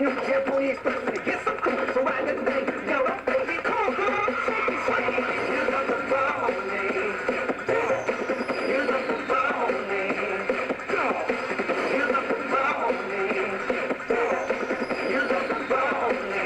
Yeah, boy, you expect me to get some cool. So ride that thing, yo, that baby, cool, cool. You got the bomb on me. You got the bomb on me. You got the bomb on me. You got the bomb on me.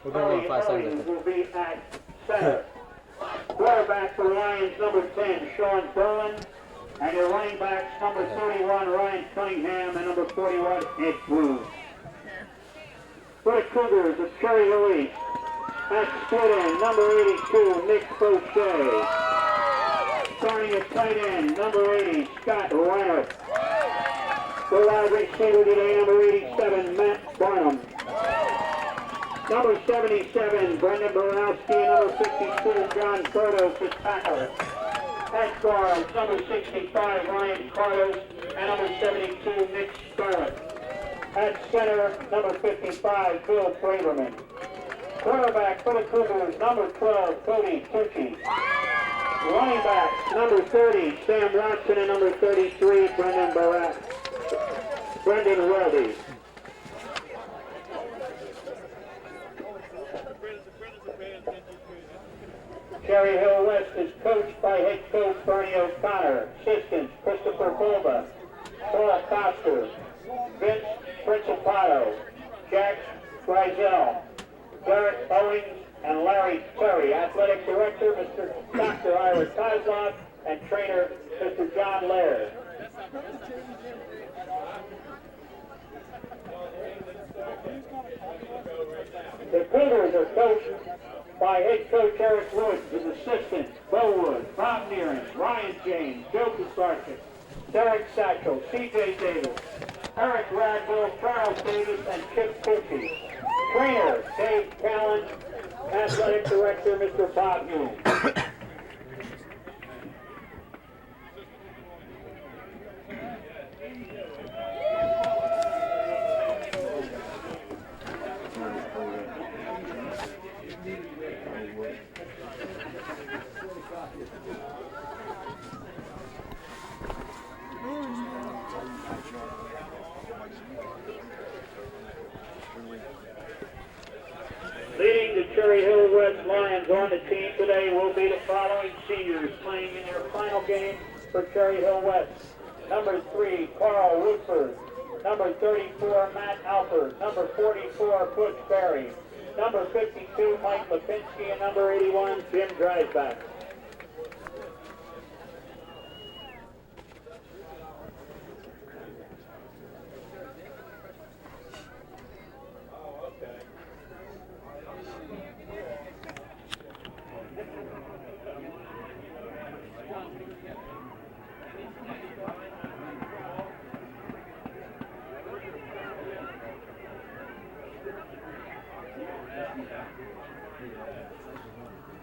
We're going on 5 seconds, I think. Will be at center. Quarterback for Lions, number 10, Sean Berlin. And your running backs, number 31, Ryan Cunningham, and number 41, Ed Blue. For the Cougars of Cherry Hill East, at split end, number 82, Nick Fauché. Starting at tight end, number 80, Scott Reinert. The wide receiver today, number 87, Matt Barnum. Number 77, Brendan Borowski, and number 52, John Burdos, the tackle. At guard, number 65, Ryan Carlos, and number 72, Nick Scarlett. At center, number 55, Bill Braverman. Quarterback for the Cougars, number 12, Cody Tucci. Running backs, number 30, Sam Watson, and number 33, Brendan Weldy. Cherry Hill West is coached by head coach Bernie O'Connor, assistants Christopher Bulba, Paul Coster, Vince Principato, Jack Frizel, Derek Owings, and Larry Terry. Athletic director, Mr. Dr. Ira Kozlov, and trainer, Mr. John Laird. The Cougars are coached by head coach Eric Woods, his assistants, Bo Wood, Bob Nearings, Ryan James, Joe Kusarchik, Derek Satchel, C.J. Davis, Eric Radville, Charles Davis, and Chip Tucci. Trainer, Dave Callan. Athletic director, Mr. Bob Hume. Leading the Cherry Hill West Lions on the team today will be the following seniors playing in their final game for Cherry Hill West. Number 3, Carl Woodford. Number 34, Matt Alford. Number 44, Butch Berry. Number 52, Mike Lipinski. And number 81, Jim Dreisbach.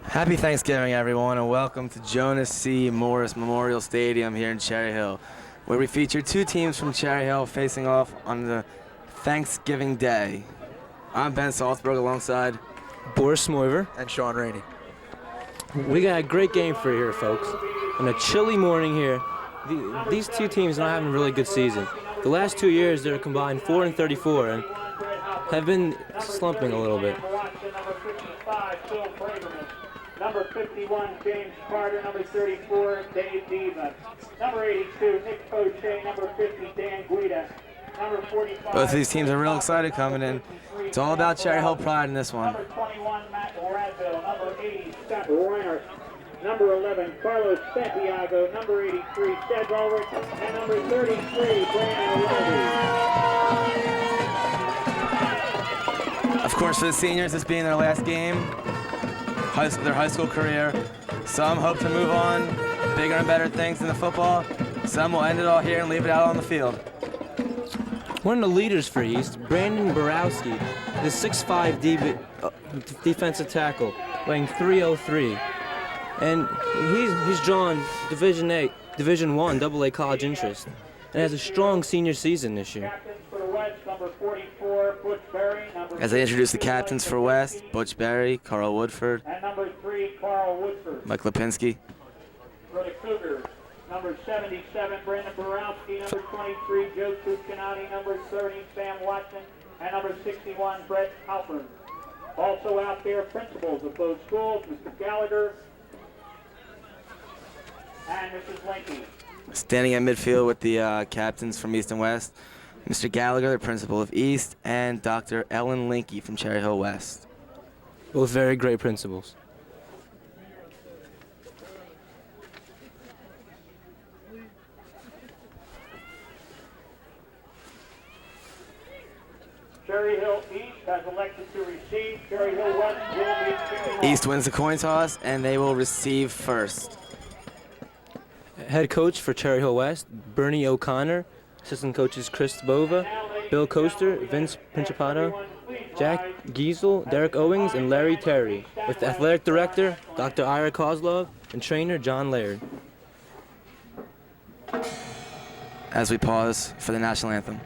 Happy Thanksgiving, everyone, and welcome to Jonas C. Morris Memorial Stadium here in Cherry Hill, where we feature two teams from Cherry Hill facing off on the Thanksgiving Day. I'm Ben Salzberg alongside Boris Smoiver. And Sean Rainey. We got a great game for you here, folks. On a chilly morning here, these two teams are not having a really good season. The last 2 years, they're combined 4-34 and have been slumping a little bit. Number 51, James Carter. Number 34, Dave Diva. Number 82, Nick Fauché. Number 50, Dan Guida. Number 45. both of these teams are real excited coming in. It's all about Cherry Hill pride in this one. Number 21, Matt Radville. Number 80, Scott Reinert. Number 11, Carlos Santiago. Number 83, Seth Ulrich. And number 33, Brandon Levy. Of course, for the seniors, this being their last game, their high school career, some hope to move on, bigger and better things in the football. Some will end it all here and leave it out on the field. One of the leaders for East, Brandon Borowski, the 6'5" defensive tackle, weighing 303. And he's drawn Division I AA college interest and has a strong senior season this year. As I introduce the captains for West, Butch Berry, Carl Woodford, And number 3, Carl Woodford. Mike Lipinski. For the Cougars, number 77, Brandon Borowski. Number 23, Joe Cuccinati. Number 30, Sam Watson. And number 61, Brett Halpern. Also out there, principals of both schools, Mr. Gallagher and Mrs. Linky. Standing at midfield with the captains from East and West, Mr. Gallagher, the principal of East, and Dr. Ellen Linky from Cherry Hill West. Both very great principals. Cherry Hill East has elected to receive. Cherry Hill West will be kicking off. East wins the coin toss, and they will receive first. Head coach for Cherry Hill West, Bernie O'Connor. Assistant coaches Chris Bova, Bill Coaster, Vince Principato, Jack Giesel, Derek Owings, and Larry Terry. With the athletic director, Dr. Ira Kozlov, and trainer John Laird. As we pause for the national anthem.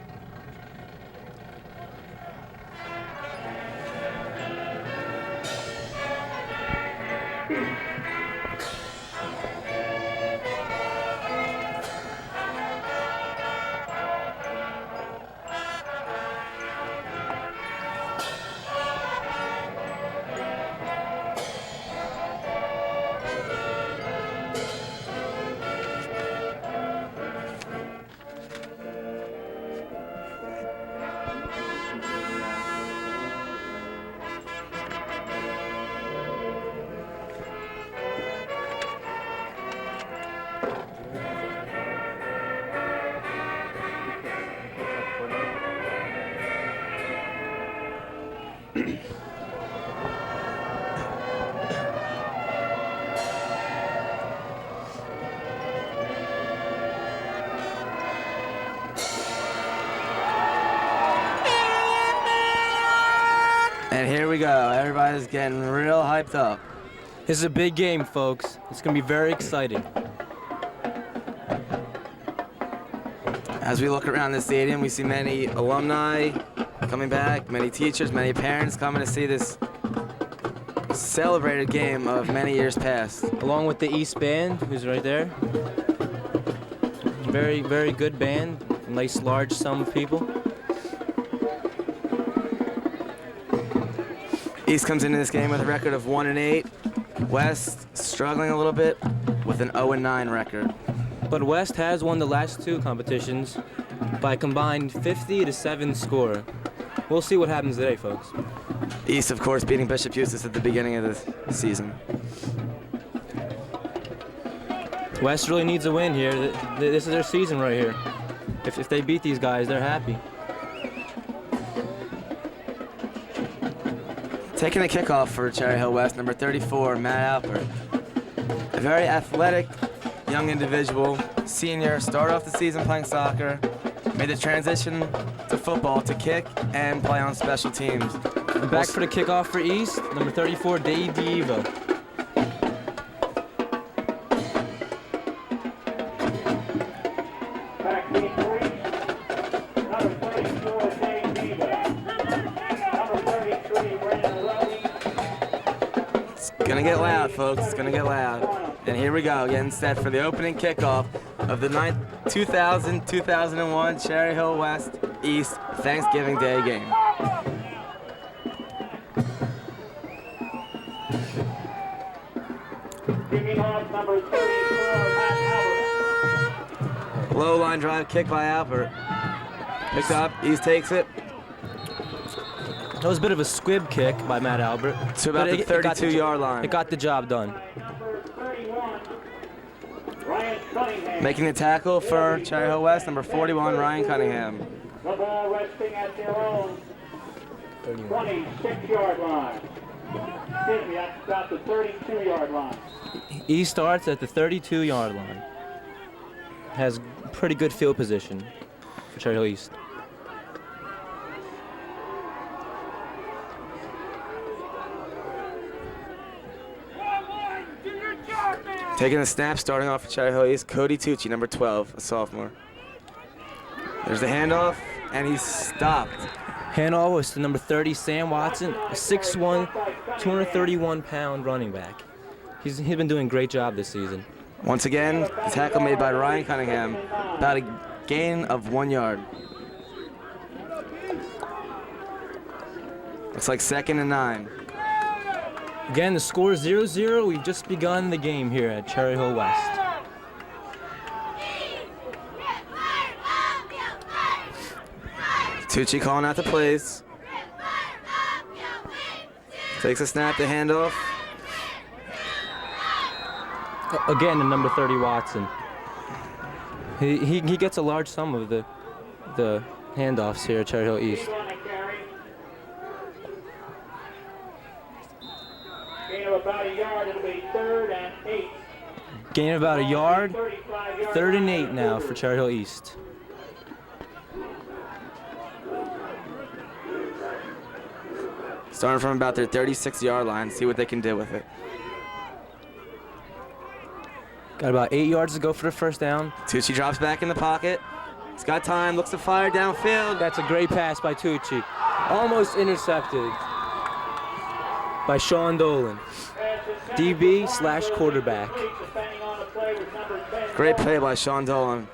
And here we go. Everybody's getting real hyped up. This is a big game, folks. It's going to be very exciting. As we look around the stadium, we see many alumni coming back, many teachers, many parents coming to see this celebrated game of many years past. Along with the East Band, who's right there. Very, very good band. Nice, large sum of people. East comes into this game with a record of 1-8. West struggling a little bit with an 0-9 record. But West has won the last two competitions by a combined 50-7 score. We'll see what happens today, folks. East, of course, beating Bishop Eustace at the beginning of the season. West really needs a win here. This is their season right here. If they beat these guys, they're happy. Taking the kickoff for Cherry Hill West, number 34, Matt Alpert. A very athletic young individual, senior, started off the season playing soccer, made the transition to football to kick and play on special teams. Back for the kickoff for East, number 34, Dave Diva. Back to three. Number 34, Dave Diva. Number 33, Brandon Rowley. It's gonna get loud, folks. It's gonna get loud. And here we go, getting set for the opening kickoff of the 2000-2001 Cherry Hill West East Thanksgiving Day game. Kicking off number 34, Matt Albert. Low line drive kick by Alpert. Picked up, East takes it That was a bit of a squib kick by Matt Albert. to about but the 32-yard line. It got the job done. Number 31, Ryan Cunningham. Making the tackle for Cherry Hill West, number 41, Ryan Cunningham. The ball resting at their own 26-yard line. Excuse me, that's about the 32-yard line. East starts at the 32-yard line. Has pretty good field position for Cherry Hill East. Taking the snap, starting off for Cherry Hill East, Cody Tucci, number 12, a sophomore. There's the handoff, and he's stopped. Handoff was to number 30, Sam Watson, a 6'1", 231-pound running back. He's been doing a great job this season. Once again, the tackle made by Ryan Cunningham, about a gain of 1 yard. Looks like 2nd and 9. Again, the score is 0-0. We've just begun the game here at Cherry Hill West. Tucci calling out the plays. Takes a snap, the handoff. Again, the number 30 Watson. He gets a large sum of the handoffs here at Cherry Hill East. On the carry. Gain of about a yard. It'll be 3rd and 8. Gain about a yard. 35 3rd and 8 now for Cherry Hill East. Starting from about their 36-yard line, see what they can do with it. Got about 8 yards to go for the first down. Tucci drops back in the pocket. He's got time, looks to fire downfield. That's a great pass by Tucci. Almost intercepted by Sean Dolan. DB/quarterback. Great play by Sean Dolan.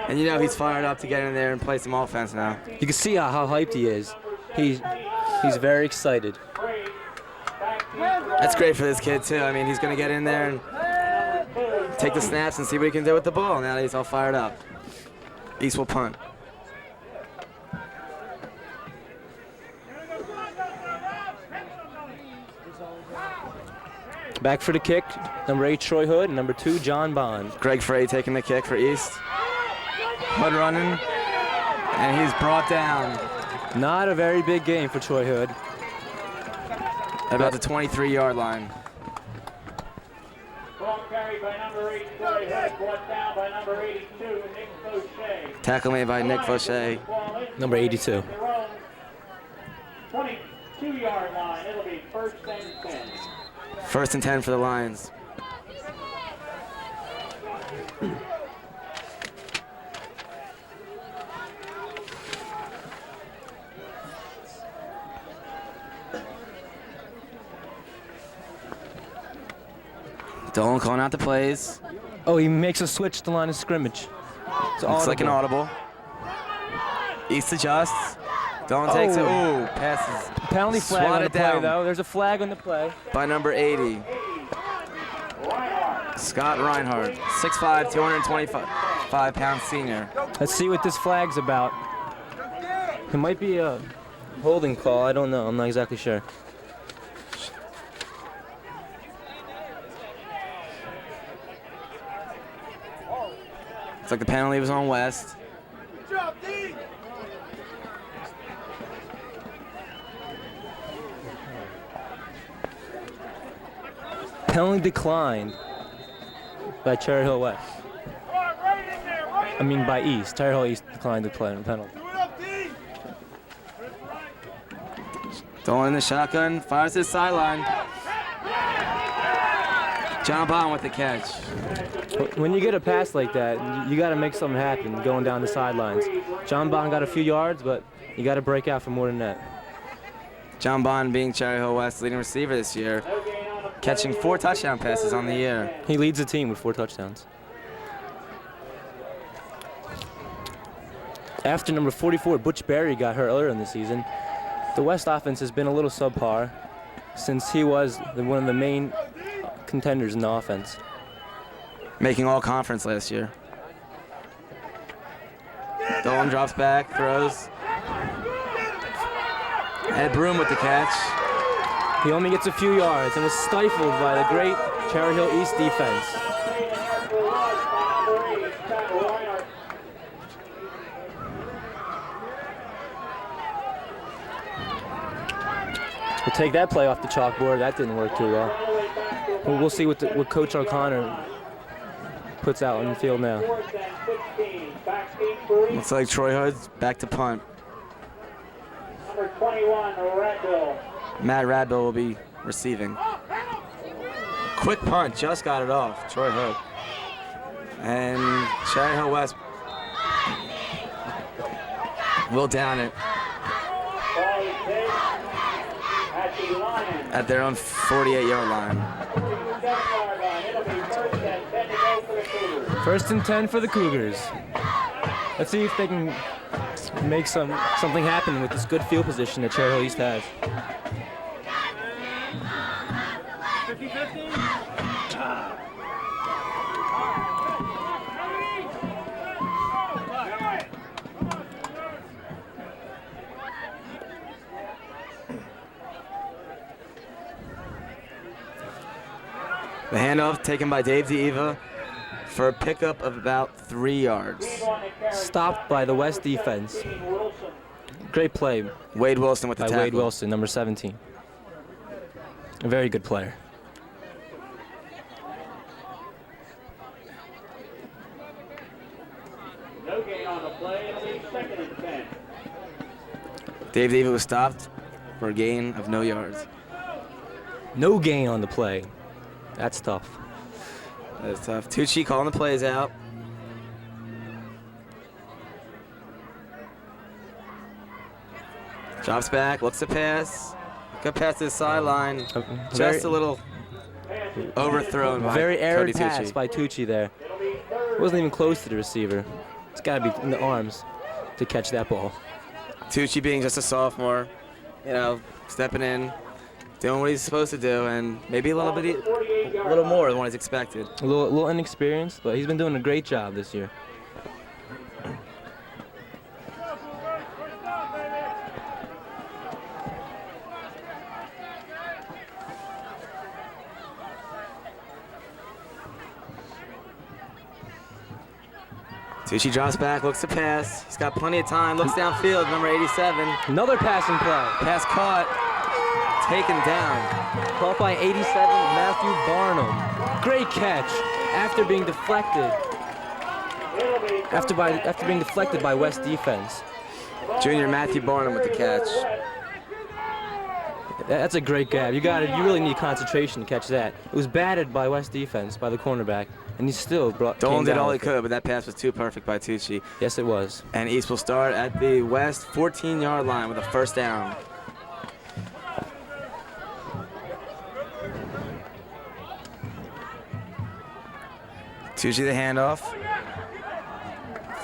And you know he's fired up to get in there and play some offense now. You can see how hyped he is. He's very excited. That's great for this kid too. I mean, he's gonna get in there and take the snaps and see what he can do with the ball now that he's all fired up. East will punt. Back for the kick, number 8 Troy Hood, and number 2 John Bond. Greg Frey taking the kick for East. Hood running, and he's brought down Not a very big game for Troy Hood. at about the 23-yard line. Ball carried by number 8, Troy Hood, brought down by number 82, Nick Fauché. Tackle made by Nick Fauché. Number 82. Their own 22-yard line. It'll be 1st and 10. 1st and 10 for the Lions. Dolan calling out the plays. Oh, he makes a switch to the line of scrimmage. It's Looks like an audible. East adjusts. Dolan takes it. Ooh, passes. Penalty flag on the Swatted play, down though. There's a flag on the play. by number 80. Scott Reinhardt, 6'5", 225-pound senior. Let's see what this flag's about. It might be a holding call. I don't know. I'm not exactly sure. Looks like the penalty was on West. Penalty declined by Cherry Hill West. I mean by East. Cherry Hill East declined the penalty. Dolan in the shotgun, fires to the sideline. John Bond with the catch. When you get a pass like that, you got to make something happen going down the sidelines. John Bond got a few yards, but you got to break out for more than that. John Bond being Cherry Hill West's leading receiver this year, catching 4 touchdown passes on the year. He leads the team with 4 touchdowns. After number 44, Butch Berry, got hurt earlier in the season, the West offense has been a little subpar since he was one of the main contenders in the offense. Making all conference last year. Dolan drops back, throws. Ed Broom with the catch. He only gets a few yards and was stifled by the great Cherry Hill East defense. We'll take that play off the chalkboard. That didn't work too well. We'll see what Coach O'Connor puts out on the field now. Looks like Troy Hood's back to punt. Number 21, Radbill. Matt Radbill will be receiving. Quick punt, just got it off, Troy Hood. And Cherry Hill West will down it Ball is hit at the Lions. at their own 48-yard line. 57-yard line. It'll be 1st and 10 to go for the Cougars. 1st and 10 for the Cougars. Let's see if they can make something happen with this good field position that Cherry Hill East has. 50-50. The handoff taken by Dave Diva for a pickup of about 3 yards. Stopped by the West defense. Great play Wade Wilson with the by tackle. Wade Wilson, number 17. A very good player. No gain on the play. It'll be 2nd and 10. Dave Diva was stopped for a gain of no yards. No gain on the play. That's tough. That's tough. Tucci calling the plays out. Drops back, looks to pass. Got past his sideline. Just a little overthrown by Very Cody errant pass Tucci. by Tucci there. Wasn't even close to the receiver. It's got to be in the arms to catch that ball. Tucci being just a sophomore, you know, stepping in, doing what he's supposed to do, and maybe a little more than what is expected. A little inexperienced, but he's been doing a great job this year. Tucci drops back, looks to pass. He's got plenty of time, looks downfield, number 87. Another passing play. Pass caught, taken down. Caught by 87, Matthew Barnum. Great catch after being deflected. After being deflected by West defense. Junior Matthew Barnum with the catch. That's a great gap. You really need concentration to catch that. It was batted by West defense, by the cornerback, and he still Dolan came did down all he with it. could, but that pass was too perfect by Tucci. Yes, it was. And East will start at the West 14-yard line with a first down. Tucci the handoff.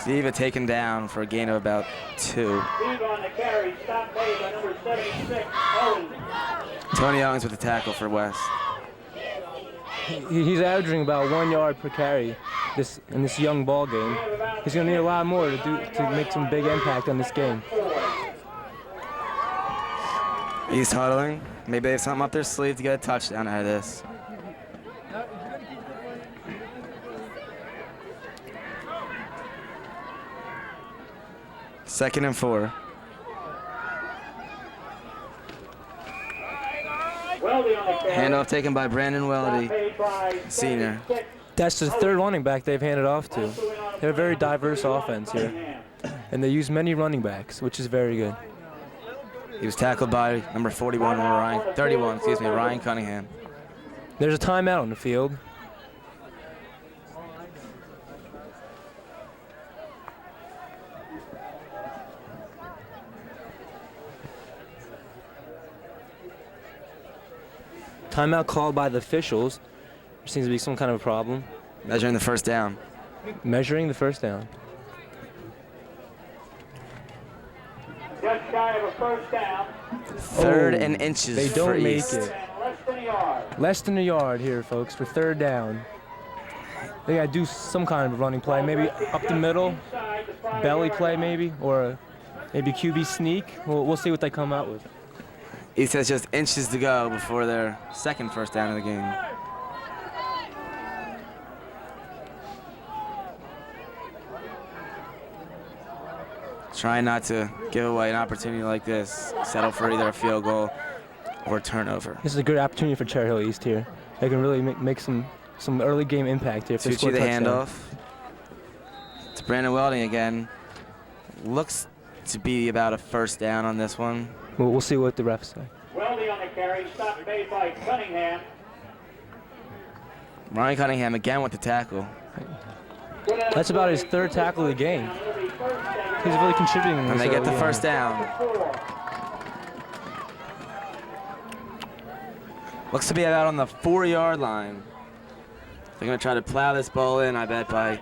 Diva taken down for a gain of about 2. Steve on the carry. Stop made by number 76, Owens. Tony Owens with the tackle for West. He's averaging about 1 yard per carry in this young ball game. He's going to need a lot more to make some big impact on this game. East huddling. Maybe they have something up their sleeve to get a touchdown out of this. Second and 4. Weldy on the carry. Handoff taken by Brandon Stop Weldy, made by senior. 76, That's the third running back they've handed off to. They're a very diverse offense here, and they use many running backs, which is very good. He was tackled by number 41, Ryan Cunningham. There's a timeout on the field. Timeout called by the officials. There seems to be some kind of a problem. Measuring the first down. Measuring the first down. Just shy of a first down. Third and inches They for don't make East. it. And less than a yard. Less than a yard here, folks, for third down. They gotta do some kind of running play, maybe up the middle, Inside the 5 belly yard play line. maybe, or maybe QB sneak. We'll see what they come out with. East has just inches to go before their second first down of the game. Trying not to give away an opportunity like this. Settle for either a field goal or turnover. This is a good opportunity for Cherry Hill East here. They can really make some early game impact here if they score Tucci a the touchdown. handoff. It's Brandon Welding again. Looks to be about a first down on this one. We'll see what the refs say. Weldy on the carry. Stop made by Cunningham. Ryan Cunningham again with the tackle. That's about his third tackle of the game. He's really contributing. in And this they get the early first game. down. Looks to be about on the 4-yard line. They're going to try to plow this ball in, I bet, by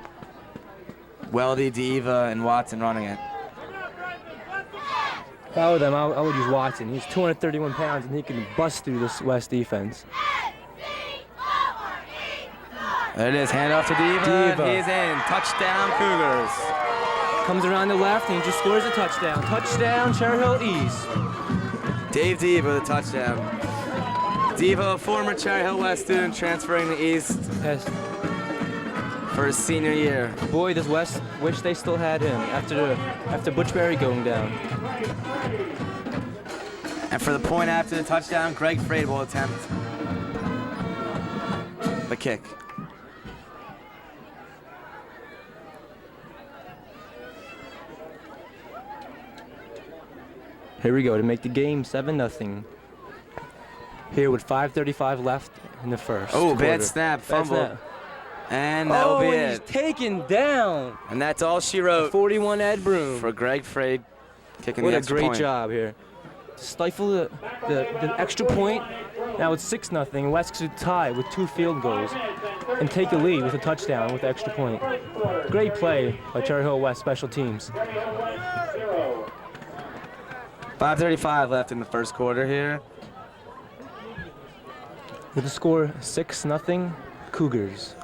Weldy, Diva, and Watson running it. If I were them, I would use Watson. He's 231 pounds, and he can bust through this West defense. There it is, handoff to Diva. Diva. He's in. Touchdown, Cougars. Comes around the left, and he just scores a touchdown. Touchdown, Cherry Hill East. Dave Diva with a touchdown. Devo, a former Cherry Hill West student transferring to East Yes. for his senior year. Boy, does West wish they still had him after Butch Berry going down. And for the point after the touchdown, Greg Frade will attempt the kick. Here we go to make the game 7-0. Here with 5:35 left in the first. Oh, quarter. bad snap, Bad fumble. snap. And that will be and it. he's taken down. And that's all she wrote 41 Ed Broom. for Greg Frade kicking What the a extra great point. job here. Stifle the extra point. Now it's 6-0. West should tie with 2 field goals and take a lead with a touchdown with the extra point. Great play by Cherry Hill West special teams. 5:35 left in the first quarter here. With the score 6-0 Cougars.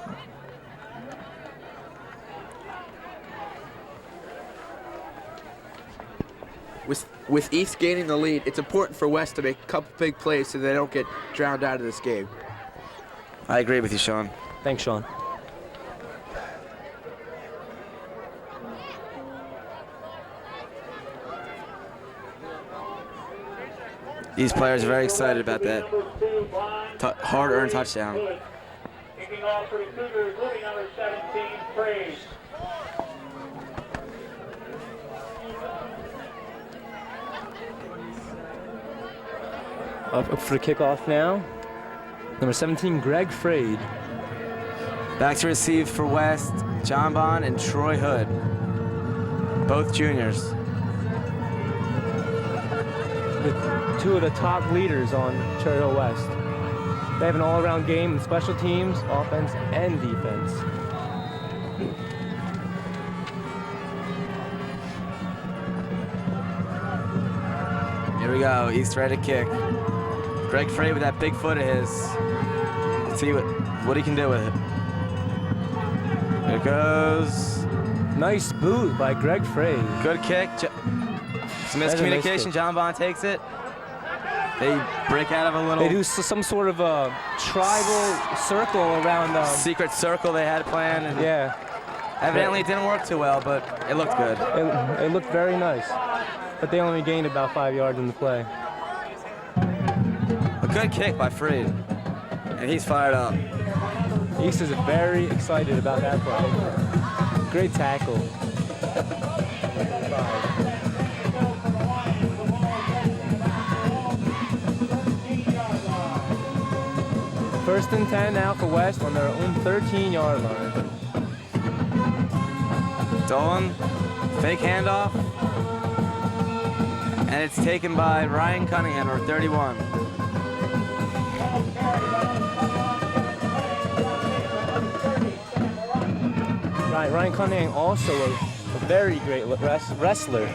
With East gaining the lead, it's important for West to make a couple big plays so they don't get drowned out of this game. I agree with you, Sean. Thanks, Sean. These players are very excited about that hard-earned touchdown. Kicking off for the Cougars, moving number 17, Praise. Up for the kickoff now. Number 17, Greg Frade. Back to receive for West, John Bond and Troy Hood. Both juniors. The 2 of the top leaders on Cherry Hill West. They have an all-around game in special teams, offense, and defense. Here we go, East ready to kick. Greg Frade with that big foot of his. Let's see what he can do with it. Here it goes. Nice boot by Greg Frade. Good kick. Some That's a nice miscommunication. kick. John Bond takes it. They break out of a little They do some sort of a tribal circle around them. secret circle they had planned, and Yeah, evidently it didn't work too well, but it looked good. it looked very nice. But they only gained about 5 yards in the play. A good kick by Frade, and he's fired up. East is very excited about that play. Great tackle. First and 10 now for West on their own 13-yard line. Dolan, fake handoff, and it's taken by Ryan Cunningham, or 31. Ryan Cunningham also a very great wrestler.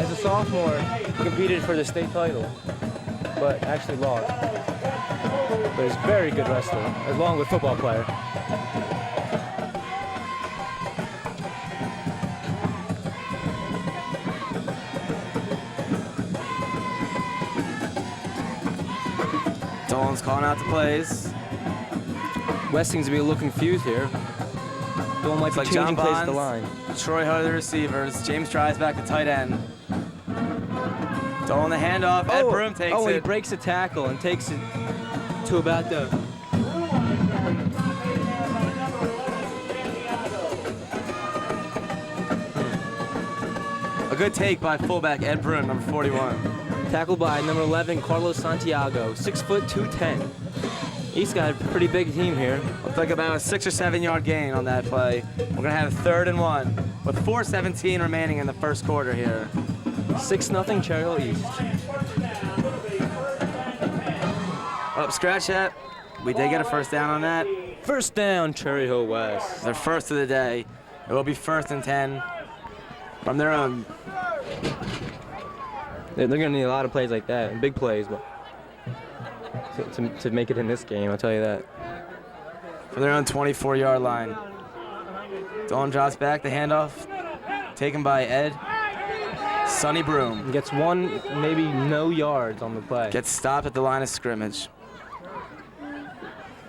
As a sophomore, he competed for the state title, but actually lost. But he's a very good wrestler, along with football player. Dolan's calling out the plays. West seems to be a little confused here. Dolan might be Like John changing plays at the Bonds, line. Troy Hood, the receivers. James drives back to tight end. Dolan the handoff. Ed Broom takes he it. breaks a tackle and takes it to about the... A good take by fullback Ed Broom, number 41. Tackled by number 11, Carlos Santiago, 6 foot 210. East got a pretty big team here. Looks like about a 6 or 7 yard gain on that play. We're gonna have 3rd and 1 with 4:17 remaining in the first quarter here. 6-0 Cherry Hill East. Up, scratch that. We did get a first down on that. First down, Cherry Hill West. Their first of the day. It will be 1st and 10 from their own. They're gonna need a lot of plays like that, and big plays, but to make it in this game, I'll tell you that. From their own 24-yard line. Dolan drops back, the handoff taken by Ed. Sonny Broom Gets 1, maybe no yards on the play. gets stopped at the line of scrimmage.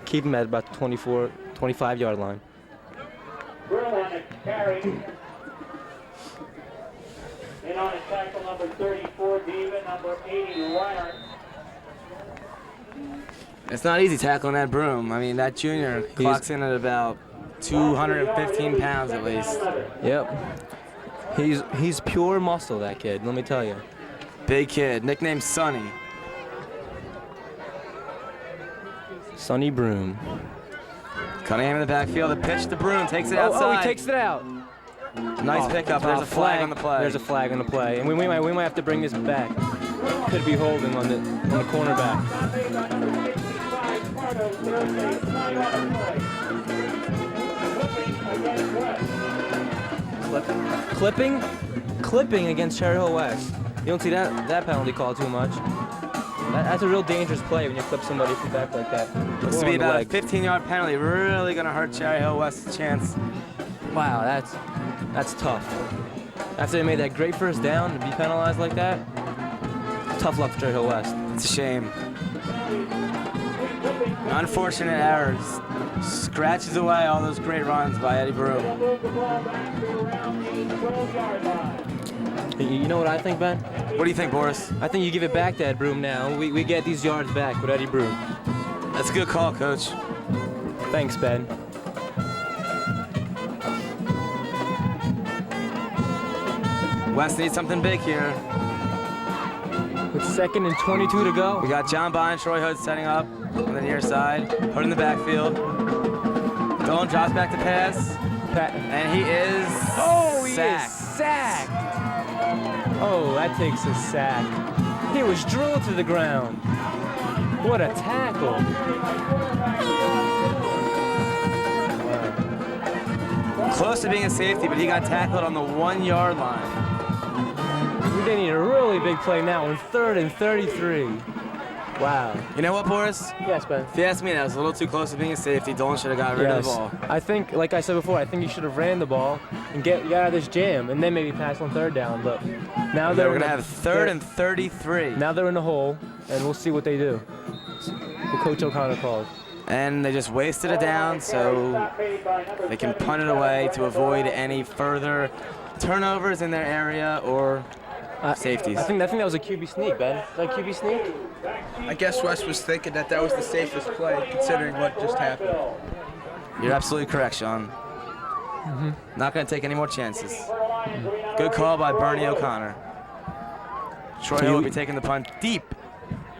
Keep him at about the 24, 25-yard line. Broom on the carry. In on his tackle, number 34, Diva, number 80, Reinhardt. It's not easy tackling that Broom. I mean, that junior clocks in at about 215 pounds at least. Yep. He's pure muscle, that kid, let me tell you. Big kid, nicknamed Sonny. Sonny Broom. Cunningham in the backfield. The pitch to Broom, takes it outside. Oh, he takes it out. Nice pickup. There's a flag on the play. There's a flag on the play, and we might have to bring this back. Could be holding on the cornerback. Clipping against Cherry Hill West. You don't see that penalty called too much. That's a real dangerous play when you clip somebody from back like that. Looks to be about a 15-yard penalty. Really gonna hurt Cherry Hill West's chance. Wow, that's tough. After they made that great first down, to be penalized like that, tough luck for Cherry Hill West. It's a shame. Unfortunate errors. Scratches away all those great runs by Eddie Broom. You know what I think, Ben? What do you think, Boris? I think you give it back to Ed Broom now. We get these yards back with Eddie Broom. That's a good call, Coach. Thanks, Ben. West needs something big here. With 2nd and 22 to go. We got John Bond, Troy Hood setting up on the near side. Hood in the backfield. Dolan drops back to pass. And he is sacked. Oh, that takes a sack. He was drilled to the ground. What a tackle. Close to being a safety, but he got tackled on the 1-yard line. They need a really big play now on 3rd and 33. Wow. You know what, Boris? Yes, Ben. If you ask me, that was a little too close to being a safety. Dolan should have got rid of the ball. I think, like I said before, I think you should have ran the ball and get out of this jam and then maybe pass on 3rd down. But now We're going to have 3rd and 33. Now they're in the hole, and we'll see what they do. What Coach O'Connor calls. And they just wasted it down, so they can punt it away to avoid any further turnovers in their area or safeties. I think that was a QB sneak, Ben. Is that a QB sneak? I guess West was thinking that was the safest play, considering what just happened. You're absolutely correct, Sean. Not going to take any more chances. Good call by Bernie O'Connor. Troy Hill will be taking the punt deep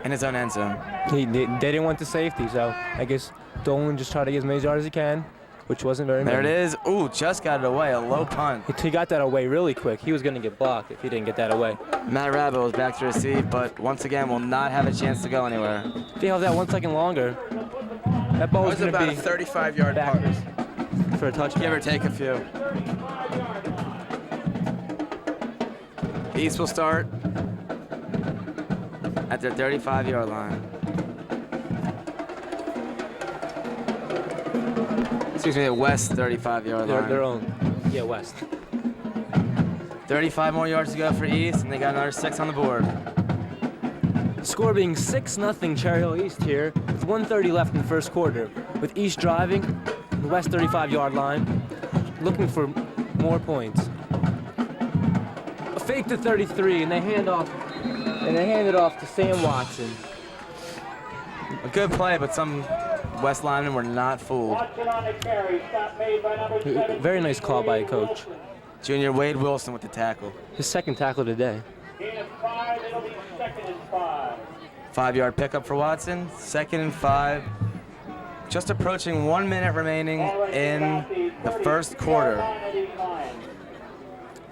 in his own end zone. They didn't want the safety, so I guess Dolan just tried to get as many yards as he can, which wasn't very many. There it is. Ooh, just got it away. A low punt. He got that away really quick. He was going to get blocked if he didn't get that away. Matt Rabbo is back to receive, but once again will not have a chance to go anywhere. If he held that 1 second longer, that ball was It was going to about be a 35-yard punt. backwards for a touchdown. Give or take a few. East will start at their 35-yard line. Excuse me, the West 35-yard line. Their own. Yeah, West. 35 more yards to go for East, and they got another 6 on the board. Score being 6-0 Cherry Hill East here, with 1:30 left in the first quarter. With East driving, the West 35-yard line, looking for more points. A fake to 33, and they hand it off to Sam Watson. A good play, but some West linemen were not fooled. Very nice call by a coach. Junior Wade Wilson with the tackle. His 2nd tackle today. 5-yard pickup for Watson. 2nd and 5. Just approaching 1 minute remaining in the first quarter.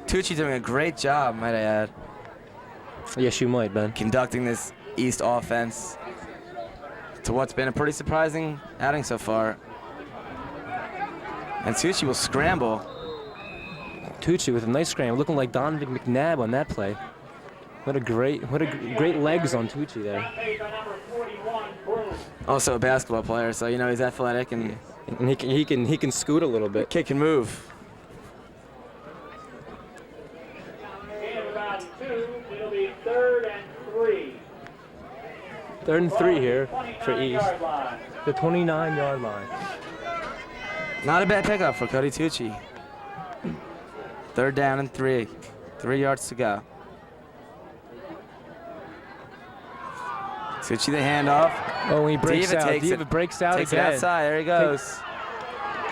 Tucci doing a great job, might I add, Yes, you might, Ben. conducting this East offense to what's been a pretty surprising outing so far. And Tucci will scramble. Tucci with a nice scramble, looking like Donovan McNabb on that play. What a great legs on Tucci there. Also a basketball player, so you know he's athletic and he can scoot a little bit. kid can move. 3rd and 3 here for East. 29-yard line. The 29-yard line. Not a bad pickup for Cody Tucci. 3rd down and 3. 3 yards to go. Tucci the handoff. Oh, he breaks Diva out. takes Diva it. breaks out Takes again. it outside. There he goes.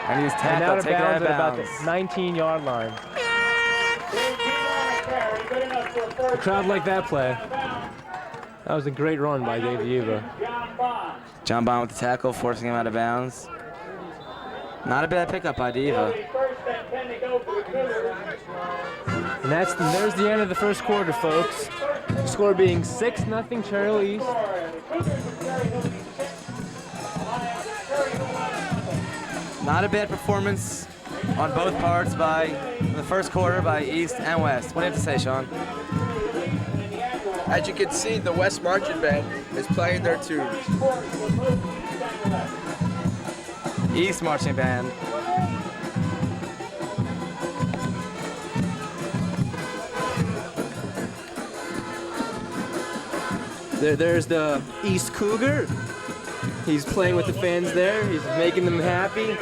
And he's And tackled. out of Taken out bounds of at about the bounds. 19-yard line. 18-yard carry, good enough for a first A crowd like that play. down. That was a great run by Dave Diva. John Bond. John Bond with the tackle, forcing him out of bounds. Not a bad pickup by Diva. First and 10 to go for the Cougars. And there's the end of the first quarter, folks. Score being 6-0 Cherry Hill East. Not a bad performance on both parts by the first quarter by East and West. What do you have to say, Sean? As you can see, the West Marching Band is playing their tune. East Marching Band. There's the East Cougar. He's playing with the fans there. He's making them happy,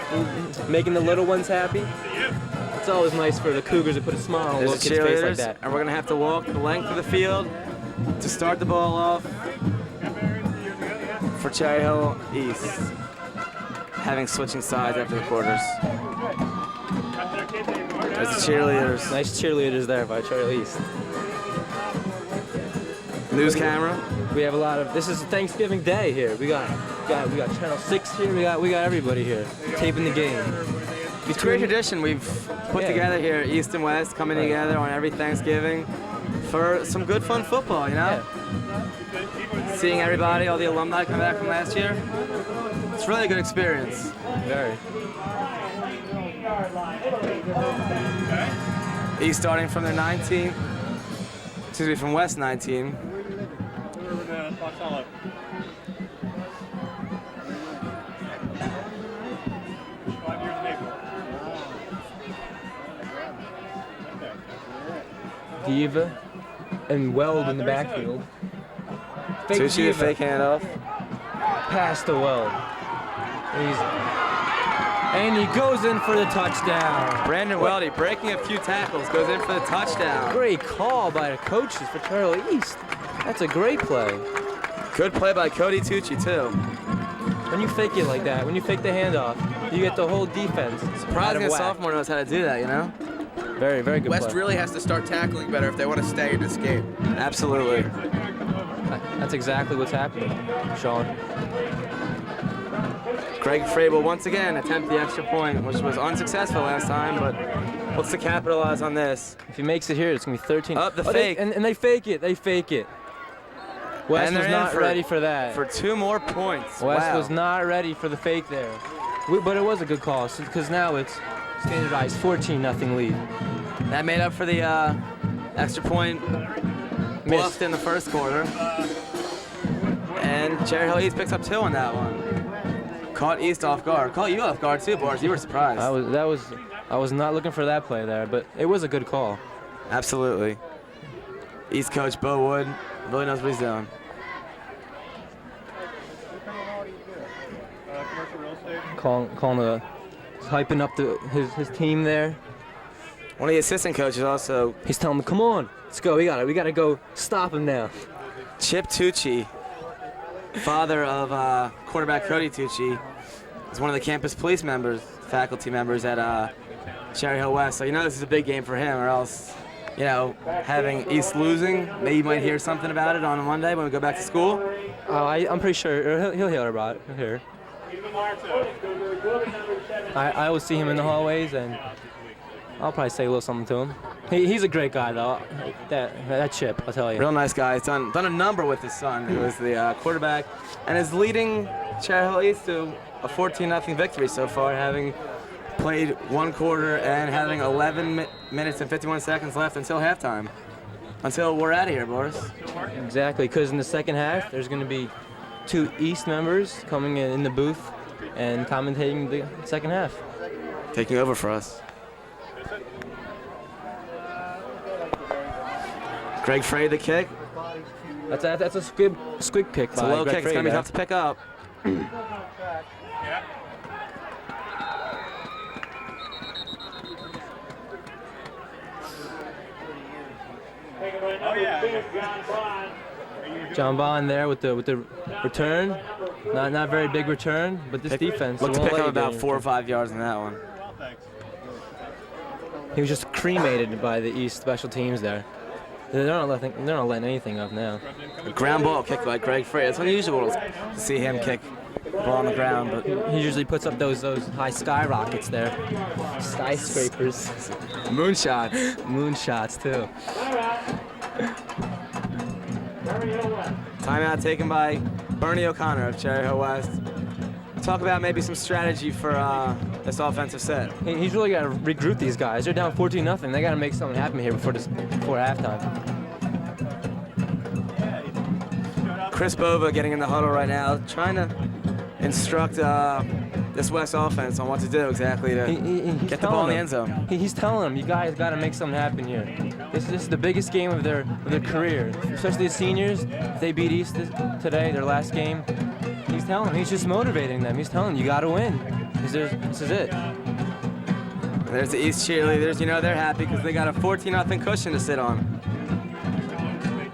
making the little ones happy. It's always nice for the Cougars to put a smile on a There's little the kid's face like cheerleaders, that. and we're gonna have to walk the length of the field to start the ball off for Cherry Hill East, having switching sides after the quarters. There's the cheerleaders. Nice cheerleaders there by Cherry Hill East. News camera. We have a lot of. This is Thanksgiving Day here. We got Channel 6 here. We got everybody here taping the game. It's a great tradition we've put Yeah. together here, East and West, coming together on every Thanksgiving for some good fun football, you know? Seeing everybody, all the alumni come back from last year. It's really a good experience. Very. East starting from their 19, excuse me, from West 19. Diva and Weld in the backfield. Fake Tucci, the Diva. fake handoff. Pass to Weld. And he goes in for the touchdown. Brandon Weldy breaking a few tackles, goes in for the touchdown. Great call by the coaches for Cherry Hill East. That's a great play. Good play by Cody Tucci, too. When you fake it like that, when you fake the handoff, you get the whole defense. out Surprising of a whack. sophomore knows how to do that, you know? Very, very good West play. really has to start tackling better if they want to stay in this game. Absolutely. That's exactly what's happening, Sean. Greg Frabel once again attempt the extra point, which was unsuccessful last time, but wants to capitalize on this. If he makes it here, it's going to be 13. Up the Oh, fake. And they fake it. They fake it. West And they're was in not for- ready for that. For 2 more points. West Wow. was not ready for the fake there. But it was a good call because now it's standardized 14-0 lead. That made up for the extra point bluffed in the first quarter. And Cherry Hill East picks up 2 on that one. Caught East off guard. Caught you off guard too, Boris. You were surprised. I was not looking for that play there, but it was a good call. Absolutely. East coach Bo Wood really knows what he's doing. Hyping up his team there. One of the assistant coaches also, He's telling them, "Come on, let's go. We gotta go stop him now." Chip Tucci, father of quarterback Cody Tucci, is one of the campus police members, faculty members at Cherry Hill West. So you know this is a big game for him, or else, you know, having East losing, maybe you might hear something about it on Monday when we go back to school. Oh, I'm pretty sure he'll hear about it. He'll hear. I always see him in the hallways, and I'll probably say a little something to him. He's a great guy, though. That Chip, I'll tell you. Real nice guy. He's done a number with his son, who is the quarterback, and is leading Cherry Hill East to a 14-0 victory so far, having played 1 quarter and having 11 minutes and 51 seconds left until halftime. Until we're out of here, Boris. Exactly, because in the second half, there's going to be 2 East members coming in the booth and commentating the second half. Taking over for us. Greg Frey, the kick. That's a squib pick It's a by low Greg kick. It's going to be Frey tough to pick up. Taken by number 2, John Bond. there. John Bond there with the return. Not very big return, but this defense Looked to won't pick let up you get about any 4 or return. 5 yards in that one. He was just cremated by the East special teams there. They're not letting anything up now. A ground ball kick by Greg Frey. It's unusual to see him kick the ball on the ground, but He usually puts up those high skyrockets there. Skyscrapers. moonshots. Moonshots too. Cherry Hill West. Timeout taken by Bernie O'Connor of Cherry Hill West. Talk about maybe some strategy for this offensive set. He's really got to regroup these guys. They're down 14-0. They got to make something happen here before halftime. Chris Bova getting in the huddle right now, trying to instruct this West offense on what to do exactly to He's get the ball in the telling end zone. He's telling them, you guys got to make something happen here. This is the biggest game of their career, especially the seniors. If they beat East today, their last game. He's telling them, he's just motivating them. He's telling them, you got to win. This is it. There's the East cheerleaders. You know they're happy because they got a 14-0 cushion to sit on.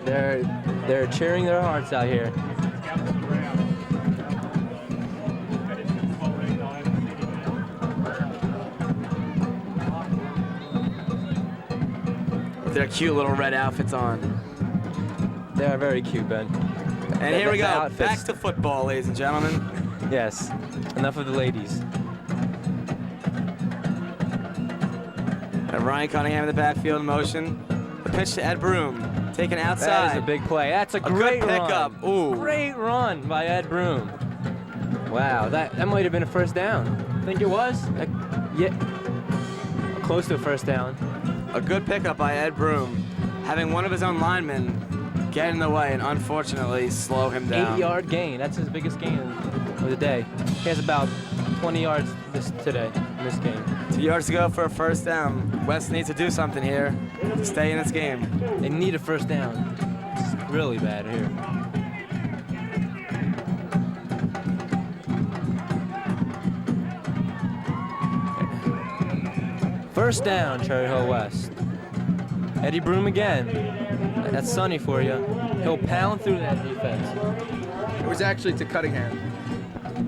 They're cheering their hearts out here. With their cute little red outfits on. They are very cute, Ben. And here we The go. outfits. Back to football, ladies and gentlemen. Yes. Enough of the ladies. And Ryan Cunningham in the backfield in motion. The pitch to Ed Broom, taken That outside. is a big play. That's a good great pickup. run. Ooh. Great run by Ed Broom. Wow, that might have been a first down. Think it was? Yeah. Close to a first down. A good pickup by Ed Broom, having one of his own linemen get in the way and unfortunately slow him down. 8-yard gain. That's his biggest gain of the day. He has about 20 yards today in this game. 2 yards to go for a first down. West needs to do something here to stay in this game. They need a first down. It's really bad here. First down, Cherry Hill West. Eddie Broom again. That's Sonny for you. He'll pound through that defense. It was actually to Cunningham.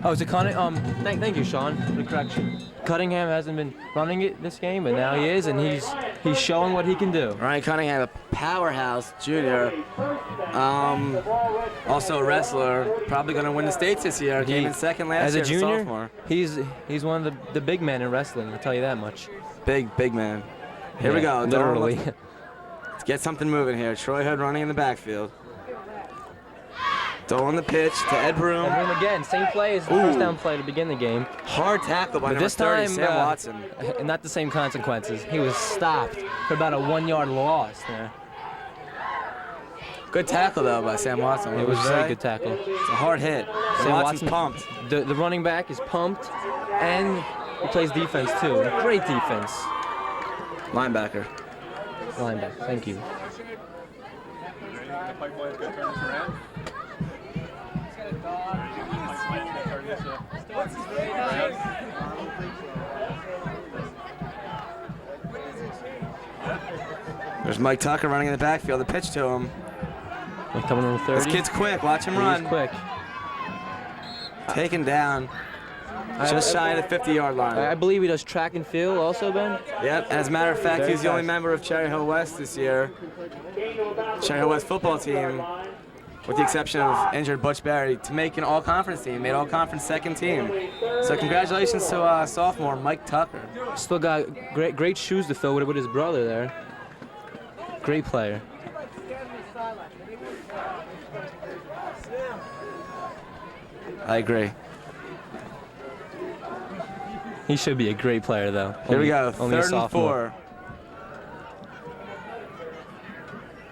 Oh, is it Cunningham? Thank you, Sean, for the correction. Cunningham hasn't been running it this game, but now he is, and he's showing what he can do. Ryan Cunningham, a powerhouse junior, also a wrestler, probably going to win the states this year. Came in second last As year a junior, sophomore. he's one of the big men in wrestling. I'll tell you that much. Big man. Here we Yeah, go. Dolan literally. Let's get something moving here. Troy Hood running in the backfield. Dolan the pitch to Ed Broom. Ed Broom again, same play as the Ooh. first down play to begin the game. Hard tackle by But number this 30, time, Sam Watson. not the same consequences. He was stopped for about a 1-yard loss there. Good tackle, though, by Sam Watson. What It was would a you very say? good tackle. It's a hard hit. Sam Watson's Watson- pumped. The running back is pumped, and he plays defense too. Great defense. Linebacker. Linebacker, thank you. There's Mike Tucker running in the backfield. The pitch to him. We're coming on 30. This kid's quick. Watch him He's run. quick. Taken down. Just shy of the 50-yard line. I believe he does track and field also, Ben. Yep. As a matter of fact, Very he's the only fast. member of Cherry Hill West this year. Cherry Hill West football team, with the exception of injured Butch Barry, to make an all-conference team. Made all-conference second team. So congratulations to sophomore Mike Tucker. Still got great shoes to fill with his brother there. Great player. I agree. He should be a great player though. Here we go. Only a Third and sophomore.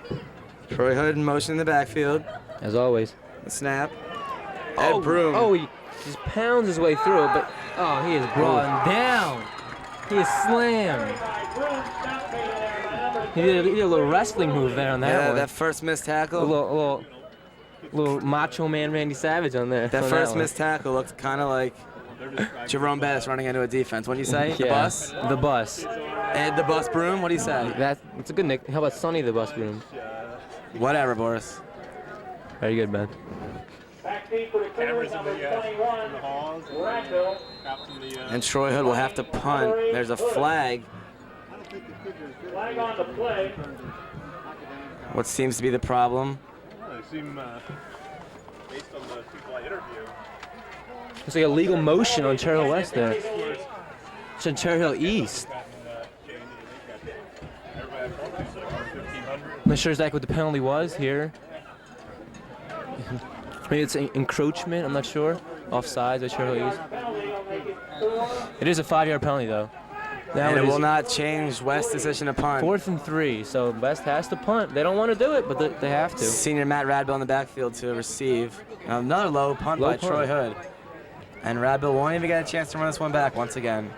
4. Troy Hood in motion in the backfield. As always. The snap. Ed Broom. Oh, he just pounds his way through it, but he is brought down. He is slammed. He did a little wrestling move there on that yeah, one. that first missed tackle. a little little Macho Man Randy Savage on there. That on first one. missed tackle looked kind of like Jerome Bettis running into a defense. What do you say? The Yeah, bus? The bus. Ed the bus broom? What do you say? That's a good nick. How about Sonny the bus broom? Whatever, Boris. Very good, man. Back deep for the Cougars, number 21, Radville. And Troy Hood will have to punt. There's a flag. Flag on the play. What seems to be the problem? They seem, based on the people I interview, It's like a legal motion on Cherry Hill West there. It's on Cherry Hill East. I'm not sure exactly what the penalty was here. Maybe it's encroachment, I'm not sure. Offsides at Cherry Hill East. It is a 5-yard penalty though. Now And it is will not change West's decision to punt. 4th and 3, so West has to punt. They don't want to do it, but they have to. Senior Matt Radbill in the backfield to receive. Another low punt Low by punt. Troy Hood. And Radbill won't even get a chance to run this one back once again.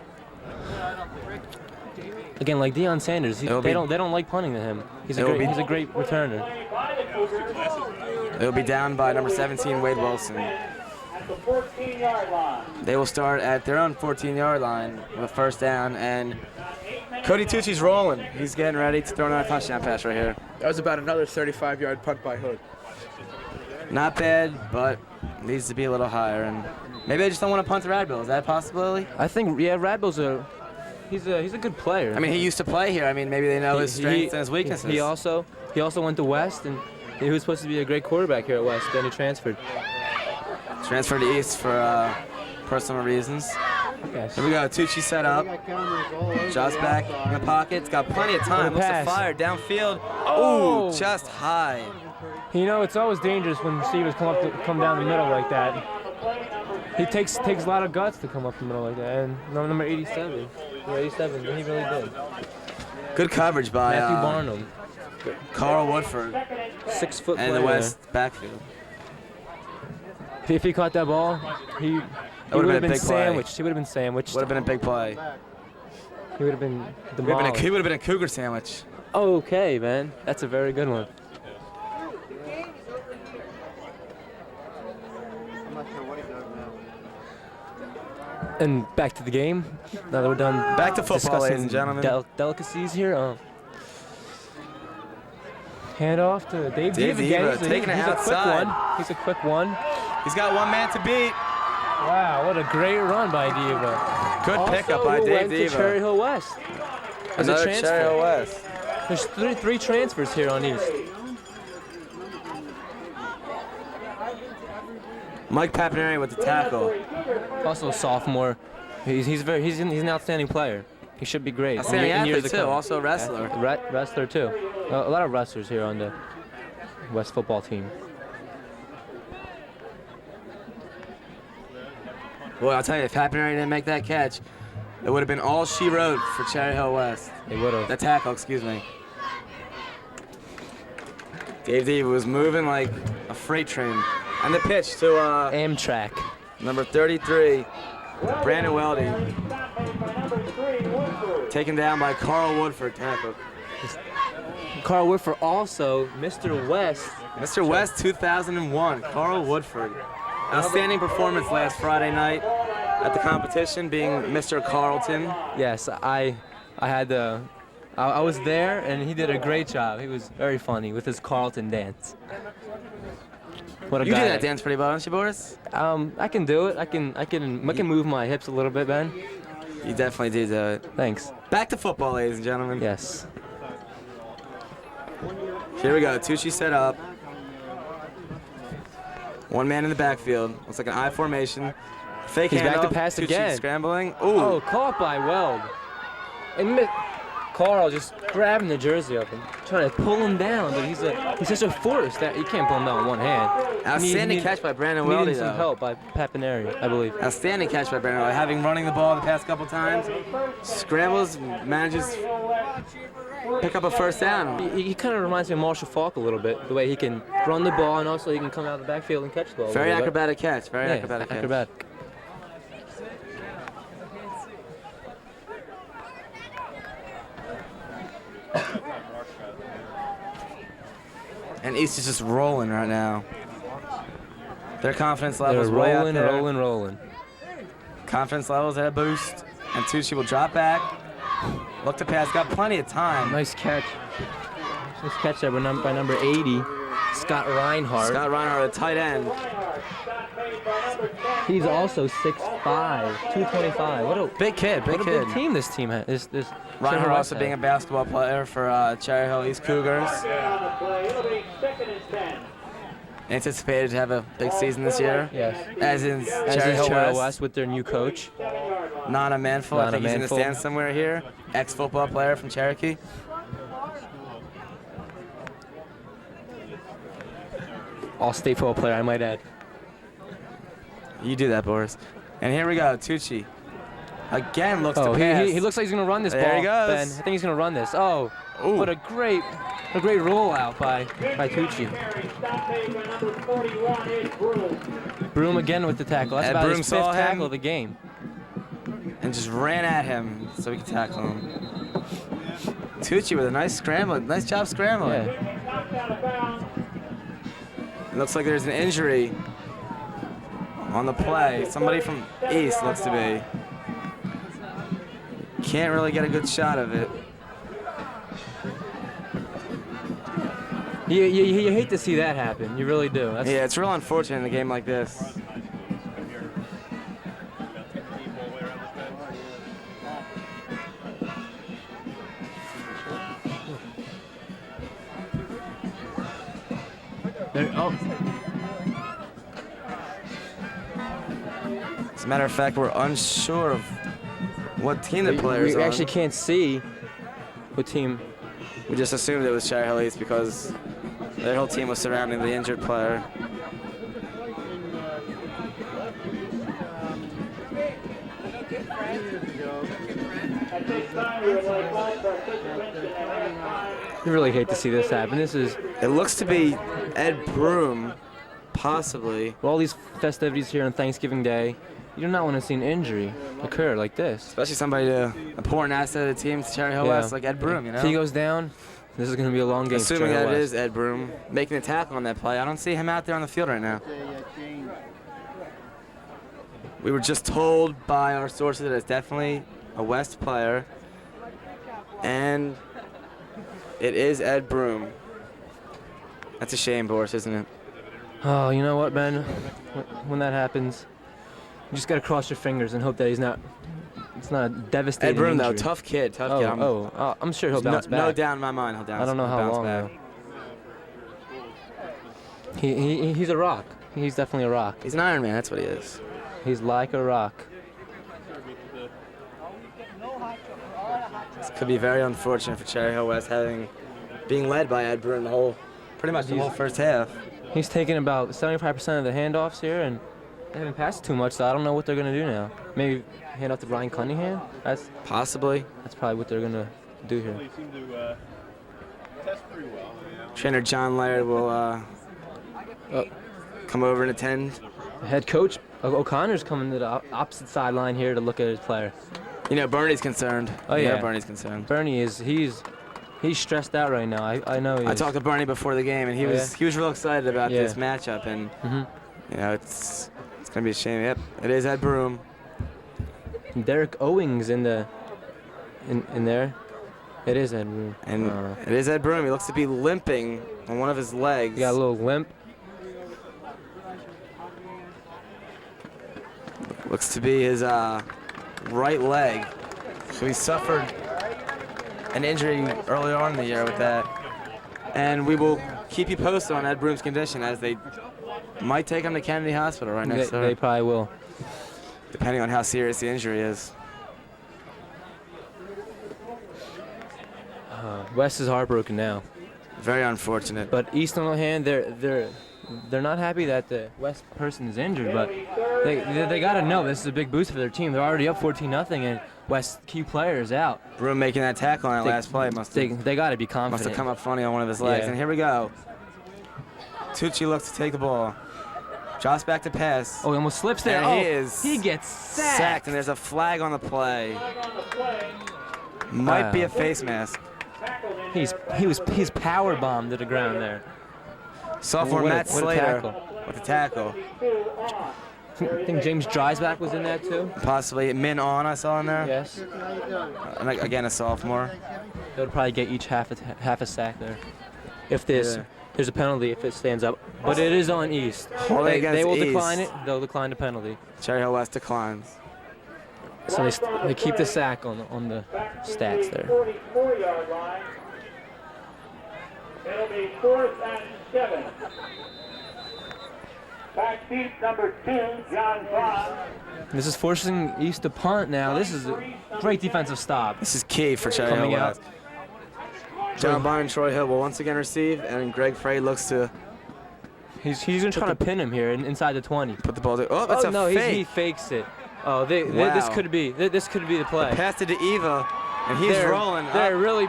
Again, like Deion Sanders, It'll be- they don't like punting to him. He's a It'll great be- he's a great returner. They'll be down by number 17, Wade Wilson. At the 14-yard line. They will start at their own 14-yard line with a first down, and Cody Tucci's rolling. He's getting ready to throw another touchdown pass right here. That was about another 35-yard punt by Hood. Not bad, but needs to be a little higher. And maybe they just don't want to punt to Radbill. Is that a possibility? I think Radbill's he's a good player. I mean, he used to play here. I mean, maybe they know his strengths and his weaknesses. He also went to West, and he was supposed to be a great quarterback here at West. Then he transferred. Transferred to East for personal reasons. Yes. Here we go. Tucci set up. Josh back in the pocket. It's got plenty of time. What a Looks to pass. fire downfield. Oh! Ooh, just high. You know, it's always dangerous when receivers come down the middle like that. He takes a lot of guts to come up the middle like that. And number 87, he really did. Good coverage by Matthew Barnum, Carl Woodford 6 foot and the player. West backfield. If he caught that ball, he would've would have been a been big play. sandwiched. He would have been sandwiched. Would have been a big play. He would have been He would demolished. have been a Cougar sandwich. Okay, man. That's a very good one. And back to the game. Now that we're done. Back to football, discussing ladies and gentlemen. Delicacies here. Hand off to Dave Dave again. Diva taking it he's a quick outside. one. He's a quick one. He's got one man to beat. Wow, what a great run by Diva. Good pickup by who Dave went to Cherry Diva. Hill West. As a Another transfer. Cherry Hill West. There's three transfers here on East. Mike Papineri with the tackle. Also a sophomore. He's an outstanding player. He should be great. Outstanding in years athlete to too, come. also a wrestler. Wrestler too. A lot of wrestlers here on the West football team. Well, I'll tell you, if Papineri didn't make that catch, it would have been all she wrote for Cherry Hill West. They would have. The tackle, excuse me. Dave Diva was moving like a freight train. And the pitch to Amtrak. number 33, Brandon Weldy. Taken down by Carl Woodford, tackle. Carl Woodford also, Mr. West. Mr. West 2001, Carl Woodford. Outstanding performance last Friday night at the competition, being Mr. Carlton. Yes, I was there and he did a great job. He was very funny with his Carlton dance. What a You do guy. that dance pretty well, don't you, Boris? I can do it. I can move my hips a little bit, Ben. You definitely do it. Thanks. Back to football, ladies and gentlemen. Yes. Here we go. Tucci set up. One man in the backfield. Looks like an I formation. Fake He's back to handoff. pass Tucci again. scrambling. Ooh. Oh, caught by Weld. And Carl just grabbing the jersey of him, trying to pull him down, but he's such a force that you can't pull him down with one hand. Outstanding catch by Brandon Weldy, Needing some though. help by Papineri, I believe. Outstanding catch by Brandon Weldy. Having running the ball the past couple times. Scrambles, manages to pick up a first down. He kind of reminds me of Marshall Falk a little bit, the way he can run the ball and also he can come out of the backfield and catch the ball. a Very little bit. acrobatic catch. Very Yeah, acrobatic catch. acrobatic. And East is just rolling right now. Their confidence They're levels way up rolling, there. rolling. Confidence levels at a boost. And Tucci will drop back. Look to pass. Got plenty of time. Nice catch. Nice catch there by number 80, Scott Reinhardt. Scott Reinhardt, the tight end. He's also 6'5", 225. What a Big kid, big what a kid. big team this team has. This Reinhardt also being a basketball player for Cherry Hill East Cougars. On the play. It'll be 2nd and 10. Anticipated to have a big season this year. Yes. As in As Cherry is Hill Cherry West. West with their new coach. Nana Manful, I Nana think he's in the Manful. stands somewhere here. Ex-football player from Cherokee. All-state football player, I might add. You do that, Boris. And here we go, Tucci. Again looks Oh, to pass. he looks like he's gonna run this There ball. he goes. Ben, I think he's gonna run this. Oh, Ooh. what a great rollout by Tucci. Stop made by number 41 is Broom. Broom again with the tackle. That's And about Broom his saw 5th him. tackle of the game. And just ran at him so we could tackle him. Tucci with a nice scramble. Nice job scrambling. Yeah. Knocked out of bounds. It looks like there's an injury on the play. Somebody from East looks to be. Can't really get a good shot of it. You hate to see that happen. You really do. That's, Yeah, it's real unfortunate in a game like this. oh, As a matter of fact, we're unsure of what team the players we on. actually can't see what team. We just assumed it was Cherry Hill East because their whole team was surrounding the injured player. At this time, we would like all participants in the halftime. You really hate to see this happen. This is It looks to be Ed Broom, possibly. with all these festivities here on Thanksgiving Day. You do not want to see an injury occur like this. Especially somebody to important asset of the team to Cherry Hill Yeah. West, like Ed Broom, you know? If he goes down, this is going to be a long game. for Assuming Cherry that it West. is Ed Broom making the tackle on that play. I don't see him out there on the field right now. We were just told by our sources that it's definitely a West player. And it is Ed Broom. That's a shame, Boris, isn't it? Oh, you know what, Ben? When that happens, you just got to cross your fingers and hope that it's not a devastating Ed Broom, though, injury. tough kid, tough Oh, kid. I'm sure he'll no, bounce back. no doubt in my mind he'll bounce I don't know how bounce long, back. though. He's a rock. He's definitely a rock. He's an Iron Man, that's what he is. He's like a rock. This could be very unfortunate for Cherry Hill West being led by Ed Broom pretty much the whole first half. He's taken about 75% of the handoffs here, and they haven't passed too much, so I don't know what they're going to do now. Maybe hand off to Brian Cunningham? That's Possibly. probably what they're going to do here. They seem to test pretty well. Trainer John Laird will come over and attend. The head coach O'Connor's coming to the opposite sideline here to look at his player. You know, Bernie's concerned. Oh, You know yeah. Bernie's concerned. Bernie he's stressed out right now. I know he is. I talked to Bernie before the game, and he Oh, was yeah? he was real excited about Yeah. this matchup, and Mhm. you know it's gonna be a shame. Yep, it is Ed Broom. Derek Owings in there. It is Ed Broom. And it is Ed Broom. He looks to be limping on one of his legs. He got a little limp. Looks to be his right leg. So he suffered an injury earlier on in the year with that. And we will keep you posted on Ed Broom's condition as they might take him to Kennedy Hospital right next door, They probably will. depending on how serious the injury is. West is heartbroken now. Very unfortunate. But East, on the other hand, they're not happy that the West person is injured, but they got to know this is a big boost for their team. They're already up 14-0, and West key player is out. Broom making that tackle on that They- last play must have They got to be confident. come up funny on one of his legs. Yeah. And here we go. Tucci looks to take the ball. Drops back to pass. Oh, he almost slips there. And He gets sacked. And there's a flag on the play. Might be a face mask. He's power bombed to the ground there. Sophomore What a- Matt what a Slater. tackle. with the tackle. I think James Dreisbach was in that too. Possibly Min On I saw in there. Yes. And again, a sophomore. They would probably get each half a sack there. If there's a penalty, if it stands up. But it is on East. Holding They against will East. decline it. They'll decline the penalty. Cherry Hill West declines. So they keep the sack on the stats there. 44-yard line. It'll be 4th and 7. Back deep, number 2, John Vaughn. This is forcing East to punt now. This is a great defensive stop. This is key for Cherry Hill Coming out. West. John Bond and Troy Hill will once again receive, and Greg Frey looks to He's going to try to pin him here inside the 20. put the ball there. Oh, that's a no, fake. he fakes it. Oh, this Wow. could be the play. Passed it to Eva, and he's rolling. They're really.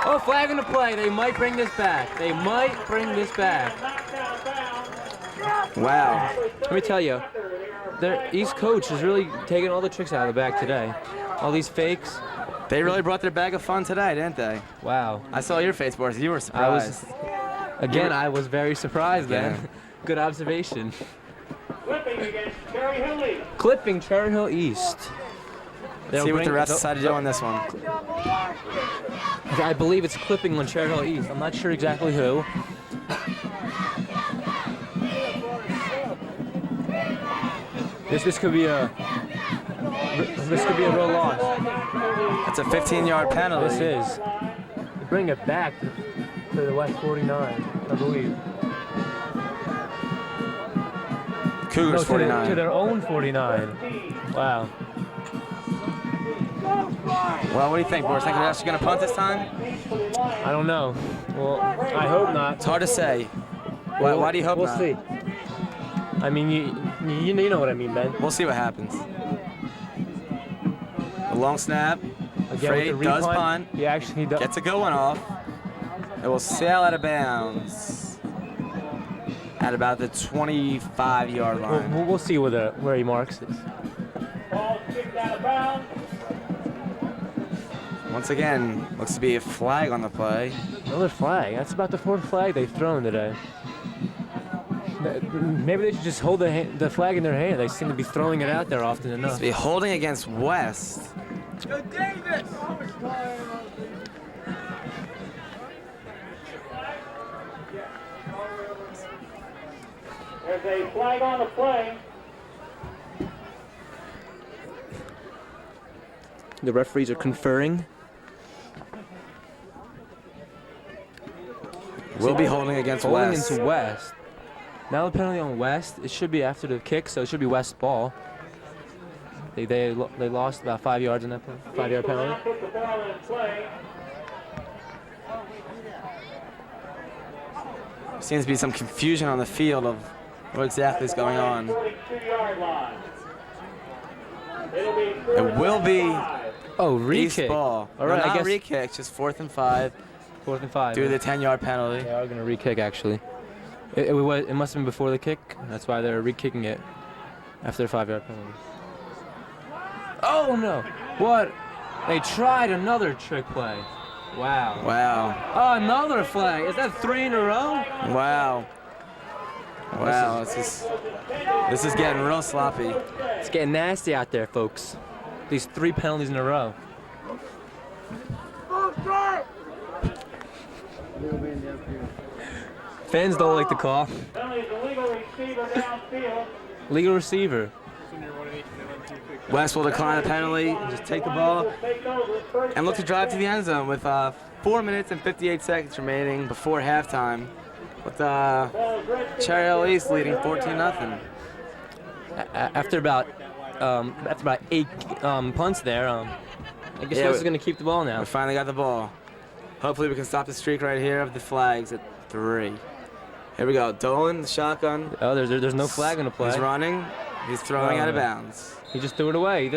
Oh, flag in the play. They might bring this back. Wow. Let me tell you, their East coach is really taking all the tricks out of the bag today. All these fakes. They really brought their bag of fun today, didn't they? Wow. I saw your face, Boris. You were surprised. I was very surprised then. Yeah. Good observation. Flipping against Cherry Hill East. Clipping Cherry Hill East. See what the refs decided to do on this one. I believe it's clipping on Cherry Hill East. I'm not sure exactly who. This could be a real loss. It's a 15-yard penalty. This is. Bring it back to the West 49, I believe. Cougars No, 49. to their own 49. Wow. Well, what do you think, Boris? Think they're actually going to punt this time? I don't know. Well, I hope not. It's hard to say. Why do you hope We'll not? see. I mean, you know what I mean, Ben. We'll see what happens. A long snap. Again, Frey with the does repunt, punt. he does. Gets a good one off. It will sail out of bounds at about the 25-yard line. We'll see where he marks it. Ball kicked out of bounds. Once again, looks to be a flag on the play. Another flag. That's about the 4th flag they've thrown today. Maybe they should just hold the flag in their hand. They seem to be throwing it out there often enough. To be holding against West. There's a flag on the play. The referees are conferring. Will be holding against Holding West. into West. Now the penalty on West. It should be after the kick, so it should be West ball. They lost about 5 yards in that 5-yard penalty. Put the ball in play. Seems to be some confusion on the field of what exactly is going on. 42-yard line. It'll be It will be Oh, East re-kick. ball. All right, no, I not guess re-kick, just 4th and 5 4th and 5. due to the 10-yard penalty. They are going to re-kick, actually. It must have been before the kick. That's why they're re-kicking it after the 5-yard penalty. Oh, no. What? They tried another trick play. Wow. Wow. Oh, another flag. Is that 3 in a row? Wow. Wow. This is getting real sloppy. It's getting nasty out there, folks. These 3 penalties in a row. Fans don't like the call. penalty's a legal receiver downfield. Legal receiver. West will decline the penalty and just take the ball Take over first. and look to drive to the end zone with 4 minutes and 58 seconds remaining before halftime, with Cherry Hill East leading 14-0. After about 8 punts there, I guess Yeah, West is going to keep the ball now. We finally got the ball. Hopefully we can stop the streak right here of the flags at 3. Here we go. Dolan, the shotgun. Oh, there's no flag on the play. He's running. He's throwing out of bounds. He just threw it away.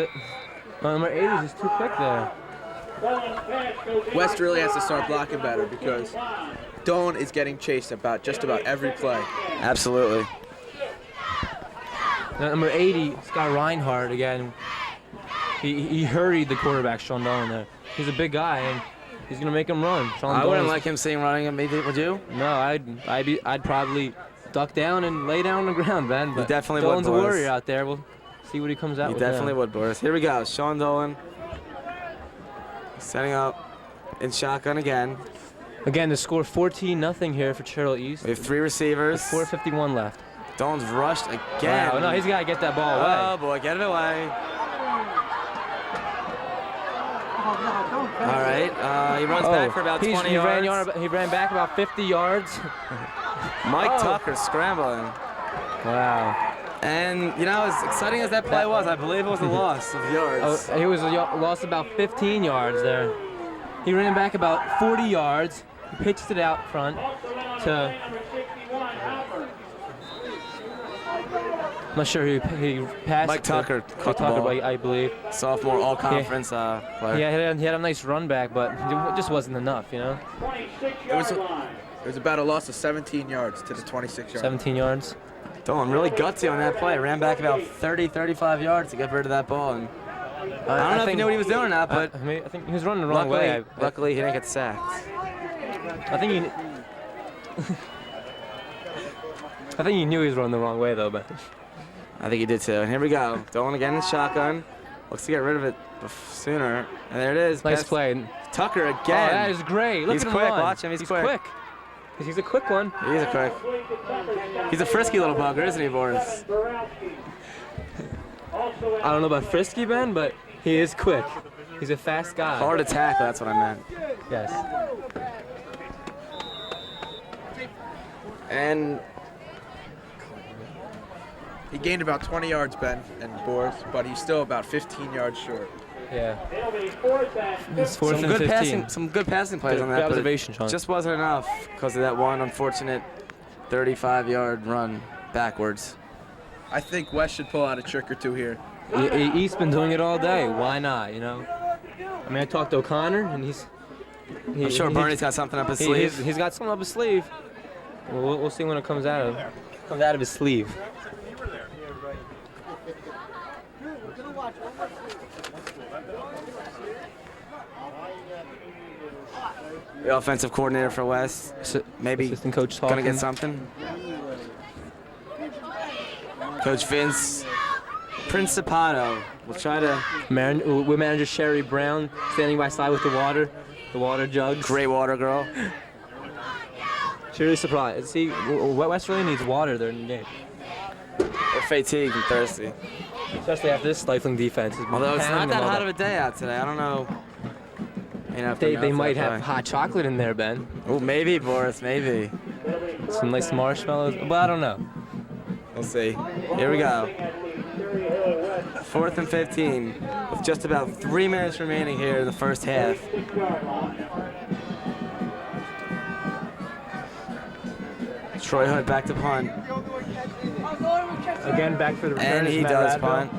Number 8 is just too quick there. West really has to start blocking better because Doan is getting chased about just about every play. Absolutely. Now, number 80, Scott Reinhardt again. He hurried the quarterback, Sean Dolan there. He's a big guy and he's gonna make him run. Sean I wouldn't Dolan's- like him seeing running at me, would you? No, I'd probably duck down and lay down on the ground, Ben. But definitely would, Dolan's a Boris. warrior out there. We'll see what he comes out He with. definitely now. would, Boris. Here we go. Sean Dolan setting up in shotgun again. Again, the score 14-0 here for Cherry Hill East. We have 3 receivers. 4:51 left. Dolan's rushed again. Wow, no, he's got to get that ball away. Oh boy, get it away. All right, he runs back for about 20 yards. He ran back about 50 yards. Mike Tucker scrambling. Wow. And, you know, as exciting as that play was, I believe it was a loss of yards. He was lost about 15 yards there. He ran back about 40 yards. He pitched it out front to. I'm not sure who he passed. Mike Tucker Mike caught the ball. Tucker, I believe. Sophomore all-conference player. Yeah, he had a nice run back, but it just wasn't enough, you know? 26-yard line. It was about a loss of 17 yards to the 26-yard. 17 yards. Dolan really gutsy on that play. Ran back about 30, 35 yards to get rid of that ball. And I don't know if he knew what he was doing or not, but I think he was running the wrong way. luckily he didn't get sacked. I think he knew he was running the wrong way, though, but. I think he did too. And here we go. Dolan again in shotgun. Looks to get rid of it sooner. And there it is. Nice Pass- play. Tucker again. Oh, that is great. Look He's at him quick. run. Watch him. He's quick. He's a quick one. He's a quick. He's a frisky little bugger, isn't he, Boris? I don't know about frisky, Ben, but he is quick. He's a fast guy. Hard to tackle, that's what I meant. Yes. And He gained about 20 yards, Ben and Boris, but he's still about 15 yards short. Yeah. It'll be 4th and It's 4th some and good 15. some good passing plays Good on that. but observation, Sean. it just wasn't enough because of that one unfortunate 35-yard run backwards. I think West should pull out a trick or two here. He's been doing it all day. Why not, you know? I mean, I talked to O'Connor, and I'm sure Bernie's got something up his sleeve. He's got something up his sleeve. We'll see when it comes out of his sleeve. The offensive coordinator for West, maybe Assistant coach gonna talking. get something. Coach Vince Principato will try to. With manager Sherry Brown standing by side with the water jugs. Great water girl. She's really surprised. See, West really needs water during the game, They're fatigued and thirsty. especially after this stifling defense. has been Although it's not pounding that them all hot day. of a day out today. I don't know. You know, if They they're might out have there. hot chocolate in there, Ben. Oh, maybe, Boris, maybe. Some nice marshmallows, but I don't know. We'll see. Here we go. 4th and 15 with just about 3 minutes remaining here in the first half. Troy Hood back to punt. Again, back for the return. And is he Matt does Radville. punt.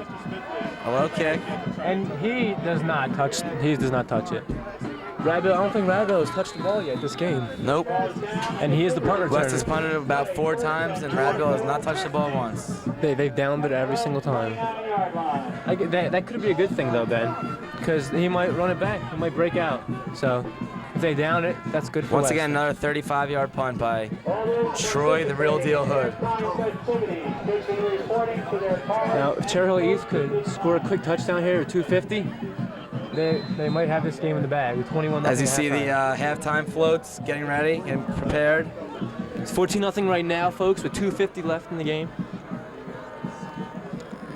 A low kick. And he does not touch. He does not touch it. Radville, I don't think Radville has touched the ball yet this game. Nope. And he is the punt West has returner. punted about 4 times, and Radville has not touched the ball once. They've downed it every single time. That could be a good thing though, Ben, because he might run it back. He might break out. So if they down it, that's good for Once West. again, another 35-yard punt by Troy, the real deal Hood. Now, if Cherry Hill East could score a quick touchdown here at 250, they might have this game in the bag with 21. As you see the halftime floats getting ready, getting prepared. It's 14-0 right now, folks, with 2:50 left in the game.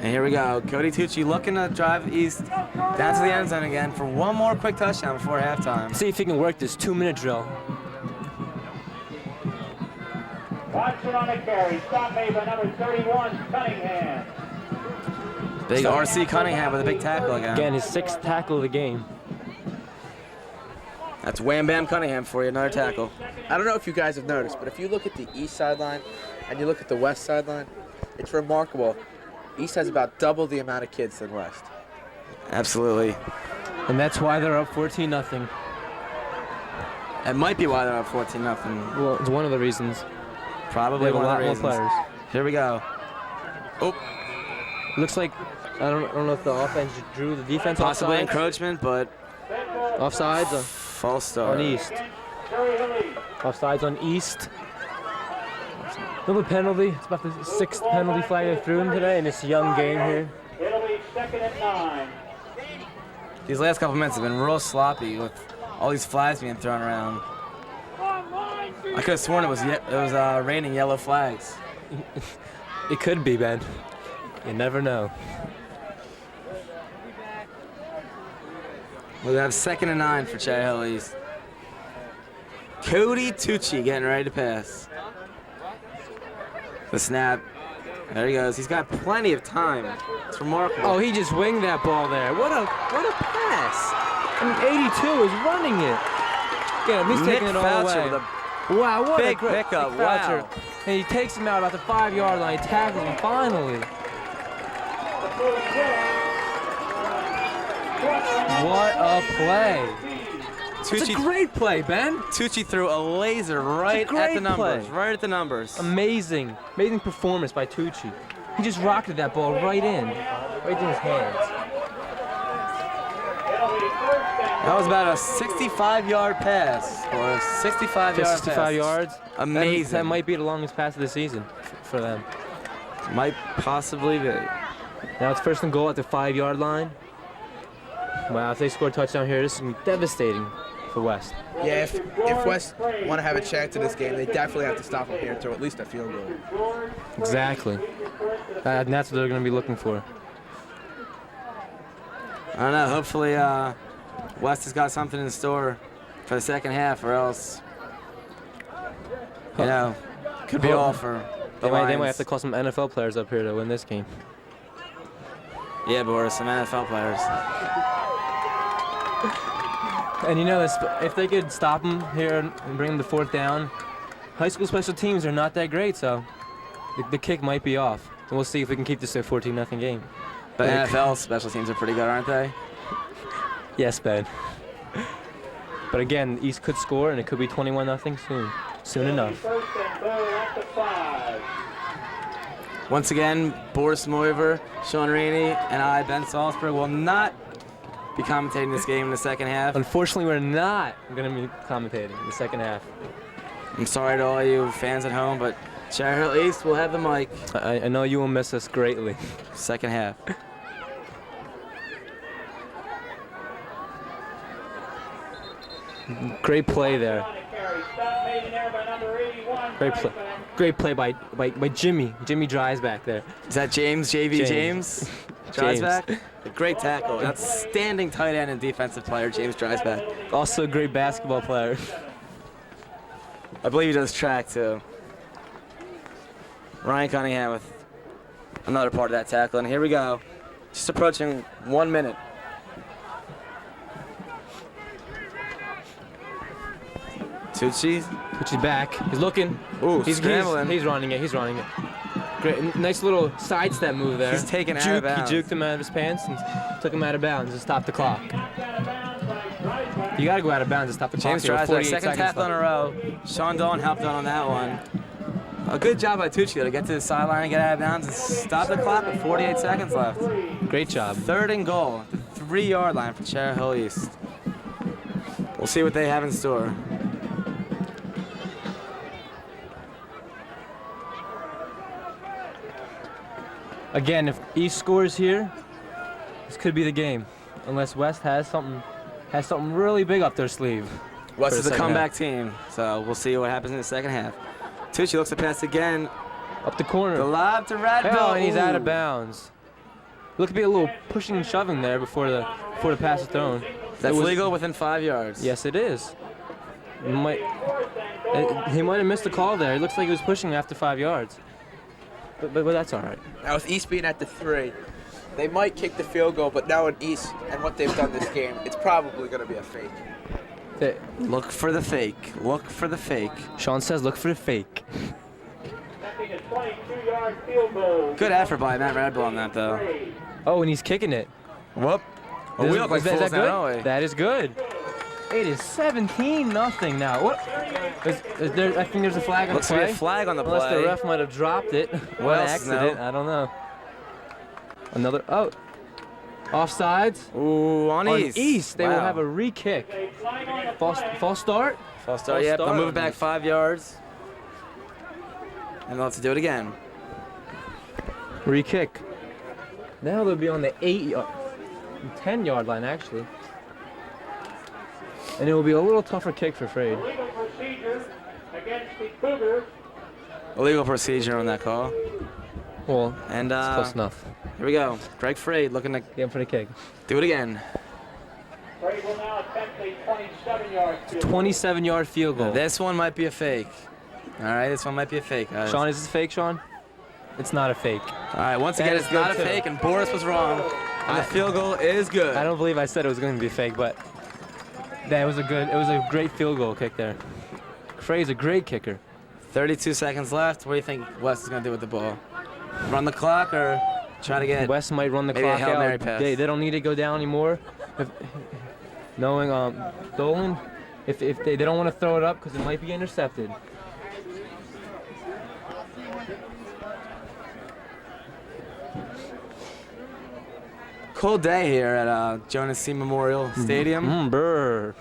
And here we go. Cody Tucci looking to drive East down to the end zone again for one more quick touchdown before halftime. See if he can work this 2-minute drill. Watson on the carry. Stop made by number 31, Cunningham. Big RC Cunningham with a big tackle again. Again, his 6th tackle of the game. That's Wham Bam Cunningham for you, another tackle. I don't know if you guys have noticed, but if you look at the east sideline and you look at the west sideline, it's remarkable. East has about double the amount of kids than West. Absolutely. And that's why they're up 14-0. That might be why they're up 14-0. Well, it's one of the reasons. Probably They have a one of lot the more reasons. players. Here we go. Oh, Looks like, I don't know if the offense drew the defense possibly offsides. encroachment, but Offsides false start. on East. Offsides on East. Another penalty. It's about the 6th penalty flag they threw him today in this young game here. It'll be 2nd and 9. These last couple minutes have been real sloppy with all these flags being thrown around. I could have sworn it was raining yellow flags. It could be, Ben. You never know. We have 2nd and 9 for Cherry Hill East. Cody Tucci getting ready to pass. The snap. There he goes. He's got plenty of time. It's remarkable. Oh, he just winged that ball there. What a pass! I mean, 82 is running it. Yeah, he's Nick taking it all Foucher away. with Wow, what big a great pickup, Nick Foucher. wow. And he takes him out about the 5-yard line, tackles him finally. What a play! It's a Tucci, great play, Ben. Tucci threw a laser right at great the numbers. play. Right at the numbers. Amazing performance by Tucci. He just rocketed that ball right in his hands. It'll be 1st and That was about a 65-yard pass. Or a 65-yard pass. 65 yards. Amazing. That might be the longest pass of the season for them. Might possibly be. Now it's 1st and goal at the 5-yard line. Wow, if they score a touchdown here, this is going to be devastating for West. Yeah, if West want to have a chance in this game, they definitely have to stop them here and throw at least a field goal. Exactly. And that's what they're going to be looking for. I don't know. Hopefully, West has got something in store for the second half, or else, you know, could be all for the They might have Lions. to call some NFL players up here to win this game. Yeah, Boris, some NFL players. And you know, if they could stop them here and bring them to 4th down, high school special teams are not that great, so the kick might be off. And we'll see if we can keep this a 14-0 game. But NFL special teams are pretty good, aren't they? Yes, Ben. But again, the East could score, and it could be 21-0 soon enough. 1st and goal at the 5. Once again, Boris Moiver, Sean Rainey, and I, Ben Salzberg, will not be commentating this game in the second half. Unfortunately, we're not going to be commentating in the second half. I'm sorry to all you fans at home, but Cherry Hill East will have the mic. I know you will miss us greatly. Second half. Great play there. Stop made in there by number 81. Great play. Great play by Jimmy. Jimmy Dries back there. Is that James, JV James? Dreisbach? A great tackle. An outstanding tight end and defensive player, James Dreisbach. Also a great basketball player. I believe he does track too. Ryan Cunningham with another part of that tackle. And here we go. Just approaching 1 minute. Tucci. Tucci's back. He's looking. Ooh, He's scrambling. He's running it. He's running it. Great. Nice little sidestep move there. He's taken out of bounds. He juked him out of his pants and took him out of bounds to stop the clock. You got to go out of bounds to stop the clock. James here with Dreisbach, 48 second seconds tackle in a left. row. Sean Dawn helped out on that one. A good job by Tucci though, to get to the sideline and get out of bounds and stop the clock with 48 seconds left. Great job. 3rd and goal, the 3-yard line for Cherry Hill East. We'll see what they have in store. Again, if East scores here, this could be the game. Unless West has something really big up their sleeve. West for is the a second comeback team, so we'll see what happens in the second half. Tucci looks to pass again. Up the corner. The lob to Radville. Oh, and he's out of Ooh. bounds. Look to be a little pushing and shoving there before the pass is thrown. That's It was- legal within 5 yards. Yes, it is. He might have missed the call there. It looks like he was pushing after 5 yards. But that's all right. Now with East being at the 3, they might kick the field goal, but now in East and what they've done this game, it's probably going to be a fake. Look for the fake. Look for the fake. Sean says look for the fake. Attempting a 22-yard field goal. Good effort by Matt Radville on that, though. Oh, and he's kicking it. Whoop. Oh, we look like Is fools that now, good? don't we? That is good. It is 17-0 now. What? Is there, I think there's a flag on Looks the to play. be a flag on the Unless play. the ref might have dropped it What by else? accident. No. I don't know. Another. Oh. Offsides. Ooh, on On East. East, they will Wow. have a re-kick. False start. False start. Yep, start they'll move on it back East. 5 yards. And let's do it again. Re-kick. Now they'll be on the 10-yard line, actually. And it will be a little tougher kick for Frade. Legal procedure against the Cougars. Illegal procedure on that call. Well, And it's close enough. here we go. Greg Frade looking to Get him for the kick. do it again. Frade will now attempt a 27-yard field. 27-yard field goal. This one might be a fake. All right, this one might be a fake, guys. Sean, is this fake, Sean? It's not a fake. All right, once That again, is it's not a good, too. fake, and Boris was wrong. And the field goal is good. I don't believe I said it was going to be fake, but it was a great field goal kick there. Frade's a great kicker. 32 seconds left. What do you think West is going to do with the ball? Run the clock or try to get... West might run the maybe a clock Hail Mary out. pass. They don't need to go down anymore. Knowing Dolan, if they don't want to throw it up because it might be intercepted. Cold day here at Jonas C. Memorial Stadium. Brr.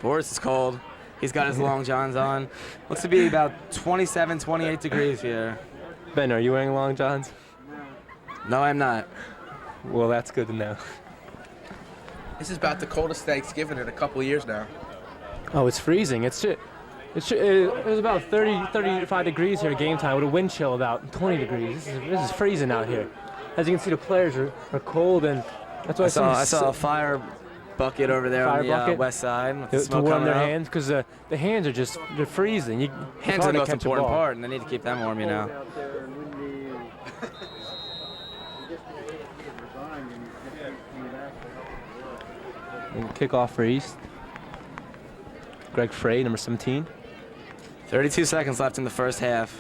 Boris is cold. He's got his long johns on. Looks to be about 27, 28 degrees here. Ben, are you wearing long johns? No, I'm not. Well, that's good to know. This is about the coldest Thanksgiving in a couple of years now. Oh, it's freezing. It was about 35 degrees here at game time with a wind chill about 20 degrees. This is freezing out here. As you can see, the players are cold, and that's why I saw a fire bucket over there Fire on the bucket? west side. With the to smoke warm coming their out. hands because the hands are they're freezing. It's Hands are hard the to most catch a important ball. part, and they need to keep them warm, you know. And kickoff for East. Greg Frade, number 17. 32 seconds left in the first half.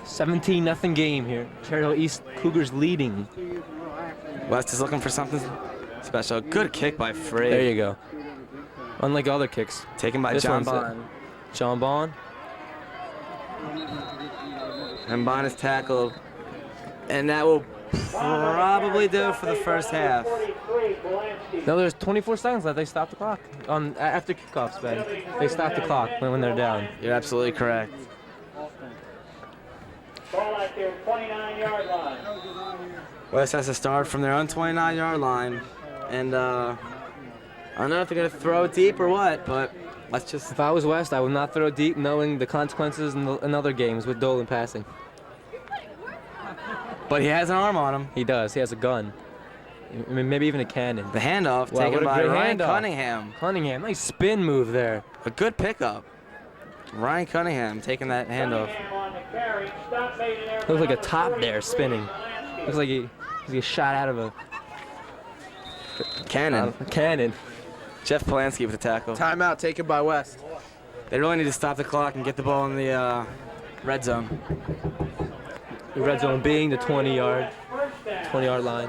17-0 game here. Cherry Hill East Cougars leading. West is looking for something special. Good kick by Frade. There you go. Unlike other kicks. Taken by This John one's it. Bond. John Bond. And Bond is tackled. And that will probably do it for the first half. 43, Polanski. No, there's 24 seconds left. They stopped the clock. After kickoffs, Ben. They stopped the clock when they're down. You're absolutely correct. Ball at their 29-yard line. West has to start from their own 29-yard line. And I don't know if they're going to throw it deep or what, but let's just... If I was West, I would not throw deep, knowing the consequences in other games with Dolan passing. But he has an arm on him. He does. He has a gun. I mean, maybe even a cannon. The handoff Wow, taken what a by great Ryan handoff. Cunningham. Cunningham, nice spin move there. A good pickup. Ryan Cunningham taking that handoff. Cunningham on the carry. Stop made an error. Looks like a Number top there 33, spinning. Polanski. Looks like he shot out of a Cannon. cannon. Jeff Polanski with the tackle. Timeout taken by West. They really need to stop the clock and get the ball in the red zone. The red zone being the 20-yard First down. 20-yard line.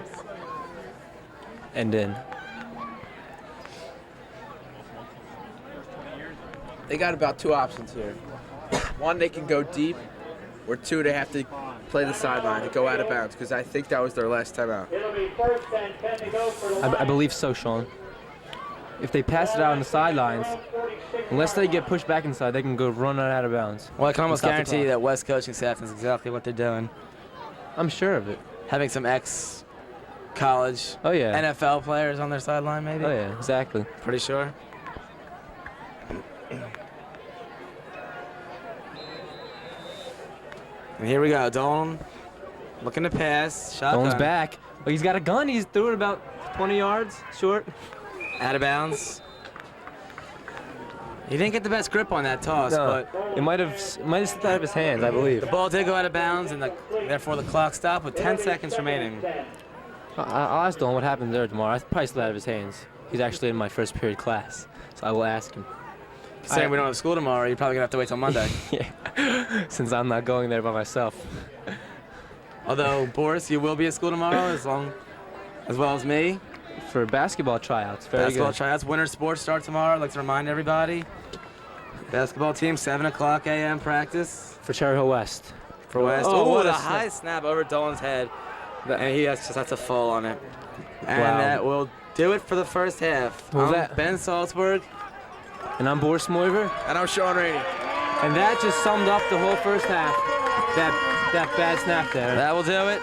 And in. They got about two options here. One, they can go deep, or two, they have to play the sideline and go out of bounds, because I think that was their last timeout. It'll be first and 10 to go for the I believe so, Sean. If they pass it out on the sidelines, 46. unless they get pushed back inside, they can go run it out of bounds. Well, I can almost Stop the guarantee clock. that West coaching staff knows exactly what they're doing. I'm sure of it. Having some ex-college Oh, yeah. NFL players on their sideline, maybe. Oh, yeah, exactly. Pretty sure. And here we go. Dolan looking to pass. Shotgun. Dolan's back. Oh, he's got a gun. He's threw it about 20 yards short. Out of bounds. He didn't get the best grip on that toss, No, but it might have slipped out of his hands, I believe. the ball did go out of bounds, and therefore the clock stopped with 10 seconds remaining. I'll ask Dolan what happened there tomorrow. I probably slipped out of his hands. He's actually in my first period class, so I will ask him. Saying we don't have school tomorrow, you're probably gonna have to wait till Monday. Yeah, since I'm not going there by myself. Although Boris, you will be at school tomorrow, as well as me. For basketball tryouts, very Basketball good. tryouts. Winter sports start tomorrow. I'd like to remind everybody. Basketball team, 7:00 a.m. practice For Cherry Hill West. for West. Oh, what the a high snap over Dolan's head, and he just has to fall on it. And Wow. that will do it for the first half. What was I'm that? Ben Salzberg. And I'm Boris Moiver. And I'm Sean Rainey. And that just summed up the whole first half. That bad snap there. That will do it.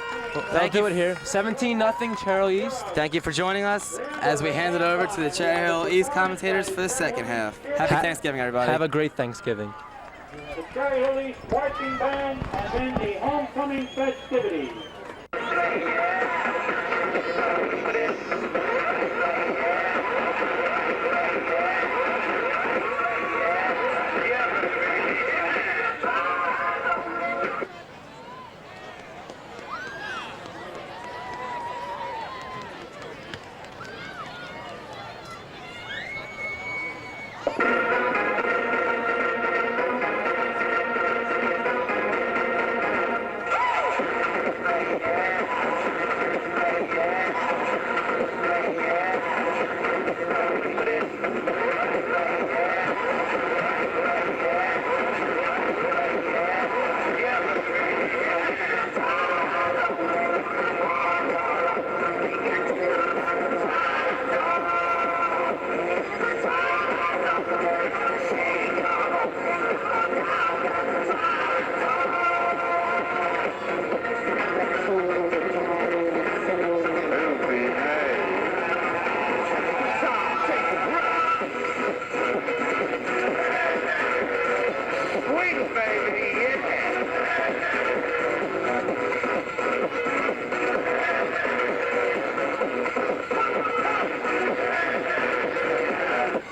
That'll do it here. 17-0 Cherry Hill East. Thank you for joining us as we hand it over to the Cherry Hill East commentators for the second half. Happy Thanksgiving, everybody. Have a great Thanksgiving. The Cherry Hill East Marching Band, and then the homecoming festivities.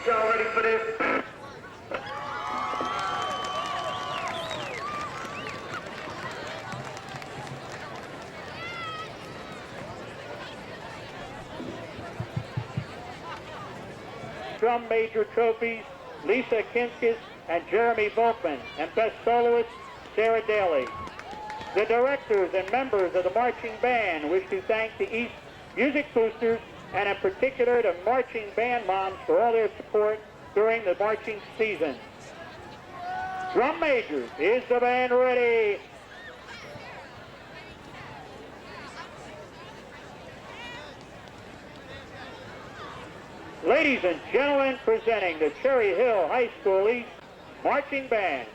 Y'all ready for this? Drum major trophies, Lisa Kinskis and Jeremy Volkman, and best soloist, Sarah Daly. The directors and members of the marching band wish to thank the East Music Boosters, and in particular the marching band moms for all their support during the marching season. Drum majors, is the band ready? Ladies and gentlemen, presenting the Cherry Hill High School East Marching Band.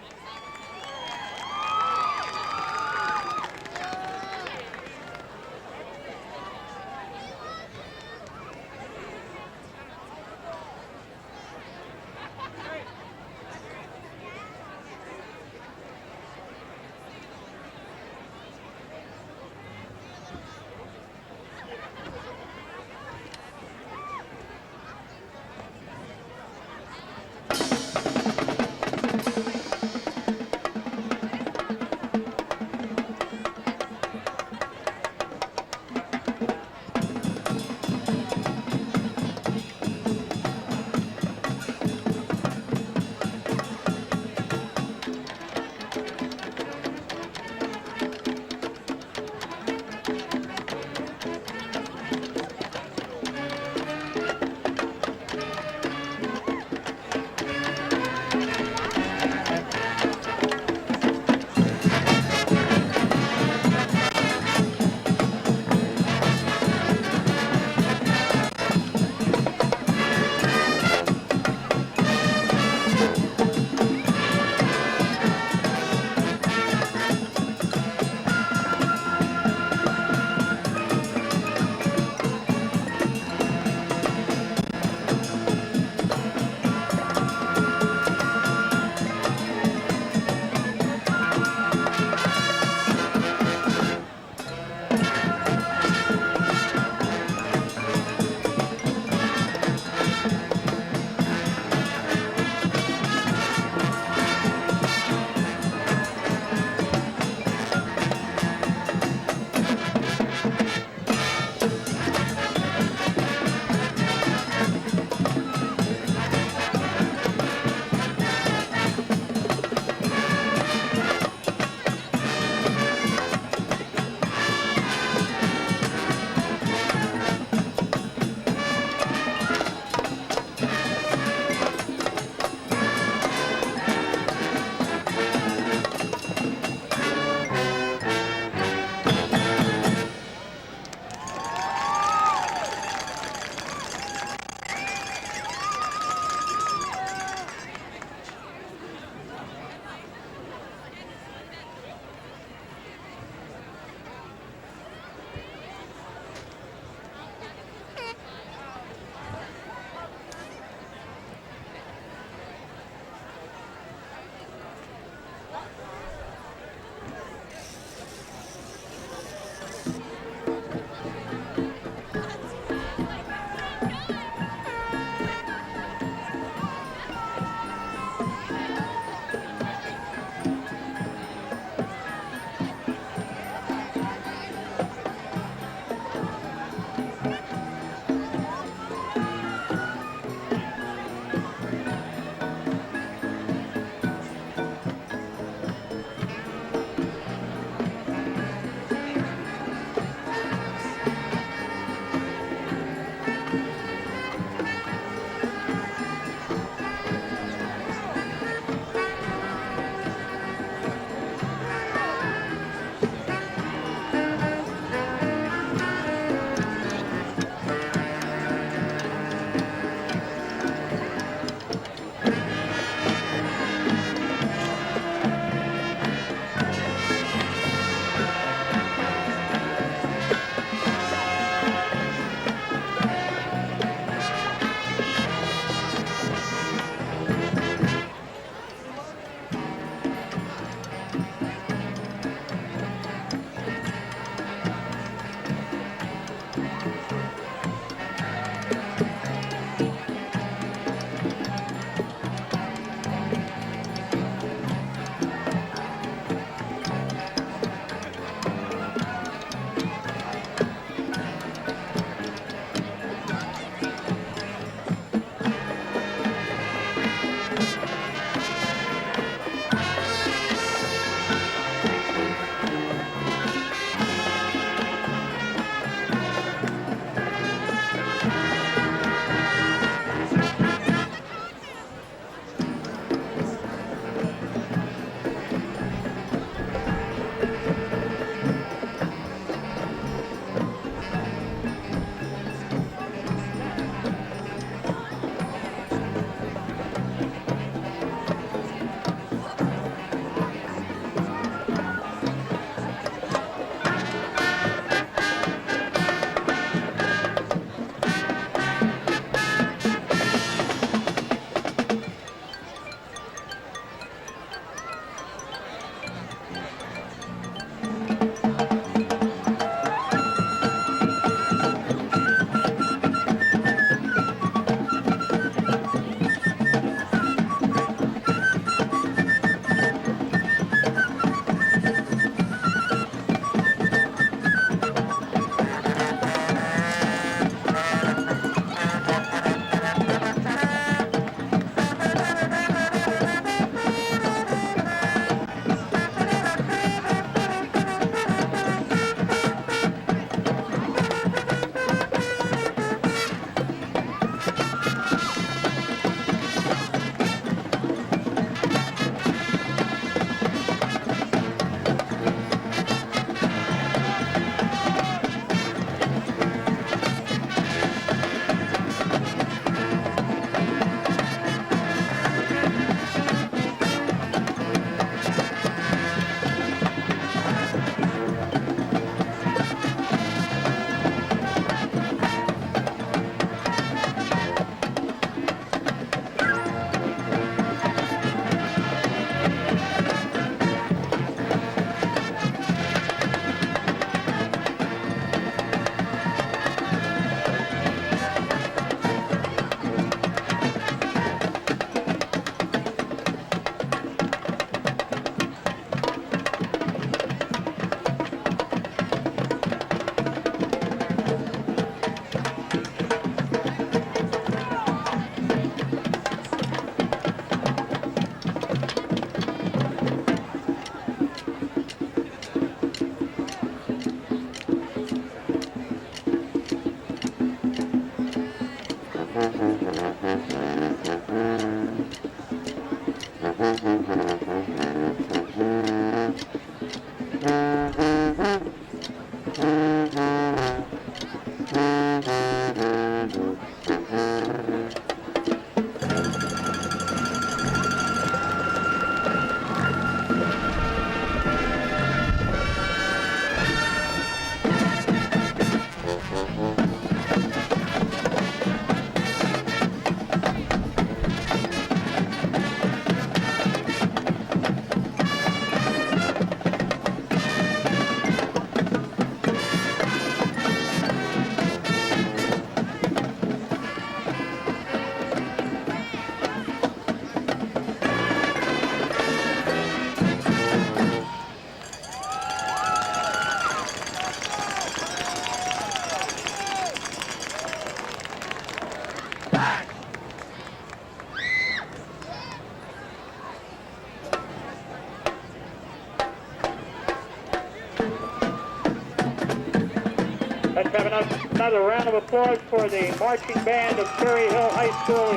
Let's have another round of applause for the marching band of Cherry Hill High School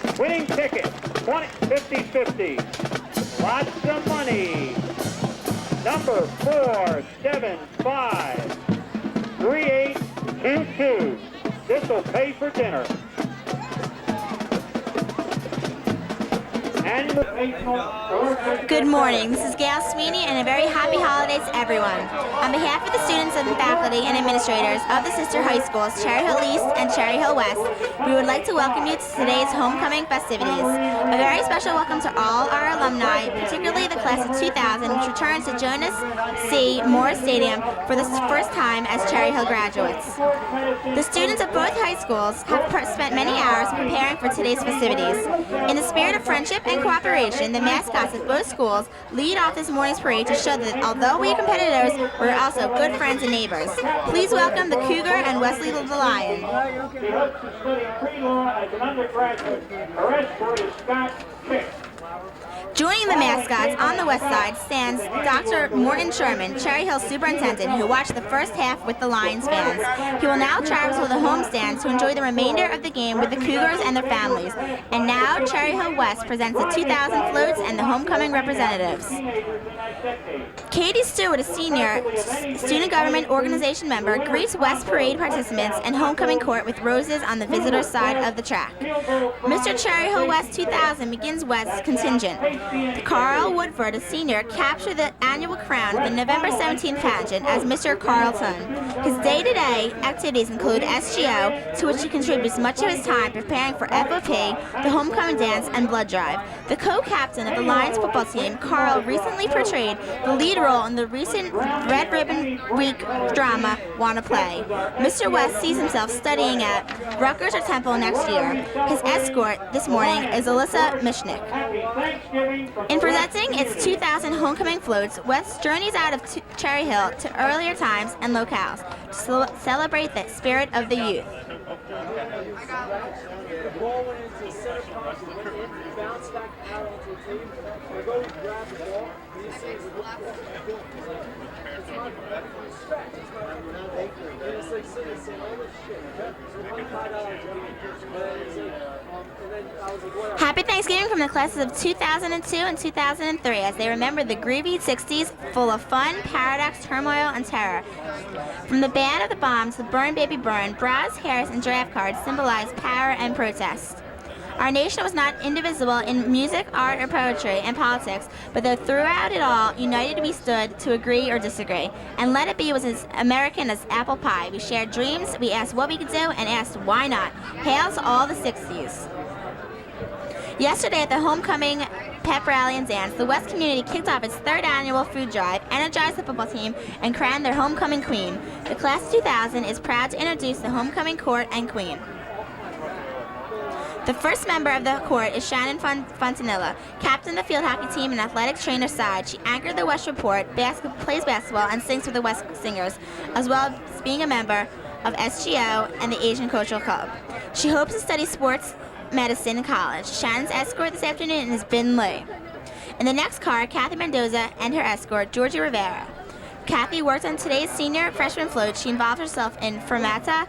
East. Winning ticket, 50-50. Lots of money. Number 475-3822. This will pay for dinner. Good morning. This is Gail Sweeney, and a very happy holidays to everyone. On behalf of the students and faculty and administrators of the sister high schools, Cherry Hill East and Cherry Hill West, we would like to welcome you to today's homecoming festivities. A very special welcome to all our alumni, particularly the class of 2000, which returns to Jonas C. Morris Stadium for the first time as Cherry Hill graduates. The students of both high schools have spent many hours preparing for today's festivities. In the spirit of friendship and cooperation, the mascots of both schools lead off this morning's parade to show that although we are competitors, we're also good friends and neighbors. Please welcome the Cougar and Wesley the Lion. She hopes to study pre-law as an undergraduate. Her escort is Scott Chick. Joining the mascots on the west side stands Dr. Morton Sherman, Cherry Hill superintendent, who watched the first half with the Lions fans. He will now travel to the home stands to enjoy the remainder of the game with the Cougars and their families. And now Cherry Hill West presents the 2000 floats and the homecoming representatives. Katie Stewart, a senior student government organization member, greets West Parade participants and homecoming court with roses on the visitor side of the track. Mr. Cherry Hill West 2000 begins West's contingent. Carl Woodford, a senior, captured the annual crown at the November 17th pageant as Mr. Carlton. His day-to-day activities include SGO, to which he contributes much of his time preparing for FOP, the homecoming dance, and blood drive. The co-captain of the Lions football team, Carl, recently portrayed the lead role in the recent Red Ribbon Week drama, Wanna Play. Mr. West sees himself studying at Rutgers or Temple next year. His escort this morning is Alyssa Mishnick. In presenting its 2000 homecoming floats, West journeys out of Cherry Hill to earlier times and locales to celebrate the spirit of the youth. Happy Thanksgiving from the classes of 2002 and 2003 as they remember the groovy 60s full of fun, paradox, turmoil, and terror. From the ban of the bombs to Burn Baby Burn, bras, hairs, and draft cards symbolize power and protest. Our nation was not indivisible in music, art, or poetry, and politics, but that throughout it all, united we stood to agree or disagree. And Let It Be was as American as apple pie. We shared dreams, we asked what we could do, and asked why not. Hail to all the 60s. Yesterday at the homecoming pep rally and dance, the West community kicked off its third annual food drive, energized the football team, and crowned their homecoming queen. The class of 2000 is proud to introduce the homecoming court and queen. The first member of the court is Shannon Fontanilla, captain of the field hockey team and athletic trainer side. She anchored the West Report, plays basketball, and sings with the West Singers, as well as being a member of SGO and the Asian Cultural Club. She hopes to study sports medicine in college. Shannon's escort this afternoon is Ben Lee. In the next car, Kathy Mendoza and her escort, Georgie Rivera. Kathy worked on today's senior freshman float. She involved herself in Fermata,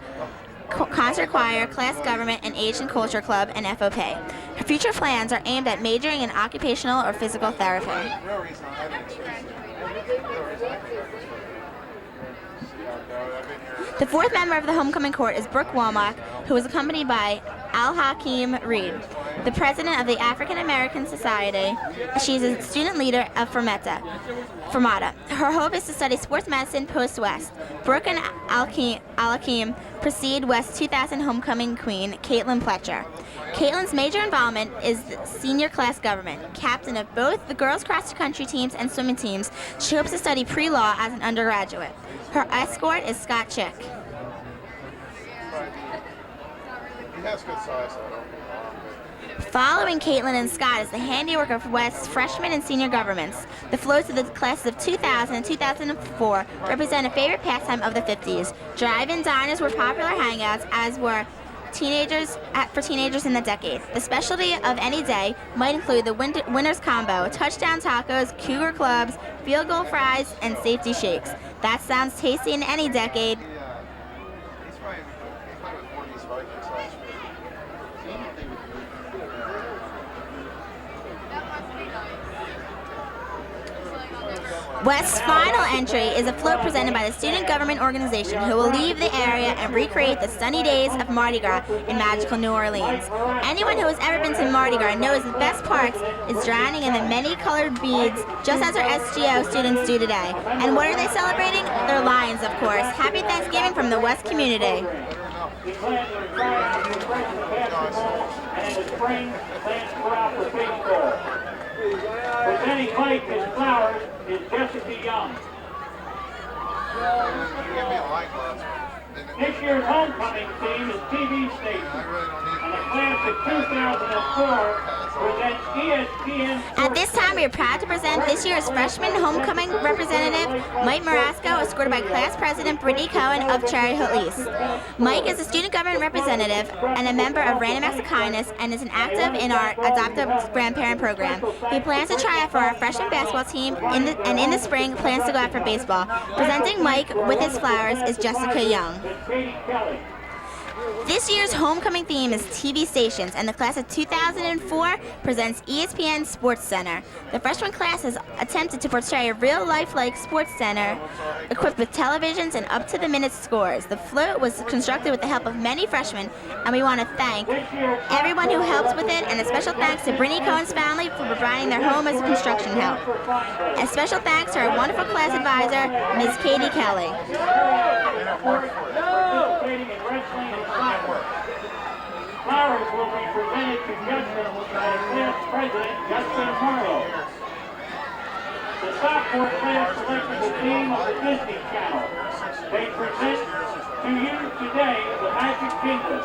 concert choir, class government, and Asian culture club, and FOP. Her future plans are aimed at majoring in occupational or physical therapy. The fourth member of the homecoming court is Brooke Womack, who is accompanied by Al Hakim Reed, the president of the African American Society. She is a student leader of Fermata. Her hope is to study sports medicine post-West. Brooke and Al Hakim precede West 2000 homecoming queen, Caitlin Pletcher. Caitlin's major involvement is the senior class government. Captain of both the girls' cross-country teams and swimming teams, she hopes to study pre-law as an undergraduate. Her escort is Scott Chick. He has good size, so I don't. Following Caitlin and Scott is the handiwork of West's freshman and senior governments. The floats of the classes of 2000 and 2004 represent a favorite pastime of the 50s. Drive-in diners were popular hangouts, as were for teenagers in the decade. The specialty of any day might include the winner's combo, touchdown tacos, cougar clubs, field goal fries, and safety shakes. That sounds tasty in any decade. West's final entry is a float presented by the student government organization, who will leave the area and recreate the sunny days of Mardi Gras in magical New Orleans. Anyone who has ever been to Mardi Gras knows the best part is drowning in the many colored beads, just as our SGO students do today. And what are they celebrating? Their lions, of course. Happy Thanksgiving from the West community. We plan to try to refresh the basketball, and in the spring, plans to go out for baseball. Presenting Mike his flowers is Jessica Young. This year's homecoming theme is TV station, and the class of 2004 presents ESPN. At this time, we are proud to present this year's freshman homecoming representative, Mike Marasco, escorted by class president Brittany Cohen of Cherry Hill East. Mike is a student government representative and a member of Random Acts of Kindness, and is an active in our adoptive grandparent program. He plans to try out for our freshman basketball team, and in the spring plans to go out for baseball. Presenting Mike with his flowers is Jessica Young. This year's homecoming theme is TV stations, and the class of 2004 presents ESPN Sports Center. The freshman class has attempted to portray a real-life-like sports center equipped with televisions and up-to-the-minute scores. The float was constructed with the help of many freshmen, and we want to thank everyone who helped with it, and a special thanks to Brittany Cohen's family for providing their home as construction help. A special thanks to our wonderful class advisor, Ms. Katie Kelly. Flowers will be presented to Justin by the class president, Justin Marlowe. The sophomore class selected the theme of the Disney Channel. They present to you today the Magic Kingdom.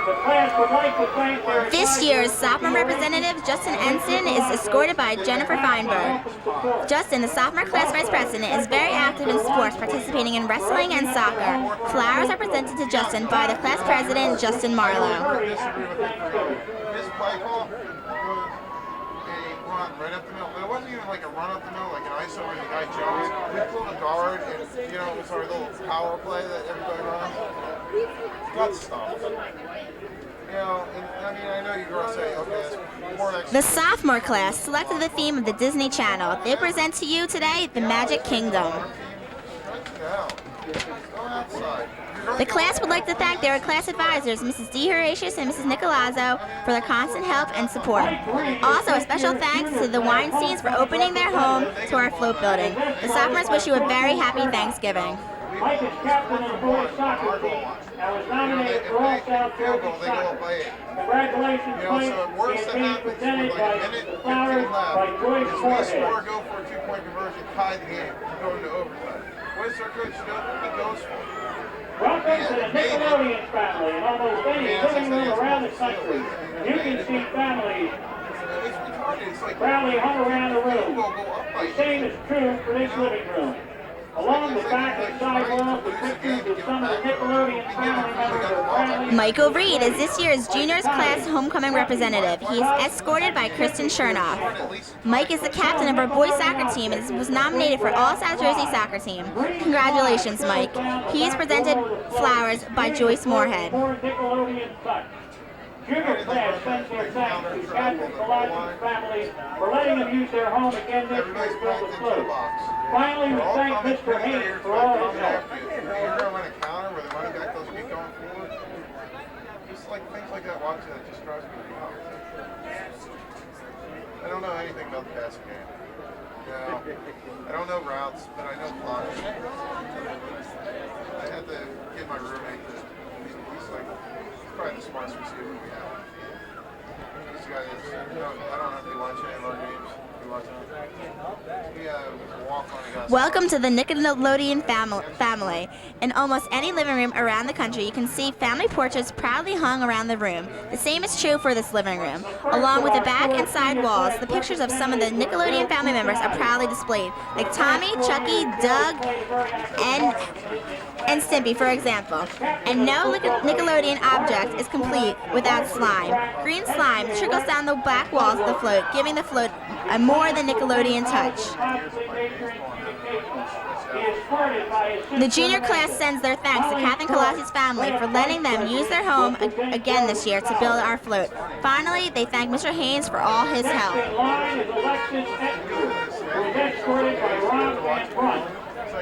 The class would like to thank their This year's sophomore representative, Justin Ensign, is escorted by Jennifer Feinberg. Justin, the sophomore class vice president, is very active in sports, participating in wrestling and soccer. Flowers are presented to Justin by the class president, Justin Marlowe. This play call, a run right up the middle. But it wasn't even like a run up the middle, like an ISO where the guy jumps. We pulled a guard, and it was our little power play that everybody runs. Gut stuff. And I know you girls say, okay, more next. The sophomore class selected the theme of the Disney Channel. They present to you today the Magic Kingdom. Go outside. The class would like to thank their class advisors, Mrs. D. Horatius and Mrs. Nicolazzo, for their constant help and support. Also, a special thanks to the Weinsteins for opening their home to our float building. The sophomores wish you a very happy Thanksgiving. Mike is captain of the boys soccer team and was nominated for All-South Trophy Soccer. Congratulations, Mike. He is being presented by the flowers by Joyce We Moorhead. score, go for a two-point conversion, tie the game, go into overtime. What does our coach do? He goes for it. Welcome to the Nickelodeon family in almost any living room around the country. You can see families It's retarded. It's like proudly hung around the room. go up The by same is true for this living room. Along the back and side walls, the pictures of some of the Nickelodeon family members are proudly Michael Reed is this year's juniors class homecoming representative. He is escorted by Kristen Chernoff. Mike is the captain of our boys soccer team and was nominated for All South Jersey soccer team. Congratulations, Mike. He is presented flowers by Joyce Moorhead. Junior class sends their thanks to Catherine Colossus family for letting them use their home again this year to build the float. Finally, we thank Mr. Haynes for all his help. You're going to win a counter where the running back doesn't get going forward. Just like things like that, watching that just drives me nuts. I don't know anything about the passing game. You know, I don't know routes, but I know blocks. I had to get my roommate to, he's like, probably the smartest receiver we have. This guy is, you know, I don't know if you watch any of our games. You watch them? We walk on a guy. Welcome to the Nickelodeon family. In almost any living room around the country, you can see family portraits proudly hung around the room. The same is true for this living room. Along with the back and side walls, the pictures of some of the Nickelodeon family members are proudly displayed, like Tommy, Chucky, Doug, and Stimpy, for example. And no Nickelodeon object is complete without slime. Green slime trickles down the black walls of the float, giving the float a more than Nickelodeon touch. The junior class sends their thanks to Catherine Colossus family for letting them use their home again this year to build our float. Finally, they thank Mr. Haynes for all his help.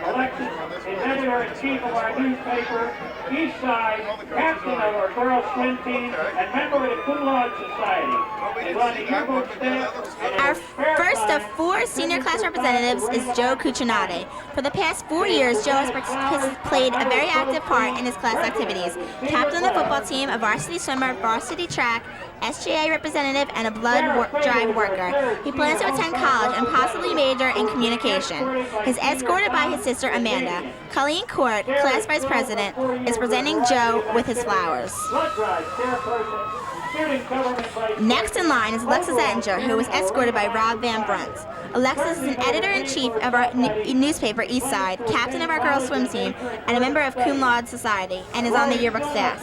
Alexis is editor-in-chief of our newspaper, Eastside, captain of our girls' swim team, and member of the Cum Laude Society. Is on the yearbook staff. Our first of 4 senior class representatives is Joe Cuccinati. For the past 4 years, Joe has played a very active part in his class activities. Captain of the football team, a varsity swimmer, varsity track, SGA representative, and a blood drive worker. He plans to attend college and possibly major in communication. He's escorted by his sister Amanda. Colleen Court, class vice president, is presenting Joe with his flowers. Next in line is Alexis Ettinger, who was escorted by Rob Van Brunt. Alexis is an editor-in-chief of our newspaper, Eastside, captain of our girls' swim team, and a member of Cum Laude Society, and is on the yearbook staff.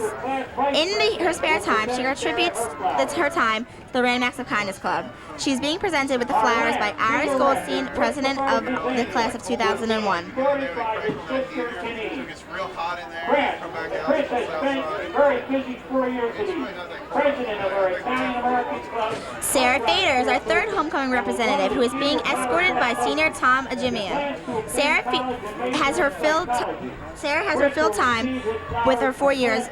In her spare time, she contributes her time to the Random Acts of Kindness Club. She's being presented with the flowers by Iris Goldstein, president of the class of 2001. It's real hot in there. Come back out. Chris has spent a very busy 4 years with the president of our Italian-American Club. Sarah Fader is our third homecoming representative, who is being escorted by senior Tom Ajimian. Sarah has her filled time with her 4 years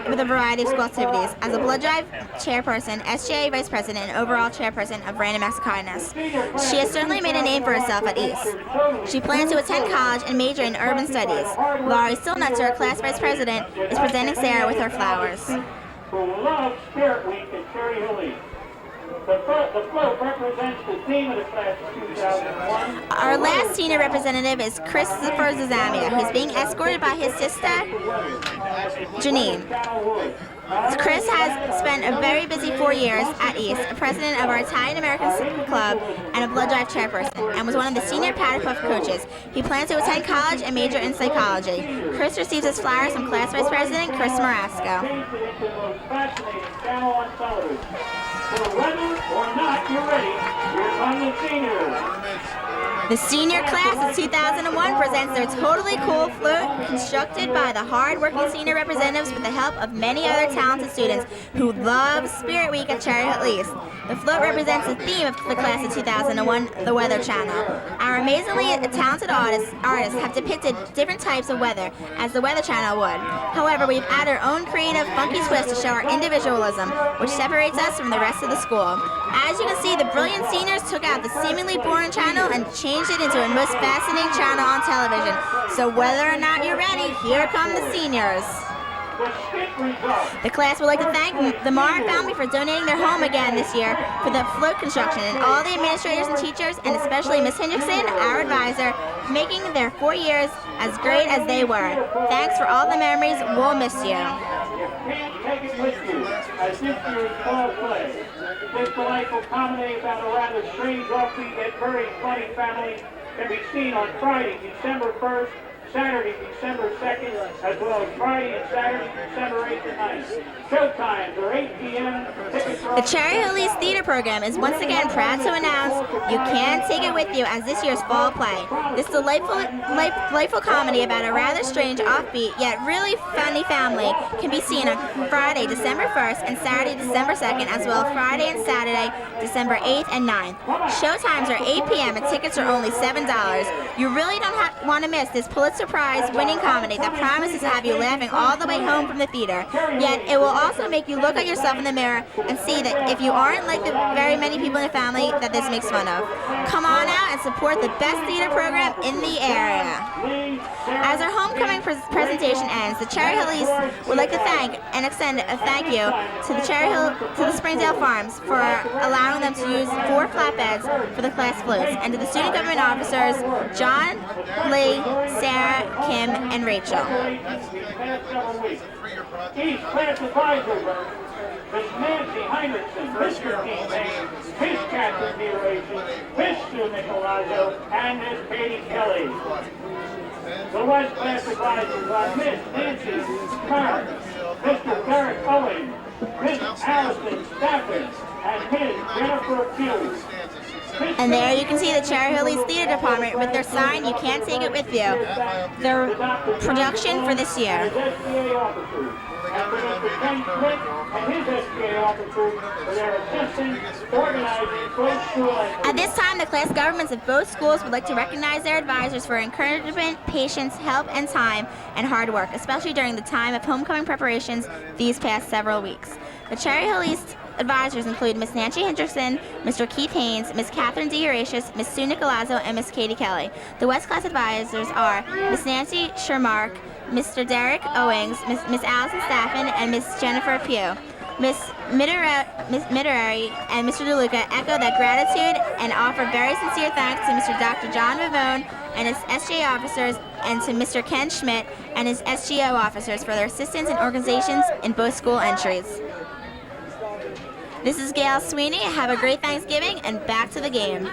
with a variety of school activities as a blood drive chairperson, SGA vice president, and overall chairperson of Random Acts of Kindness. She has certainly made a name for herself at East. She plans to attend college and major in urban studies. Laurie Stillnutzer, class vice president, is presenting Sarah with her flowers. Who love Spirit Week at Cherry Hill East. The float represents the theme of the class of 2001. Our last senior representative is Christopher Zazamia, who's being escorted by his sister, Janine. Chris has spent a very busy 4 years at East, a president of our Italian-American Club and a blood drive chairperson, and was one of the senior Powder Puff coaches. He plans to attend college and major in psychology. Chris receives his flowers from class vice president Chris Marasco. Whether or not you're ready, here come the seniors. The senior class of 2001 presents their totally cool float constructed by the hard-working senior representatives with the help of many other talented students who love Spirit Week at Cherry Hill East. The float represents the theme of the class of 2001, the Weather Channel. Our amazingly talented artists have depicted different types of weather as the Weather Channel would. However, we've added our own creative, funky twist to show our individualism, which separates us from the rest of the school. As you can see, the brilliant seniors took out the seemingly boring channel and changed it into a most fascinating channel on television. So whether or not you're ready, here come the seniors. The class would like to thank the Mara family for donating their home again this year for the float construction, and all the administrators and teachers, and especially Miss Hendrickson, our advisor, for making their 4 years as great as they were. Thanks for all the memories. We'll miss you. Take it with you as this year's fall play. This delightful comedy about a rather strange, offbeat, yet very funny family can be seen on Friday, December 1st, Saturday, December 2nd, as well as Friday and Saturday, December 8th and 9th. Showtimes are 8 p.m. Tickets are The Cherry Hill East Theater Program is once again proud to announce you can take it with you as this year's fall play. This delightful comedy about a rather strange, offbeat, yet really funny family can be seen on Friday, December 1st and Saturday, December 2nd, as well as Friday and Saturday, December 8th and 9th. Showtimes are 8 p.m. and tickets are only $7. You really don't want to miss this Pulitzer Prize winning comedy that promises to have you laughing all the way home from the theater, yet it will also make you look at yourself in the mirror and see that if you aren't like the very many people in the family that this makes fun of. Come on out and support the best theater program in the area. As our homecoming presentation ends, the Cherry Hill East would like to thank and extend a thank you to the Springdale Farms for allowing them to use 4 flatbeds for the class floats, and to the student government officers John, Lee, Sarah, Kim, and Rachel. East class advisors are Miss Nancy Heinrichsen, Mr. Dean Bain, Miss Catherine DeRation, Mr. Nicolazo, and Miss Katie Kelly. The West class advisors are Miss Nancy Carr, Mr. Derek Owen, Miss Allison Stafford, and Miss Jennifer Pugh. And there you can see the Cherry Hill East Theater Department with their sign, "You Can't Take It With You," their production for this year. At this time, the class governments of both schools would like to recognize their advisors for encouragement, patience, help, and time, and hard work, especially during the time of homecoming preparations these past several weeks. The Cherry Hill East advisors include Miss Nancy Hendrickson, Mr. Keith Haynes, Miss Catherine D. Horatius, Miss Sue Nicolazzo, and Miss Katie Kelly. The West class advisors are Miss Nancy Shermark, Mr. Derek Owings, Miss Allison Staffen, and Miss Jennifer Pugh. Miss Mitterary and Mr. DeLuca echo that gratitude and offer very sincere thanks to Mr. Dr. John Vivone and his SJ officers, and to Mr. Ken Schmidt and his SGO officers for their assistance and organizations in both school entries. This is Gail Sweeney. Have a great Thanksgiving, and back to the game.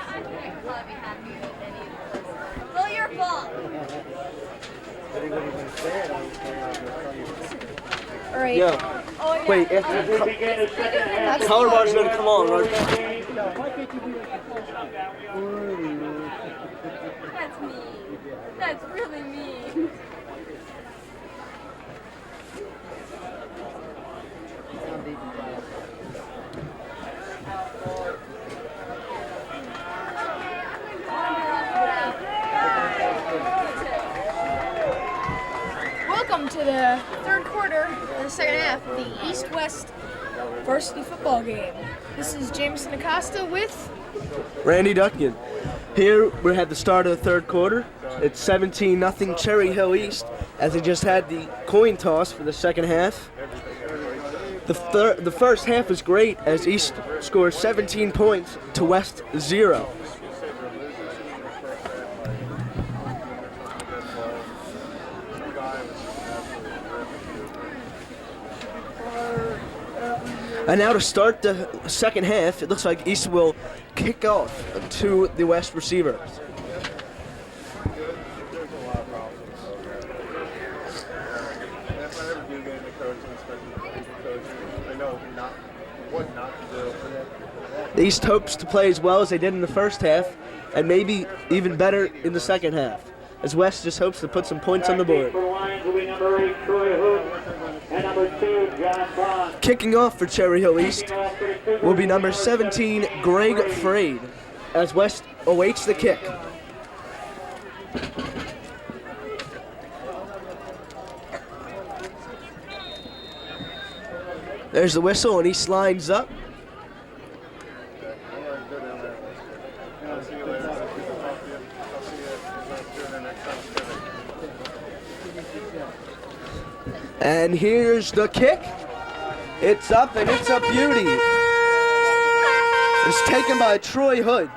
Well, your fault. All right. Yo, wait, color bar's gonna come on, right? That's mean. That's really mean. Welcome to the third quarter of the second half of the East-West varsity football game. This is Jameson Acosta with Randy Duncan. Here we had the start of the third quarter. It's 17-0 Cherry Hill East, as they just had the coin toss for the second half. The first half was great as East scores 17 points to West 0. And now to start the second half, it looks like East will kick off to the West receivers. The East hopes to play as well as they did in the first half, and maybe even better in the second half, as West just hopes to put some points on the board. Kicking off for Cherry Hill East will be number 17, Greg Frade, as West awaits the kick. There's the whistle, and East lines up. And here's the kick. It's up, and it's a beauty. It's taken by Troy Hood.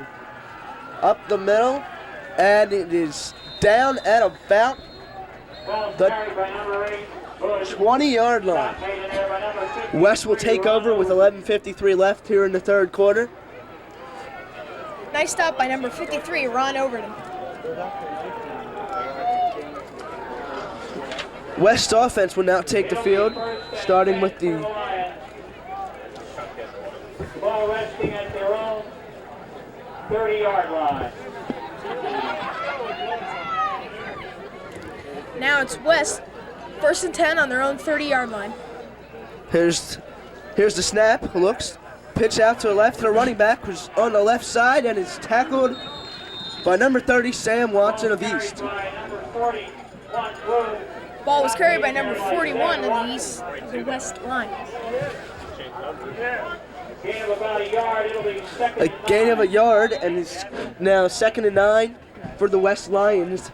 Up the middle, and it is down at about the 20-yard line. West will take over with 11:53 left here in the third quarter. nice stop by number 53, Ron Overton. West offense will now take the field, starting with the Ball resting at their own 30-yard line. Now it's West, 1st and 10 on their own 30-yard line. Here's the snap. Looks, pitch out to the left to the running back, who's on the left side and is tackled by number 30, Sam Watson of East. Ball was carried by number 41 of the East of the West line. Gain of about a yard, it'll be second. A gain of a yard, and it's now 2nd and 9 for the West Lions.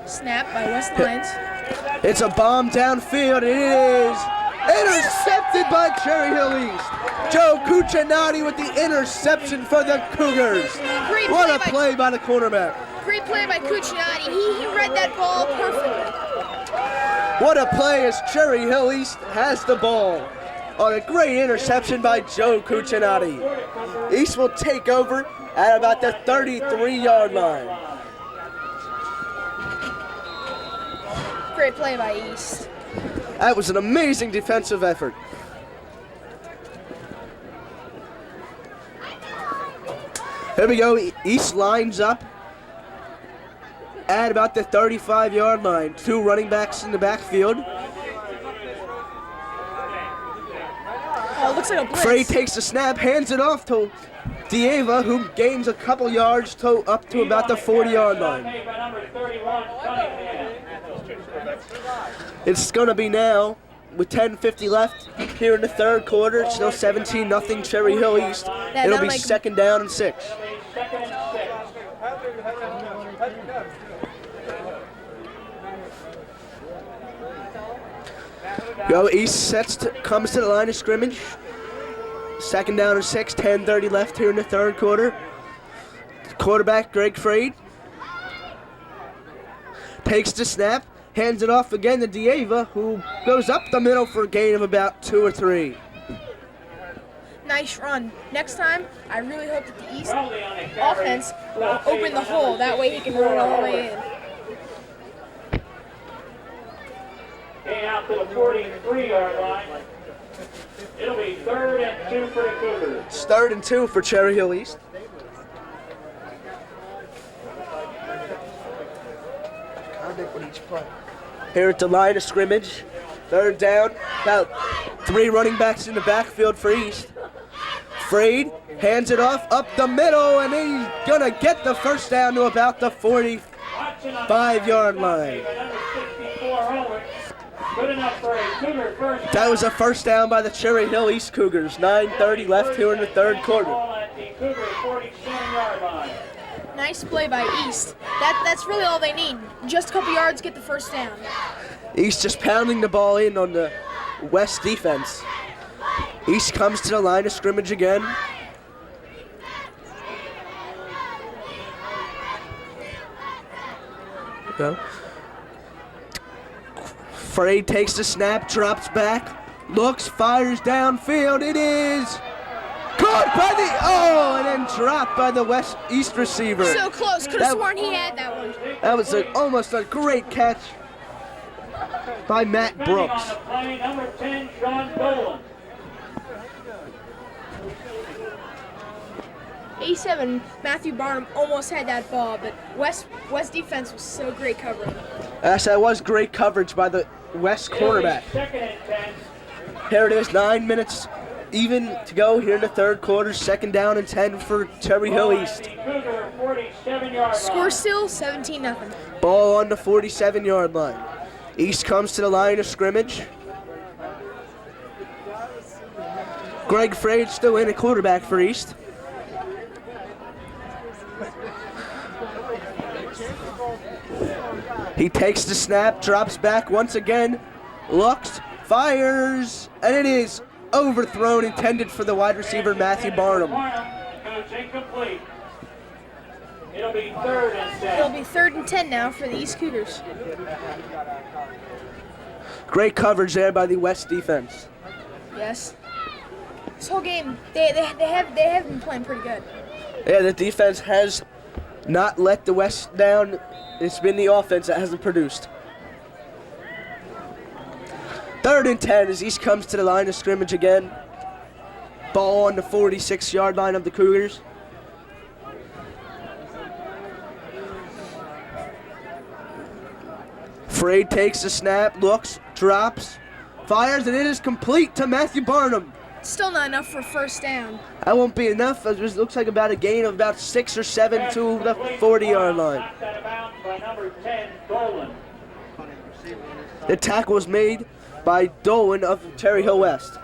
Snap by West Lions. It's a bomb downfield. It is intercepted by Cherry Hill East. Joe Cuccinati with the interception for the Cougars. What a play by the quarterback. Great play by Cuccinati. He read that ball perfectly. What a play as Cherry Hill East has the ball on a great interception by Joe Cuccinati. East will take over at about the 33-yard line. Great play by East. That was an amazing defensive effort. Here we go. East lines up at about the 35-yard line. 2 running backs in the backfield. Oh, it looks like a blitz. Frey takes the snap, hands it off to Dieva, who gains a couple yards up to about the 40-yard line. It's going to be now, with 10:50 left here in the third quarter, it's still 17-0 Cherry Hill East. It'll be 2nd down and 6. Go East comes to the line of scrimmage. 2nd down and 6, 10:30 left here in the third quarter. Quarterback Greg Freed takes the snap, hands it off again to Dieva, who goes up the middle for a gain of about 2 or 3. Nice run. Next time, I really hope that the East offense will open the hole. That way he can run all the way in. Gain out to the 43-yard line. It'll be 3rd and 2 for the Cougars. It's 3rd and 2 for Cherry Hill East. Here at the line of scrimmage, 3rd down, about 3 running backs in the backfield for East. Freed hands it off up the middle, and he's gonna get the first down to about the 45-yard line. That was a first down by the Cherry Hill East Cougars. 9:30 left here in the third quarter. Nice play by East. That's really all they need. Just a couple yards, get the first down. East just pounding the ball in on the West defense. East comes to the line of scrimmage again. Go. Frey takes the snap, drops back, looks, fires downfield. It is caught by and then dropped by the West East receiver. So close. Could have sworn he had that one. That was almost a great catch by Matt Brooks. Number 10, Sean Dolan. A7, Matthew Barnum almost had that ball, but West defense was so great covering. Yes, that was great coverage by the West cornerback. Here it is, 9 minutes even to go here in the third quarter. 2nd down and 10 for Cherry Hill East. Score still 17-0. Ball on the 47-yard line. East comes to the line of scrimmage. Greg Freyd still in at quarterback for East. He takes the snap, drops back once again, looks, fires, and it is overthrown, intended for the wide receiver Matthew Barnum. It'll be 3rd and 10. It'll be 3rd and 10 now for the East Cougars. Great coverage there by the West defense. Yes. This whole game, they have been playing pretty good. Yeah, the defense has not let the West down. It's been the offense that hasn't produced. 3rd and 10 as East comes to the line of scrimmage again. Ball on the 46-yard line of the Cougars. Frade takes the snap, looks, drops, fires, and it is complete to Matthew Barnum. Still not enough for first down. That won't be enough. It just looks like about a gain of about 6 or 7 to the 40-yard line. Knocked out of bounds by number 10, Dolan. The tackle was made by Dolan of Cherry Hill West.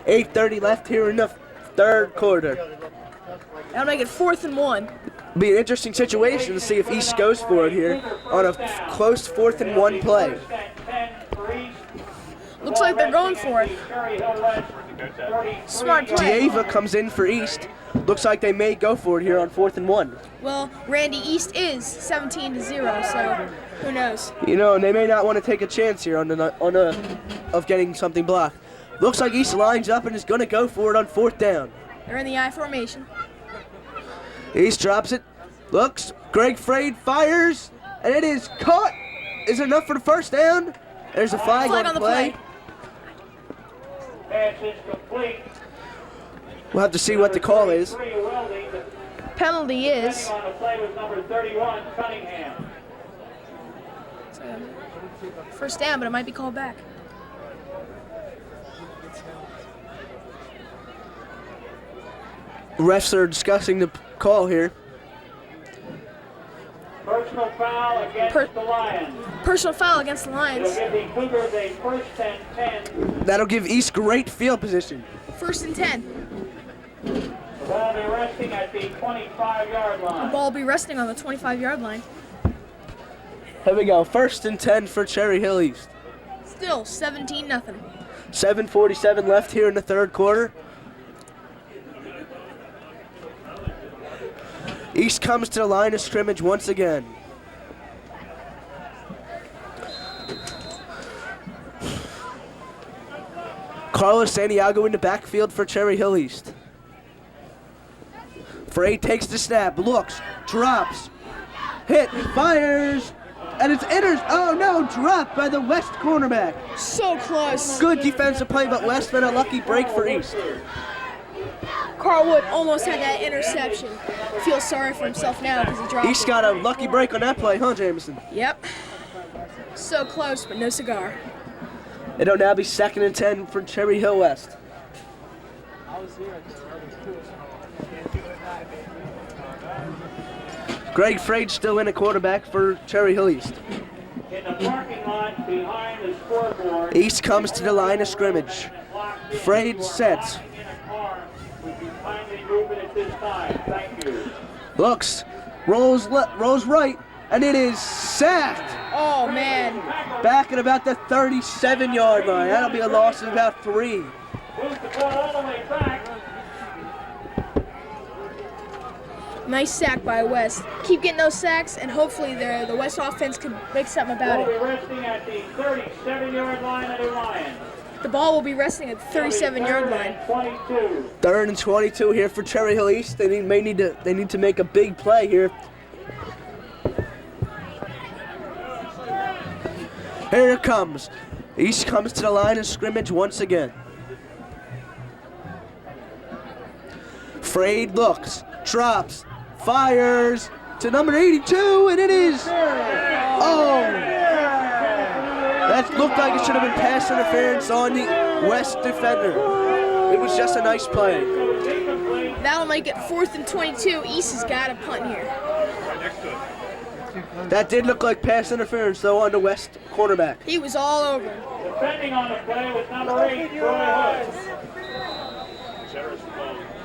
8:30 left here in the 3rd quarter. That'll make it 4th and 1. Be an interesting situation to see if East goes for it here on a close 4th and 1 play. Looks like they're going for it. Smart play. Dieva comes in for East. Looks like they may go for it here on 4th and 1. Well, Randy, East is 17-0, so who knows? You know, and they may not want to take a chance here of getting something blocked. Looks like East lines up and is going to go for it on 4th down. They're in the I formation. East drops it, looks, Greg Frade fires, and it is caught. Is it enough for the first down? There's a flag on the play. Pass is complete. We'll have to see what the call is. Penalty is. On the play was number 31, Cunningham. First down, but it might be called back. Refs are discussing the call here. Personal foul against the Lions. Personal foul against the Lions. It'll give the Cougars a 1st and 10. That'll give East great field position. 1st and 10. The ball will be resting at the 25-yard The line. ball will be resting on the 25-yard line. Here we go, 1st and 10 for Cherry Hill East. Still 17-0. 7:47 left here in the 3rd quarter. East comes to the line of scrimmage once again. Carlos Santiago in the backfield for Cherry Hill East. Frade takes the snap, looks, drops, hit, fires, and it's oh no, dropped by the West cornerback. So close. Good defensive play, but West been a lucky break for East. Carl Wood almost had that interception. Feels sorry for himself now because he dropped East it. got a lucky break on that play, huh, Jameson? Yep. So close, but no cigar. It'll now be 2nd and 10 for Cherry Hill West. Greg Frade still in a quarterback for Cherry Hill East. In the parking lot behind the scoreboard. East comes to the line of scrimmage. Frade sets. Kindly move it at this time. Thank you. Looks, rolls right, and it is sacked. Oh, man. Back at about the 37-yard line. That'll be a loss of about 3. Move the ball all the way back. Nice sack by West. Keep getting those sacks, and hopefully the West offense can make something about Ball will it. be resting at the 37-yard line of the Lions. The ball will be resting at the 37-yard line. 22. 3rd and 22 here for Cherry Hill East. They need to make a big play here. Here it comes. East comes to the line of scrimmage once again. Frade looks, drops, fires to number 82, and it is. That looked like it should have been pass interference on the West defender. It was just a nice play. That'll make it 4th and 22. East has got a punt here. That did look like pass interference, though, on the West cornerback. He was all over. Defending on the play was number 8, Troy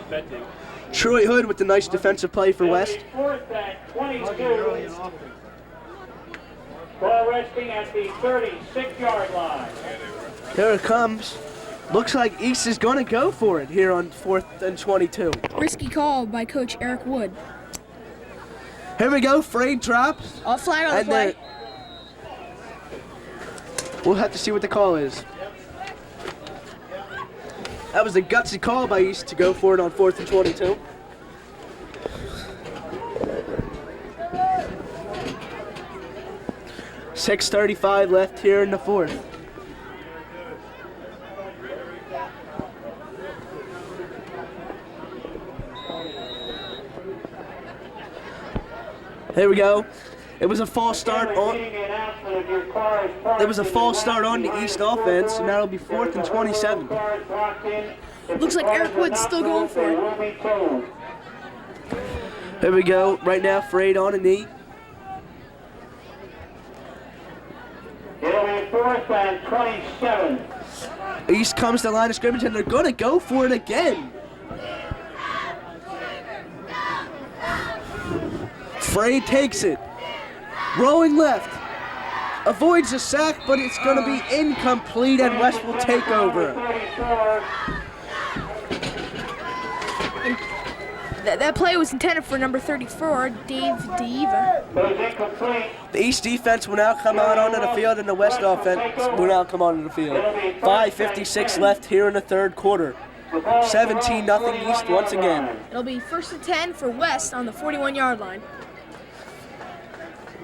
Hood. Troy Hood with the nice defensive play for West. 4th and 22. Ball resting at the 36-yard line. Here it comes. Looks like East is going to go for it here on 4th and 22. Risky call by Coach Eric Wood. Here we go. Frade drops. All flag on the And play. We'll have to see what the call is. That was a gutsy call by East to go for it on 4th and 22. .6:35 left here in the 4th. Here we go. It was a false start on. There was a false start on the East offense, and that'll be 4th and 27. Looks like Eric Wood's still going for it. Here we go. Right now, Frade on a knee. It'll be 4th and 27. East comes to the line of scrimmage, and they're going to go for it again. Frade takes it. Rolling left. Avoids the sack, but it's going to be incomplete, and West will take over. That play was intended for number 34, Dave Diva. The East defense will now come out onto the field, and the West offense will now come onto the field. 5:56 left here in the 3rd quarter. 17-0 East once again. It'll be 1st and 10 for West on the 41-yard line.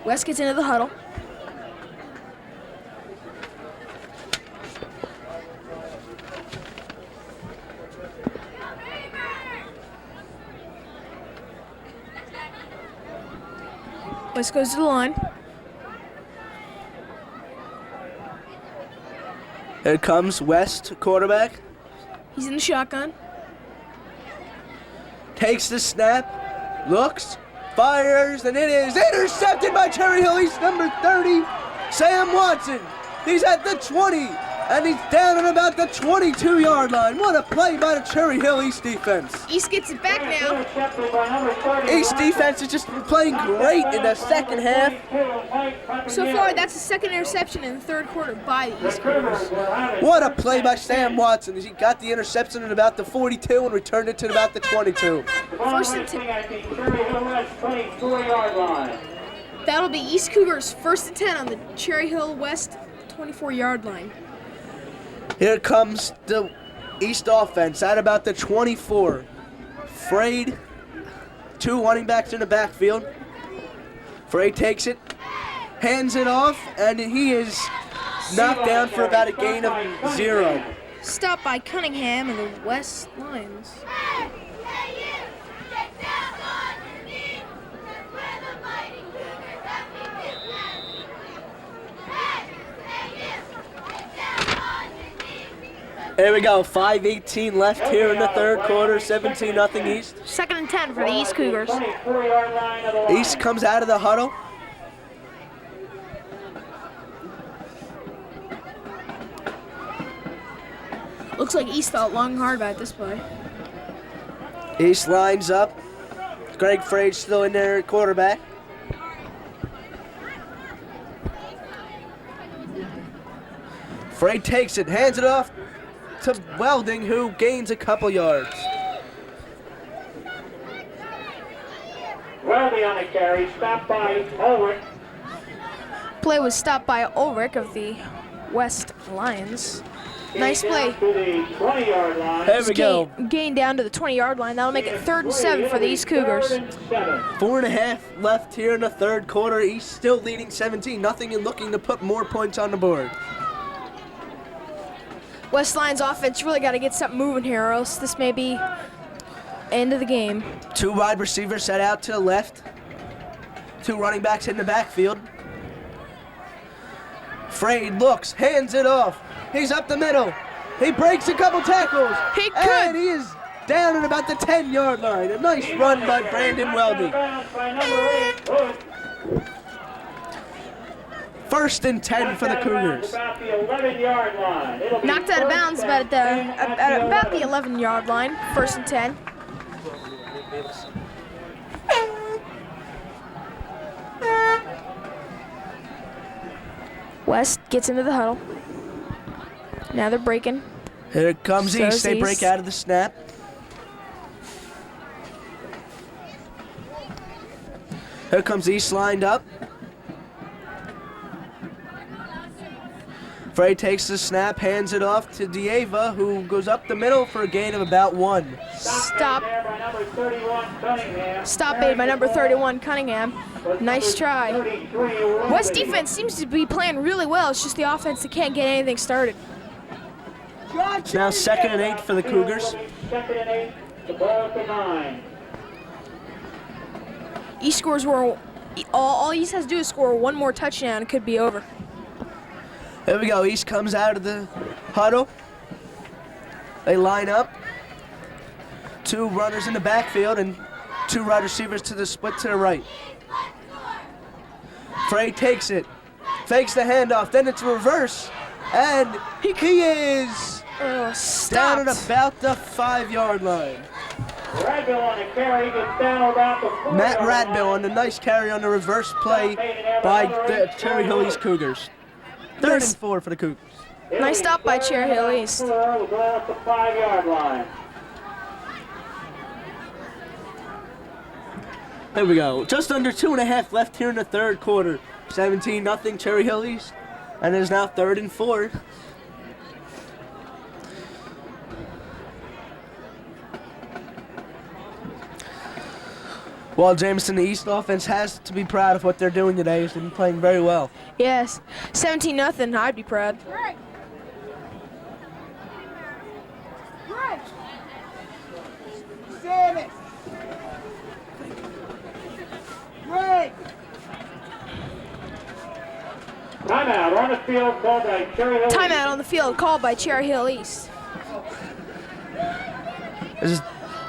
West gets into the huddle. West goes to the line. Here comes West, quarterback. He's in the shotgun. Takes the snap, looks, fires, and it is intercepted by Cherry Hill East number 30, Sam Watson. He's at the 20, and he's down at about the 22-yard line. What a play by the Cherry Hill East defense. East gets it back now. East defense has just been playing great in the second half. So far, that's the second interception in the 3rd quarter by the East Cougars. What a play by Sam Watson as he got the interception at about the 42 and returned it to about the 22. 1st and 10. That'll be East Cougars 1st and 10 on the Cherry Hill West 24-yard line. Here comes the East offense at about the 24. Frade, 2 running backs in the backfield. Frade takes it, hands it off, and he is knocked down for about a gain of 0. Stopped by Cunningham and the West Lions. There we go, 5:18 left here in the 3rd quarter, 17-0 East. 2nd and 10 for the East Cougars. East comes out of the huddle. Looks like East thought long and hard about this play. East lines up. Greg Frade still in there at quarterback. Frade takes it, hands it off to Welding, who gains a couple yards. Welding on the carry, stopped by Ulrich. Play was stopped by Ulrich of the West Lions. Nice play. To the 20-yard line. There we go. Gain down to the 20-yard line. That'll make it 3rd and 7 for the East Cougars. 4.5 left here in the 3rd quarter. East still leading 17-0 and looking to put more points on the board. West Lions offense really got to get something moving here, or else this may be end of the game. 2 wide receivers set out to the left. 2 running backs in the backfield. Frade looks, hands it off. He's up the middle. He breaks a couple tackles. And he is down at about the 10-yard line. A nice run by Brandon Weldy. 1st and 10 for the Cougars. Knocked out of bounds about the 11-yard line. 1st and 10. West gets into the huddle. Now they're breaking. Here comes So East. They East. break out of the snap. Here comes East lined up. Frey takes the snap, hands it off to Dieva, who goes up the middle for a gain of about 1. Stop made by number 31, Cunningham. Nice try. West defense seems to be playing really well. It's just the offense that can't get anything started. It's now 2nd and 8 for the Cougars. 2nd and 8, the ball at the 9. East scores were all East has to do is score one more touchdown. It could be over. There we go. East comes out of the huddle. They line up. 2 runners in the backfield and 2 wide receivers to the split to the right. Frey takes it, fakes the handoff, then it's reverse, and he is down at about the 5-yard line. Radbill on the carry gets down about the 4-yard Matt Radbill line. on the nice carry on the reverse play by the Cherry Hill East Cougars. 3rd and 4 for the Cougars. Nice stop by Cherry Hill East. The ball at the 5-yard line. There we go. Just under 2.5 left here in the 3rd quarter. 17-0 Cherry Hill East. And it is now 3rd and 4. Well, Jameson, the East offense has to be proud of what they're doing today. They've been playing very well. Yes, 17-0. I'd be proud. Timeout on the field called by Cherry Hill. Timeout on the field called by Cherry Hill East.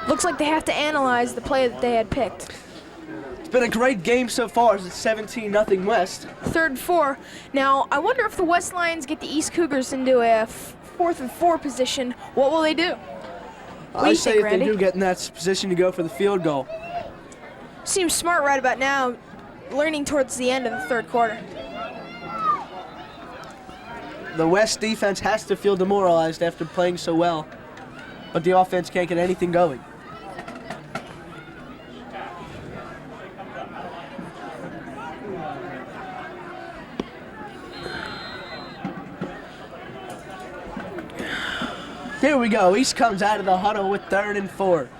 Looks like they have to analyze the play that they had picked. It's been a great game so far as it's 17-0 West. 3rd and 4. Now, I wonder if the West Lions get the East Cougars into a 4th and 4 position, what will they do? What do I you say think, if Randy? they do get in that position to go for the field goal. Seems smart right about now, learning towards the end of the 3rd quarter. The West defense has to feel demoralized after playing so well, but the offense can't get anything going. Here we go. East comes out of the huddle with 3rd and 4.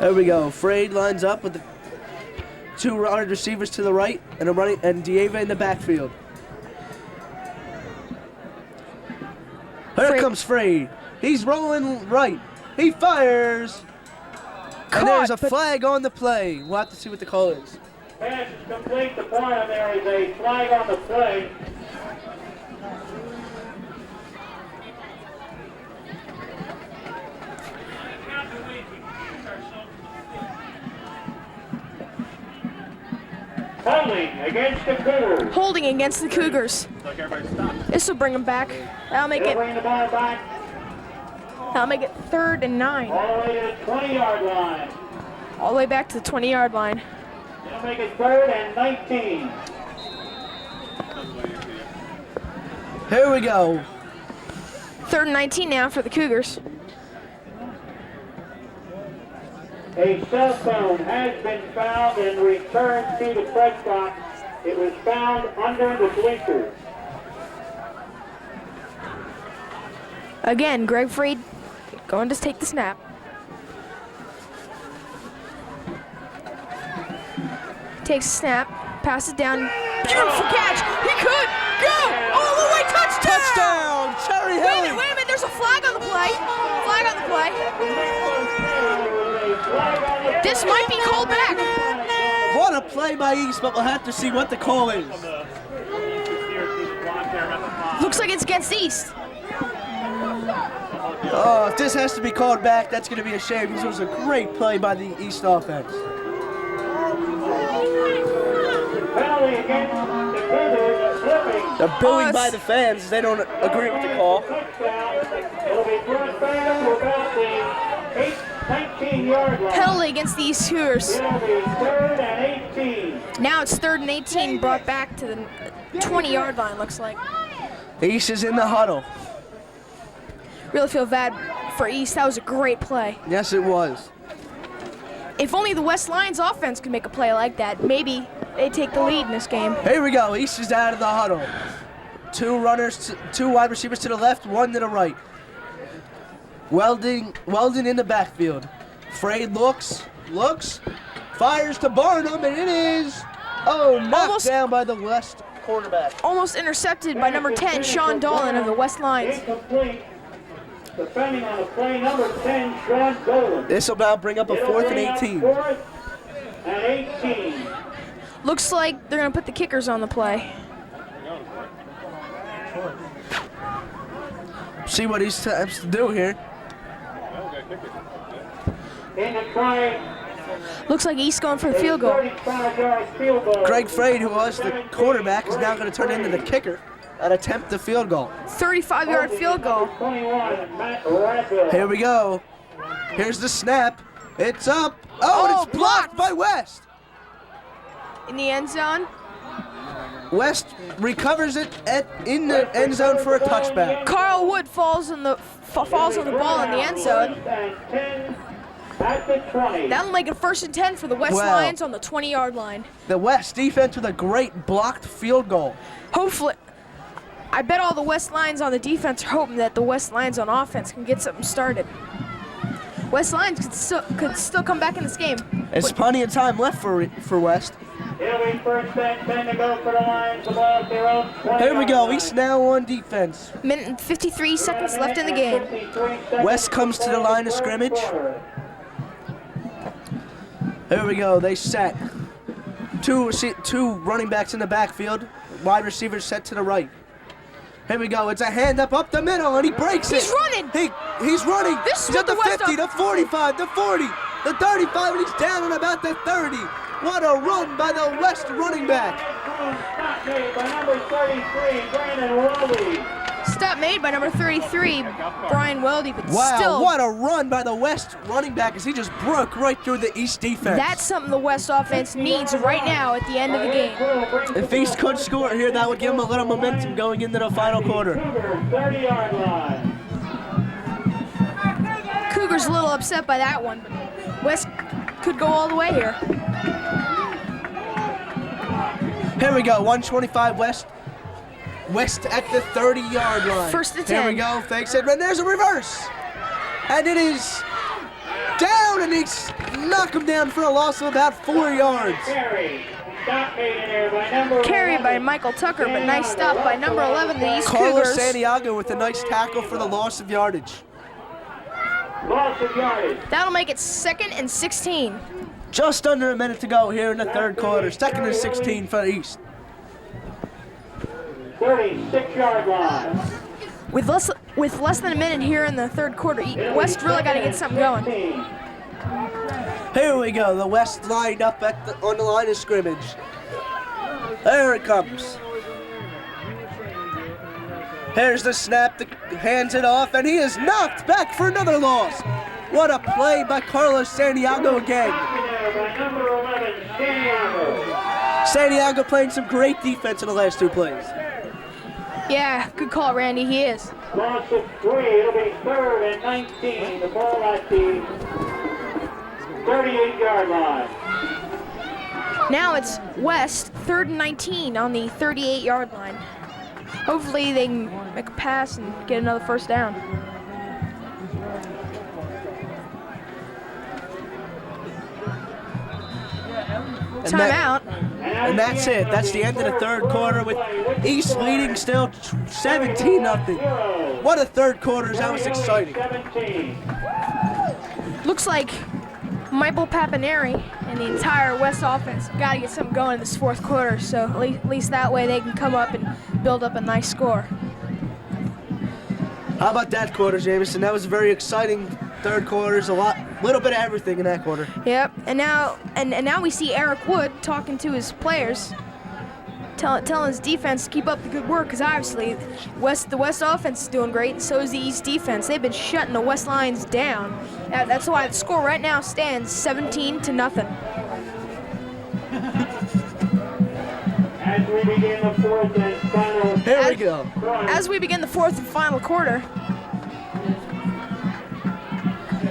There we go. Frey lines up with the 2 wide receivers to the right and Dieva in the backfield. Here comes Frey. He's rolling right. He fires. And there's a flag on the play. We'll have to see what the call is. Pass is complete. The point on there is a flag on the play. Holding against the Cougars. Holding against the Cougars. This will bring them back. That'll make They'll it bring the ball back 3rd and 9. all the way to the 20-yard line. All the way back to the 20-yard line. They'll make it 3rd and 19. Here we go. 3rd and 19 now for the Cougars. A cell phone has been found and returned to the press box. It was found under the bleachers. Again, Greg Freed going to take the snap. Takes a snap, passes down. Beautiful catch. He could go all the way. Touchdown! Touchdown! Cherry Hill! Wait a minute. There's a flag on the play. Flag on the play. This might be called back. What a play by East, but we'll have to see what the call is. Looks like it's against East. Oh, if this has to be called back, that's going to be a shame because it was a great play by the East offense. Penalty against the Cougars, slipping. They're booing by the fans. They don't agree with the call. It'll be first down to about the 19-yard line. Penalty against the East Cougars. It'll be 3rd and 18. Now it's 3rd and 18, brought back to the 20-yard line, looks like. East is in the huddle. Really feel bad for East. That was a great play. Yes, it was. If only the West Lions offense could make a play like that, maybe they take the lead in this game. Here we go. East is out of the huddle. Two wide receivers to the left, one to the right. Weldon in the backfield. Frade looks, fires to Barnum, and it is, knocked down by the West cornerback. Almost intercepted by number 10, Sean Dolan of the West Lions. Incomplete. Defending on the play, number 10, Sean Dolan. This will now bring up a 4th and 18. 4th and 18. Looks like they're going to put the kickers on the play. See what he attempts to do here. In the try. Looks like East going for the field goal. 35-yard field goal. Greg Frade, who was the quarterback, is now going to turn into the kicker and attempt the field goal. 35-yard field goal. 21, Matt Radville. Here we go. Here's the snap. It's up. And it's blocked by West. In the end zone. West recovers it in the end zone for a touchback. Carl Wood falls on the ball in the end zone. At the 20. That'll make it 1st and 10 for the West Lions on the 20-yard line. The West defense with a great blocked field goal. Hopefully, I bet all the West Lions on the defense are hoping that the West Lions on offense can get something started. West Lions could still come back in this game. There's plenty of time left for West. It'll be 1st and 10 to go for the Lions. The ball at their own 20. Here we go. East now on defense. Minute and 53 seconds left in the game. West comes to the line of scrimmage. Here we go. They set. Two running backs in the backfield. Wide receivers set to the right. Here we go. It's a hand up the middle, and he breaks it. He's running. He's running. This is He's at the what the West 50, the 45, the 40, the 35, and he's down on about the 30. What a run by the West running back. Stop made by number 33, Brandon Weldy. Stop made by number 33, Brian Weldy, but Wow, still. what a run by the West running back as he just broke right through the East defense. That's something the West offense needs right now at the end of the game. If East could score here, that would give them a little momentum going into the final quarter. 30-yard line. Cougars a little upset by that one, but West could go all the way here. Here we go, 125 West. West at the 30-yard line. 1st and 10. Here we go, fakes it, and there's a reverse. And it is down, and he's knocked him down for a loss of about 4 yards. Carried by Michael Tucker, but nice stop by number 11, the East Carlos Cougars. Santiago with a nice tackle for the loss of yardage. Loss of yardage. That'll make it 2nd and 16. Just under a minute to go here in the third quarter. 2nd and 16 for the East. 36-yard line. With less than a minute here in the third quarter, West really got to get something going. Here we go. The West lined up on the line of scrimmage. There it comes. Here's the snap. Hands it off, and he is knocked back for another loss. What a play by Carlos Santiago again. By number 11, Santiago. Santiago playing some great defense in the last 2 plays. Yeah, good call, Randy. He is. Loss of 3. It'll be 3rd and 19. The ball at the 38-yard line. Now it's West, 3rd and 19 on the 38-yard line. Hopefully they can make a pass and get another 1st down. Timeout. And that's it. That's the end of the third quarter with East leading still 17-0. What a third quarter. That was exciting. Looks like Michael Papineri and the entire West offense got to get something going in this 4th quarter, so at least that way they can come up and build up a nice score. How about that quarter, Jameson? That was a very exciting third quarter. A little bit of everything in that quarter. Yep, and now we see Eric Wood talking to his players, telling his defense to keep up the good work, because obviously the West offense is doing great, and so is the East defense. They've been shutting the West Lions down. That's why the score right now stands 17-0. As we begin the 4th and final. Here we go. As we begin the 4th and final quarter,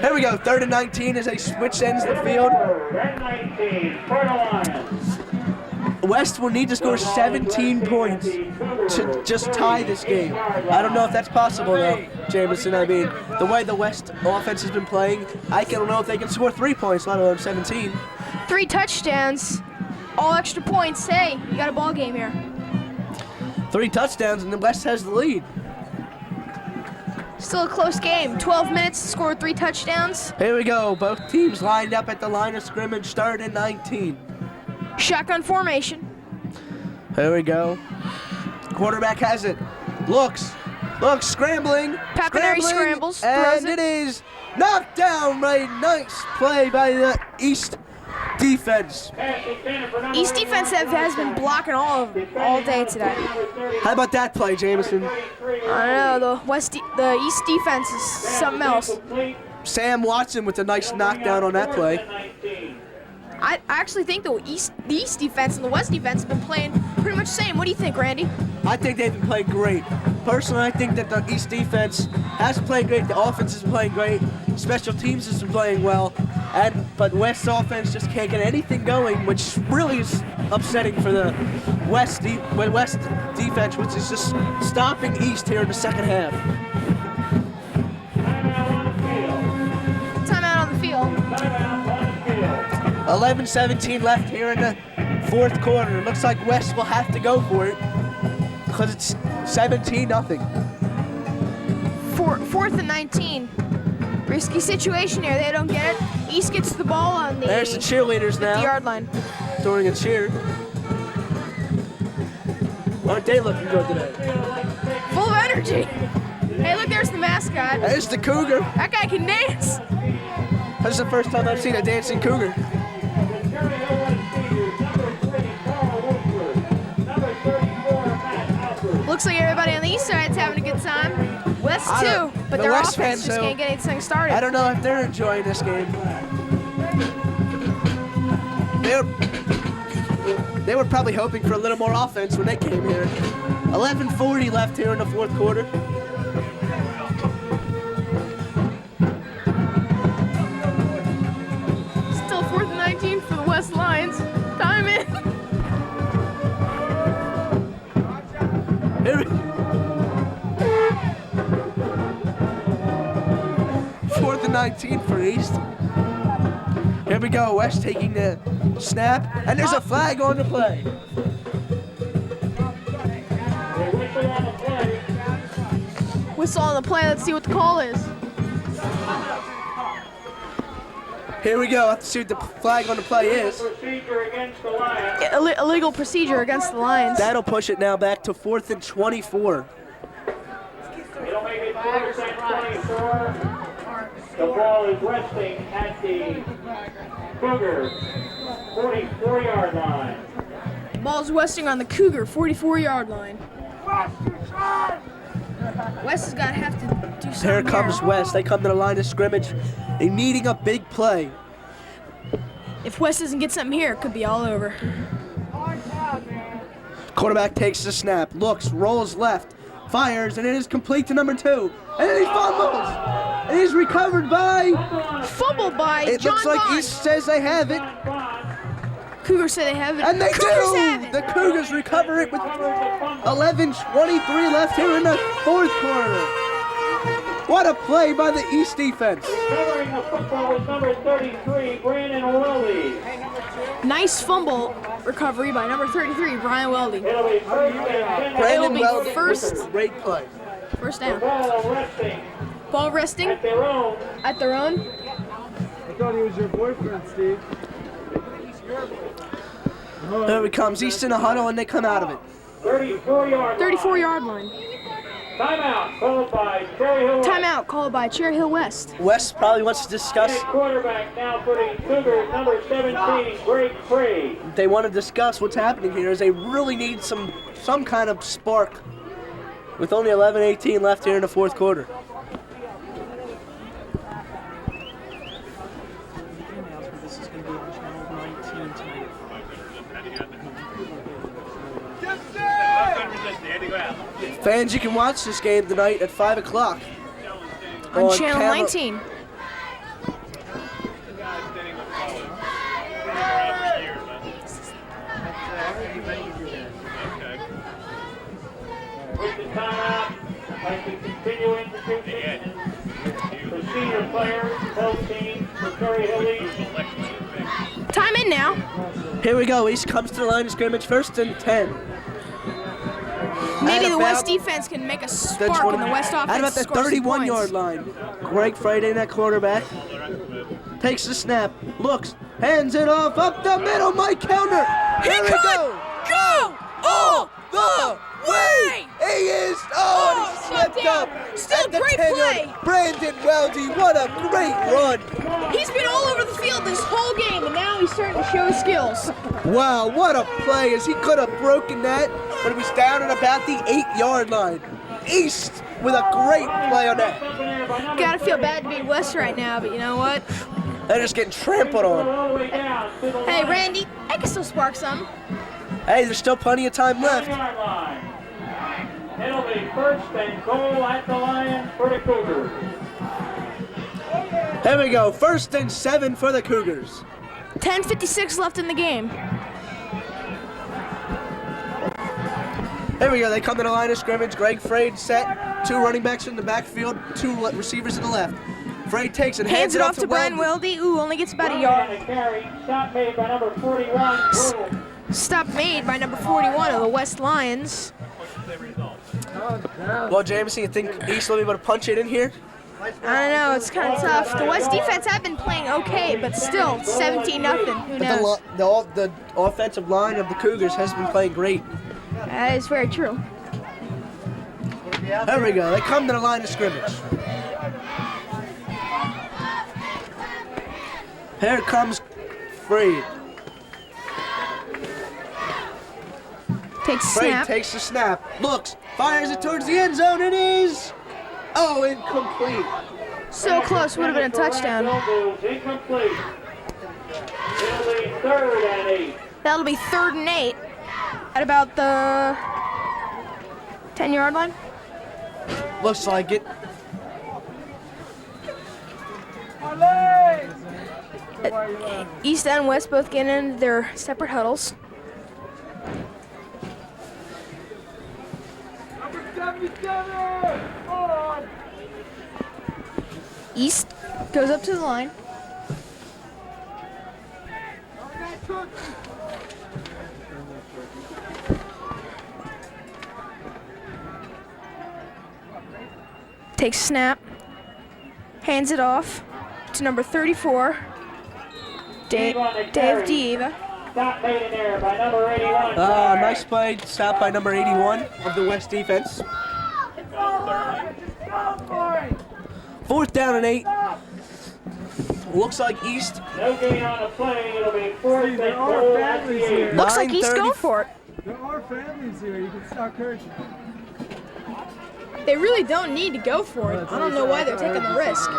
Here we go, 3rd and 19 as they switch ends of the field. 19 for the Lions. West will need to score 17 points to just tie this game. I don't know if that's possible though, Jameson. I mean, the way the West offense has been playing, I don't know if they can score 3 points, let alone 17. 3 touchdowns, all extra points. Hey, you got a ball game here. 3 touchdowns and the West has the lead. Still a close game. 12 minutes to score 3 touchdowns. Here we go, both teams lined up at the line of scrimmage, 3rd and 19. Shotgun formation. Here we go. Quarterback has it. Looks, scrambling. Papineri scrambles, throws And it is knocked down by nice play by the East defense. East defense has been blocking all day today. How about that play, Jameson? I don't know, the East defense is something else. Sam Watson with a nice knockdown on that play. I actually think the East defense and the West defense have been playing pretty much the same. What do you think, Randy? I think they've been playing great. Personally, I think that the East defense has played great. The offense is playing great. Special teams has been playing well. But West's offense just can't get anything going, which really is upsetting for the West defense, which is just stopping East here in the second half. Timeout on the field. 11-17 left here in the 4th quarter. It looks like West will have to go for it because it's 17-0. 4th and 19. Risky situation here. They don't get it. East gets the ball on the There's the cheerleaders now. 50-yard line. Throwing a cheer. Aren't they looking good today? Full of energy. Hey, look, there's the mascot. There's the Cougar. That guy can dance. That's the first time I've seen a dancing Cougar. Looks like everybody on the East side's having a good time. West too, but their West offense fans, just though, can't get anything started. I don't know if they're enjoying this game. They were probably hoping for a little more offense when they came here. 11:40 left here in the 4th quarter. Still 4th and 19 for the West Lions. Time in. Here we 4th and 19 for East. Here we go, West taking the snap, and there's a flag on the play. Whistle on the play. Let's see what the call is. Here we go, let's see what the flag on the play is. Illegal procedure against the Lions. That'll push it now back to 4th and 24. It'll make it 4th and 24. The ball is resting at the Cougar 44-yard line. Ball's westing on the Cougar 44-yard line. West has got to have to do something. Here comes West. They come to the line of scrimmage. They're needing a big play. If West doesn't get something here, it could be all over. Quarterback takes the snap, looks, rolls left, fires, and it is complete to number 2. And then he fumbles. It is recovered by... Fumbled by It John looks like Bond. East says they have it. Cougars say they have it. And they Cougars do! have it. The Cougars recover it with 11:23 left here in the 4th quarter. What a play by the East defense. Covering the football is number 33, Brandon Weldy. Nice fumble recovery by number 33, Brian Weldy. It'll be 1st and 10. Brandon be Weldy first. with a great play. First down. Ball resting Ball resting at their own. at their own. I thought he was your boyfriend, Steve. There it comes. East in a huddle, and they come out of it. 34-yard 34-yard line. Timeout called by Cherry Hill. Timeout called by Cherry Hill West. West probably wants to discuss. Quarterback now putting Cougars number 17, Greg Free. They want to discuss what's happening here, as they really need some kind of spark. With only 11:18 left here in the 4th quarter. Fans, you can watch this game tonight at 5 o'clock. On Channel 19. the timeout. I'd like to continue introducing the senior players, both teams for Cherry Hill East. Time in now. Here we go. East comes to the line of scrimmage, 1st and 10. Maybe At the West about defense can make a spark and the West offense At about the scores some 31-yard points. line. Greg Friday, that quarterback, takes the snap, looks, hands it off up the middle. Mike Kellner. Here we go. Go All the way. He is. Oh, and he slipped up. Still at the great 10-yard. play. Brandon Weldy, what a great run. He's been all over the field this whole game, and now he's starting to show his skills. Wow, what a play, as he could have broken that, but he was down at about the 8-yard line. East with a great play on that. Gotta feel bad to be West right now, but you know what? They're just getting trampled on. Hey, Randy, I can still spark some. Hey, there's still plenty of time left. It'll be 1st and goal at the line for the Cougars. Here we go, 1st and 7 for the Cougars. 10:56 left in the game. Here we go, they come to the line of scrimmage. Greg Frade set, 2 running backs in the backfield, 2 receivers to the left. Frade takes it, Hands it off to Brian Weldy. Ooh, only gets about a yard. Stop made by number 41. Stop made by number 41 of the West Lions. Well, Jameson, you think East will be able to punch it in here? I don't know, it's kind of tough. The West defense have been playing okay, but still, 17-0. Who knows? The offensive line of the Cougars has been playing great. That is very true. There we go, they come to the line of scrimmage. Here comes Frade. Takes a Frade snap. takes the snap, looks, fires it towards the end zone, it is, incomplete. So close, would have been a touchdown. Incomplete. It'll be 3rd and 8. That'll be 3rd and 8 at about the 10-yard line. Looks like it. East and West both get in their separate huddles. East goes up to the line. Takes snap. Hands it off to number 34, Dave Dieva. Stop made in there by number 81. Nice play, stopped by number 81 of the West defense. 4th down and 8. Looks like East. No gain on the play. It'll be 4th and goal at the 8. Looks like East going for it. There are families here. You can start coaching. They really don't need to go for it. I don't know why they're taking the risk.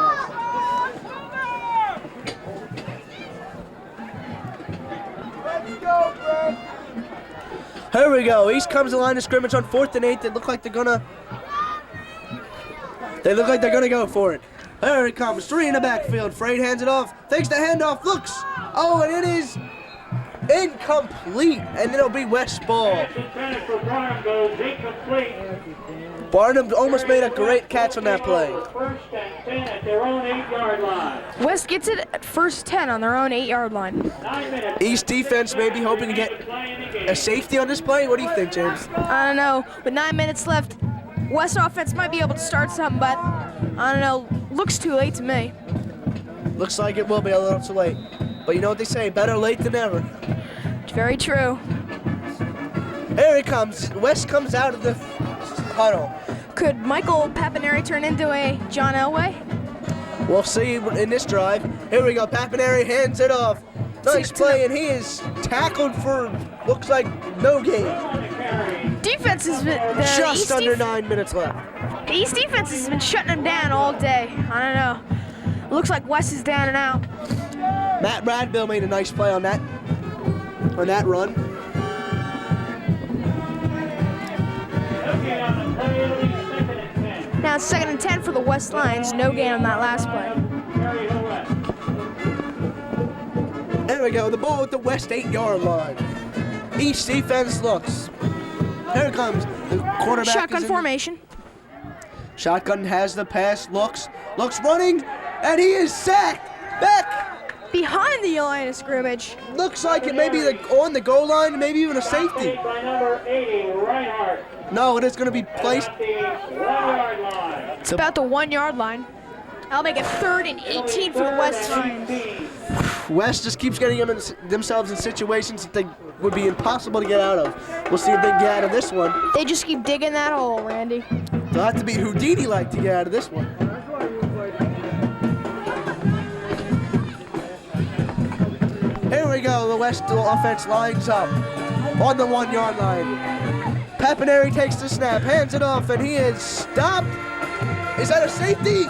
Here we go. East comes to the line of scrimmage on 4th and 8. They look like they're gonna go for it. There it comes. 3 in the backfield. Frade hands it off. Takes the handoff. Looks. Oh, and it is incomplete. And it'll be West ball. Barnum almost made a great catch on that play. 1st and 10 at their own 8-yard line. West gets it at 1st 10 on their own 8-yard line. 9 minutes. East defense may be hoping to get a safety on this play. What do you think, James? I don't know. With 9 minutes left, West offense might be able to start something, but I don't know. Looks too late to me. Looks like it will be a little too late. But you know what they say, better late than never. It's very true. Here it comes. West comes out of the huddle. Could Michael Papineri turn into a John Elway? We'll see in this drive. Here we go. Papineri hands it off. Nice play, and he is tackled for, looks like, no gain. Defense has been... Just under 9 minutes left. The East defense has been shutting them down all day. I don't know. Looks like West is down and out. Matt Radbill made a nice play on that run. Now it's 2nd and 10 for the West Lions. No gain on that last play. There we go. The ball at the West 8-yard line. East defense looks. Here it comes. The quarterback Shotgun is in- formation. Shotgun has the pass, looks running, and he is sacked. Back. Behind the line of scrimmage. Looks like it may be on the goal line, maybe even a safety. By number 80, Reinhardt. No, it is going to be placed. At the 1-yard line. It's about the 1-yard line. That'll make it 3rd and 18 for the West. West just keeps getting themselves in situations that they would be impossible to get out of. We'll see if they can get out of this one. They just keep digging that hole, Randy. They'll have to be Houdini-like to get out of this one. Here we go. The West offense lines up on the 1-yard line. Papineri takes the snap, hands it off, and he is stopped. Is that a safety?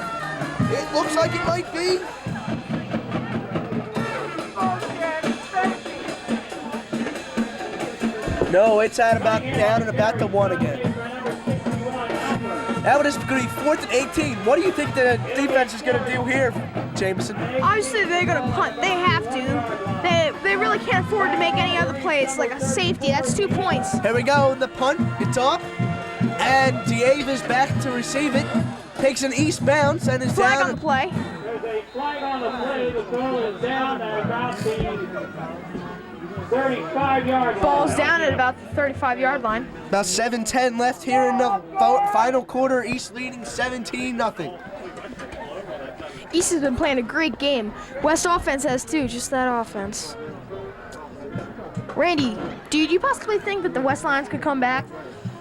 It looks like it might be. No, it's at about down and about the 1 again. That is going to be 4th and 18. What do you think the defense is going to do here, Jameson? Obviously, they're going to punt. They have to. They really can't afford to make any other plays, like a safety. That's 2 points. Here we go. The punt. It's off. And Diave is back to receive it. Takes an east bounce and is Flag down. on the play. There's a flag on the play. The ball is down at about the 35-yard line. Ball's down at about the 35-yard line. About 7:10 left here in the final quarter. East leading 17-0. East has been playing a great game. West offense has too, just that offense. Randy, do you possibly think that the West Lions could come back?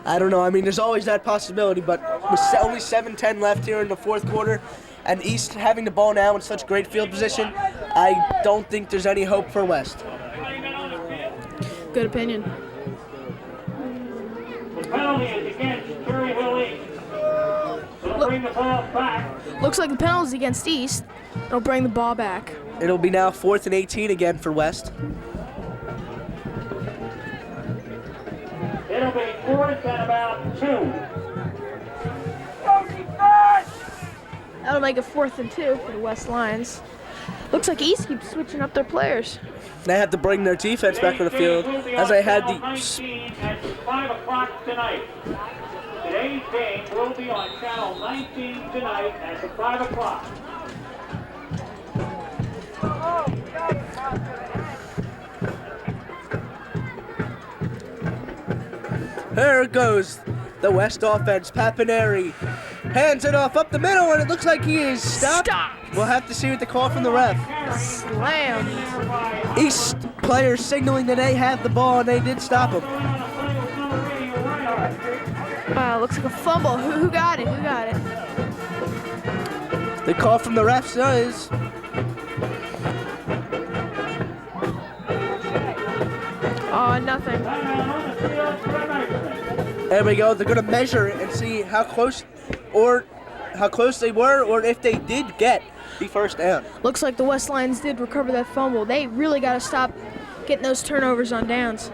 I don't know. I mean, there's always that possibility, but with only 7:10 left here in the fourth quarter, and East having the ball now in such great field position, I don't think there's any hope for West. Good opinion. The penalty is against Cherry Hill East. They'll bring the ball back. Looks like the penalty's against East. They'll bring the ball back. It'll be now 4th and 18 again for West. It'll be 4th and about 2. That'll make it 4th and 2 for the West Lions. Looks like East keeps switching up their players. They have to bring their defense back on the field, as I had the. 19 at 5 o'clock tonight. Today's game will be on Channel 19 tonight at 5 o'clock. There it goes. The West offense. Papineri hands it off up the middle, and it looks like he is stopped. We'll have to see what the call from the ref. Slammed. East players signaling that they have the ball, and they did stop him. Looks like a fumble. Who got it? Who got it? The call from the ref says. Nothing. There we go. They're going to measure it and see how close they were, or if they did get the first down. Looks like the West Lions did recover that fumble. They really got to stop getting those turnovers on downs.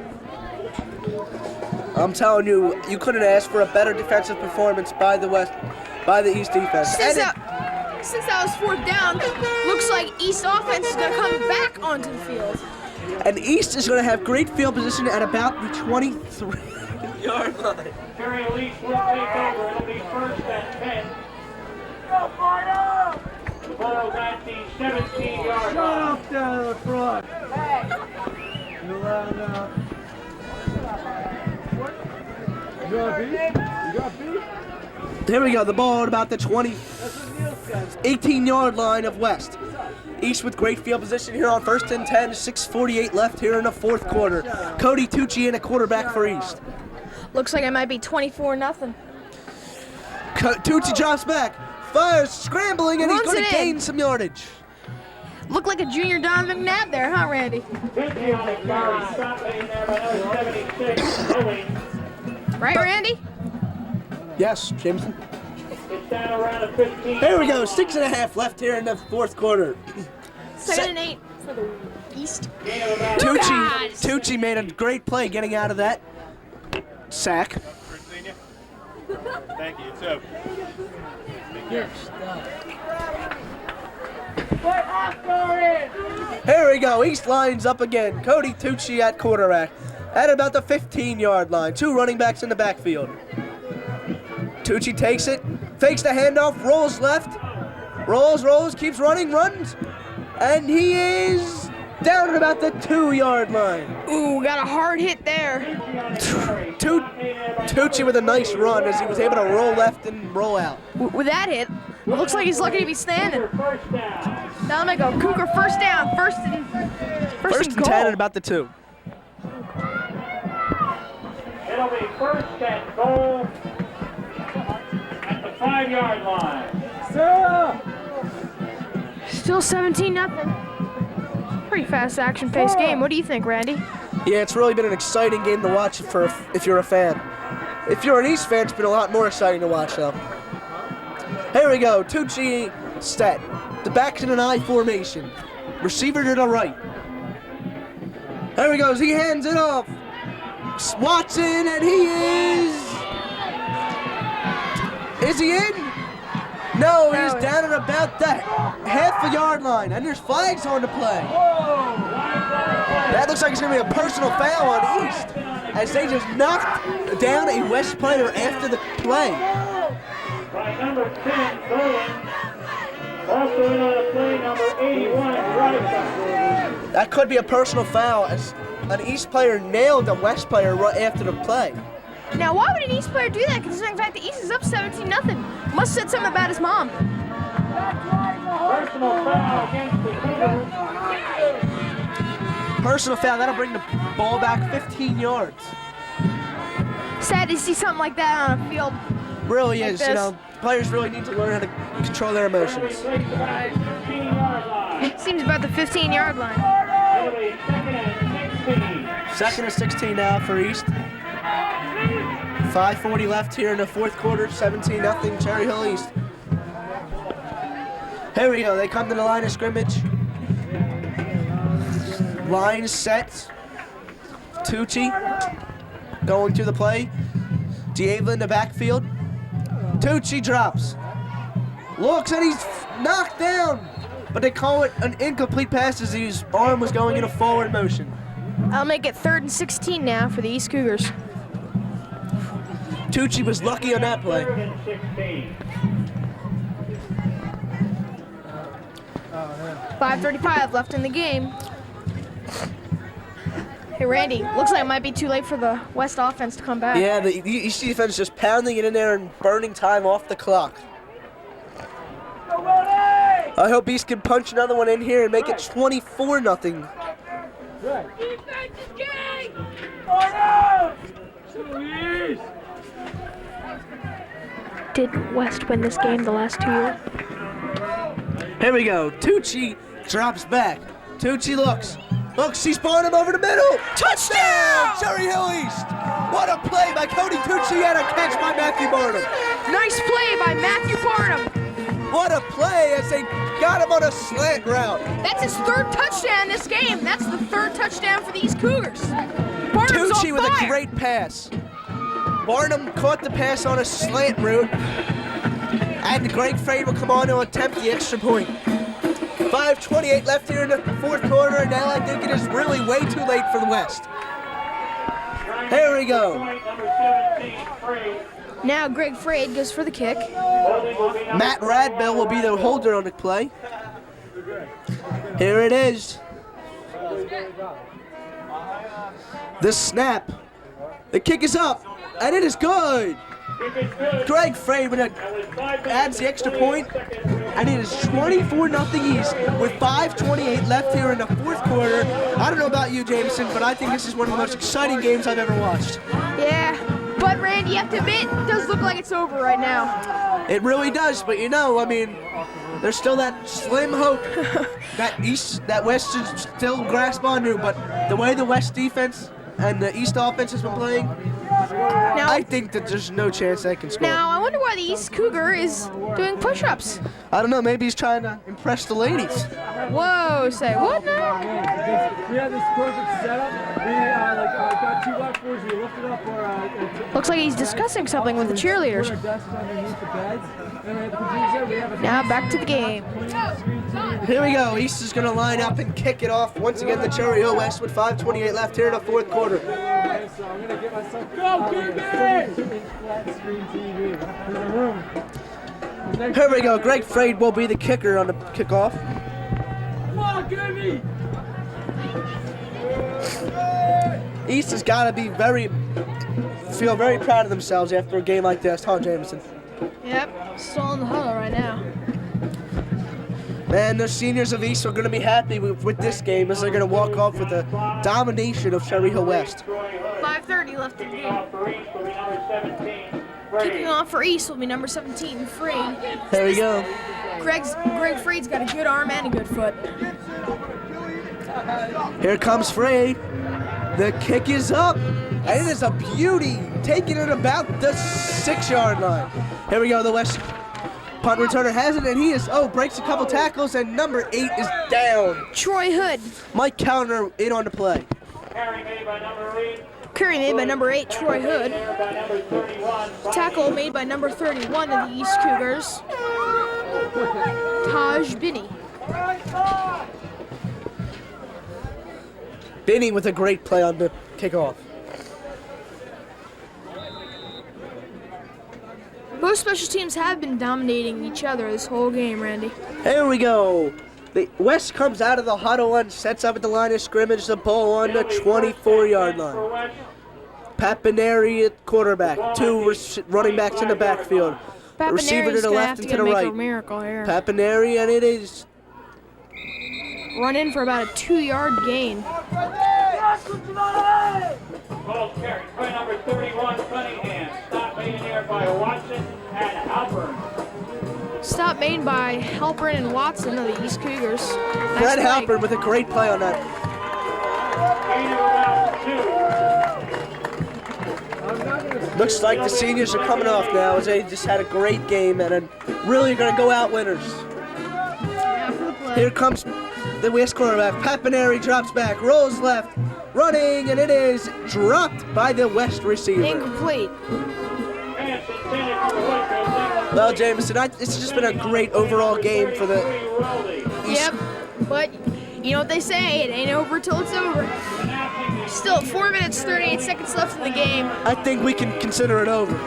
I'm telling you, you couldn't ask for a better defensive performance by the East defense. Since that was 4th down, looks like East offense is going to come back onto the field. And East is going to have great field position at about the 23-yard line. Cherry Hill East will take over. It'll be 1st and 10. The ball is at the 17-yard line. Up down to the front. You loud enough. You got beef? You got beef? Here we go. The ball at about the 18-yard line of West. East with great field position here on 1st and 10. 6:48 left here in the fourth quarter. Cody Tucci in a quarterback for East. Looks like it might be 24-0. Tucci drops back, fires, scrambling, and he's Runs going it to gain in. some yardage. Looked like a junior Don McNabb there, huh, Randy? 50 on the carry. Stop in there by number 76. Moving. Right, Randy? Yes, Jameson. It's down around the 15. There we go. 6.5 left here in the fourth quarter. 2nd and 8 for the East. Tucci made a great play getting out of that sack. Thank you. So. Here we go. East lines up again. Cody Tucci at quarterback. at about the 15-yard line. 2 running backs in the backfield. Tucci takes it, fakes the handoff, rolls left, rolls, keeps running, runs, and he is down at about the 2-yard line. Ooh, got a hard hit there. Tucci with a nice run as he was able to roll left and roll out. With that hit, it looks like he's lucky to be standing. That'll make a Cougar first down, first and goal. 10 at about the 2. It'll be first and goal at the 5-yard line. Still 17-0. Pretty fast action-paced game. What do you think, Randy? Yeah, it's really been an exciting game to watch if you're a fan. If you're an East fan, it's been a lot more exciting to watch, though. Here we go. Tucci set. The back's in an I formation. Receiver to the right. There he goes. He hands it off. Watson, and he is... Is he in? No, he's down at about that half-a-yard line, and there's flags on the play. That looks like it's going to be a personal foul on East, as they just knocked down a West player after the play. By number 10, Bowen. Also in on the play, number 81, Rice. That could be a personal foul, as an East player nailed a West player right after the play. Now, why would an East player do that, considering the fact the East is up 17-0? Must have said something about his mom. Personal foul against the Cougars. Personal foul, that'll bring the ball back 15 yards. Sad to see something like that on a field. Really like is, this. you know, players really need to learn how to control their emotions. Seems about the 15-yard line. It'll be second and 16. 2nd and 16 now for East. 5:40 left here in the 4th quarter, 17-0 Cherry Hill East. Here we go, they come to the line of scrimmage. Line set. Tucci going to the play. Diava in the backfield. Tucci drops. Looks and he's knocked down. But they call it an incomplete pass as his arm was going in a forward motion. I'll make it 3rd and 16 now for the East Cougars. Tucci was lucky on that play. 3rd and 16. 5:35 left in the game. Hey, Randy, looks like it might be too late for the West offense to come back. Yeah, the East defense just pounding it in there and burning time off the clock. I hope East can punch another one in here and make it 24-0. Did West win this game the last 2 years? Here we go. Tucci drops back. Tucci looks, sees Barnum over the middle. Touchdown, Cherry Hill East. What a play by Cody Tucci and a catch by Matthew Barnum. Nice play by Matthew Barnum. What a play as they got him on a slant route. That's his 3rd touchdown this game. That's the 3rd touchdown for the East Cougars. Barnum's Tucci on with fire. a great pass. Barnum caught the pass on a slant route. And Greg Frade will come on to attempt the extra point. 5:28 left here in the 4th quarter, and now I think it is really way too late for the West. Here we go. Now Greg Frade goes for the kick. Matt Radbell will be the holder on the play. Here it is. The snap. The kick is up, and it is good. Greg Frade adds the extra point, and it is 24-0 East with 5:28 left here in the 4th quarter. I don't know about you, Jameson, but I think this is one of the most exciting games I've ever watched. Yeah, but Randy, you have to admit, it does look like it's over right now. It really does, but you know, I mean, there's still that slim hope that West should still grasp onto, but the way the West defense and the East offense has been playing, Now, I think that there's no chance they can score. Now, I wonder why the East Cougar is doing push-ups. I don't know, maybe he's trying to impress the ladies. Whoa, say what now? We had this perfect setup. We got 2 whiteboards, we lifted up our... Looks like he's discussing something with the cheerleaders. Our desks underneath the beds. Now back to the game. Here we go. East is going to line up and kick it off. Once again, the Cherry Hill West with 5:28 left here in the fourth quarter. So I'm gonna get myself. Go, Kirby! Here we go. Greg Frade will be the kicker on the kickoff. Come on, Kirby! East has got to feel very proud of themselves after a game like this, huh, Jameson? Yep, still in the huddle right now. Man, the seniors of East are going to be happy with this game as they're going to walk off with a domination of Cherry Hill West. 5:30 left in the game. Kicking off for East will be number 17, Frade. There we go. Greg Frade's got a good arm and a good foot. Here comes Frade. The kick is up, and it is a beauty, taking it about the 6-yard line. Here we go, the West punt returner has it, and he breaks a couple tackles, and number 8 is down. Troy Hood. Mike Callender in on the play. Carry made by number 8, Troy Hood. Tackle made by number 31 of the East Cougars, Taj Binney. Binney with a great play on the kickoff. Both special teams have been dominating each other this whole game, Randy. Here we go. The West comes out of the huddle and sets up at the line of scrimmage, the ball on the 24-yard line. Papineri at quarterback, 2 running backs in the backfield. Receiver to the left and to the right. Papineri, and it is run in for about a 2-yard gain. Ball carried by number 31, Cunningham. Stop made in there by Watson and Halpern. Stop made by Halpern and Watson of the East Cougars. Fred Halpern with a great play on that. Looks like the seniors are coming off now as they just had a great game and are really going to go out winners. Here comes the West quarterback. Papineri drops back, rolls left, running, and it is dropped by the West receiver. Incomplete. Well, Jameson, it's just been a great overall game for the East. Yep, but you know what they say, it ain't over till it's over. Still 4 minutes, 38 seconds left in the game. I think we can consider it over.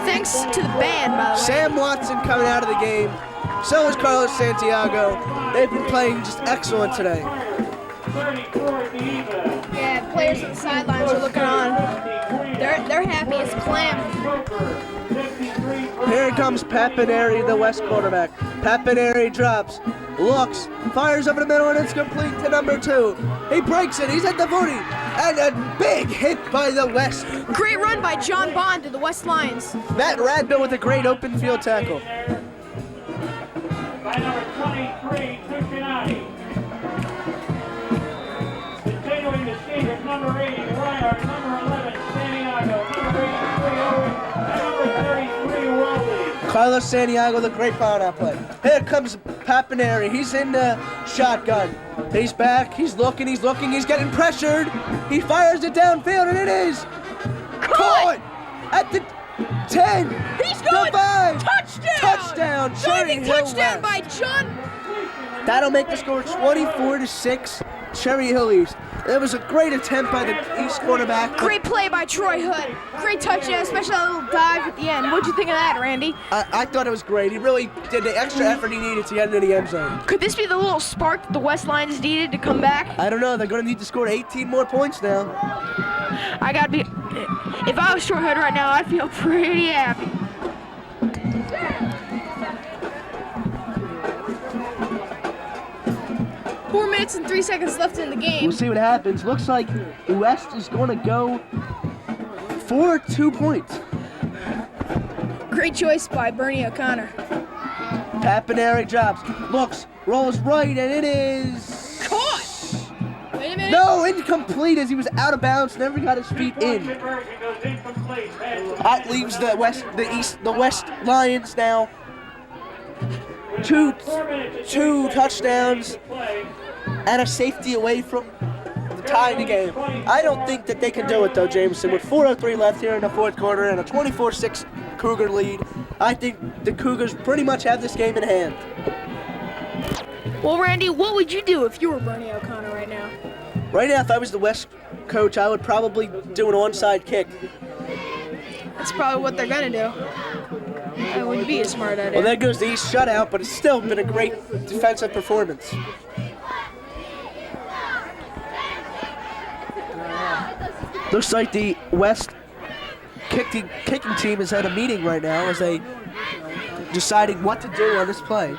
Thanks to the band, by the way. Sam Watson coming out of the game. So is Carlos Santiago. They've been playing just excellent today. Yeah, players on the sidelines are looking on. They're happy as clam. Here comes Papineri, the West quarterback. Papineri drops, looks, fires over the middle, and it's complete to number 2. He breaks it. He's at the 40. And a big hit by the West. Great run by John Bond to the West Lions. Matt Radbill with a great open field tackle. By number 23, Cincinnati. Continuing the Steelers, number 80, Reinhardt, number 11, Santiago, number 83, Owen, and number 33, Worley. Carlos Santiago, the great play on that play. Here comes Papineri. He's in the shotgun. He's back. He's looking. He's getting pressured. He fires it downfield, and it is caught at the 10. He's going. The 5. Touchdown. Cherry Hill Touchdown West. by John. That'll make the score 24-6. Cherry Hill East. It was a great attempt by the East quarterback. Great play by Troy Hood. Great touchdown, especially that little dive at the end. What'd you think of that, Randy? I thought it was great. He really did the extra effort he needed to get into the end zone. Could this be the little spark that the West Lions needed to come back? I don't know. They're going to need to score 18 more points now. I gotta be. If I was Troy Hood right now, I'd feel pretty happy. Four minutes and 3 seconds left in the game. We'll see what happens. Looks like the West is going to go for 2 points. Great choice by Bernie O'Connor. Papineri drops, looks, rolls right, and it is caught. Wait a minute. No, incomplete as he was out of bounds, never got his feet in. That leaves the West Lions now. Two touchdowns and a safety away from tying the game. I don't think that they can do it though, Jameson. With 4:03 left here in the fourth quarter and a 24-6 Cougar lead, I think the Cougars pretty much have this game in hand. Well, Randy, what would you do if you were Bernie O'Connor right now? Right now, if I was the West coach, I would probably do an onside kick. That's probably what they're gonna do. That would be a smart idea. Well, there goes the East shutout, but it's still been a great defensive performance. Looks like the West kicking team is at a meeting right now as they deciding what to do on this play.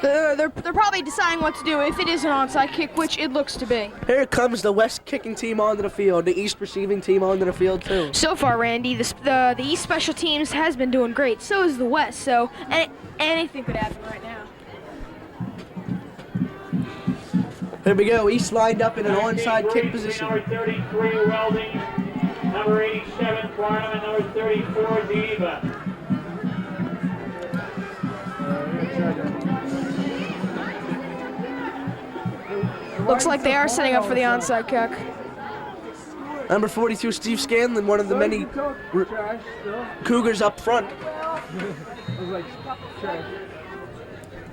They're probably deciding what to do if it is an onside kick, which it looks to be. Here comes the West kicking team onto the field, the East receiving team onto the field too. So far, Randy, the East special teams has been doing great. So is the West. So anything could happen right now. Here we go. East lined up in an onside kick position. Number 33, Welding. Number 87, Farnham. And number 34, Diva. Looks like they are setting up for the onside kick. Number 42, Steve Scanlon, one of the many Cougars up front.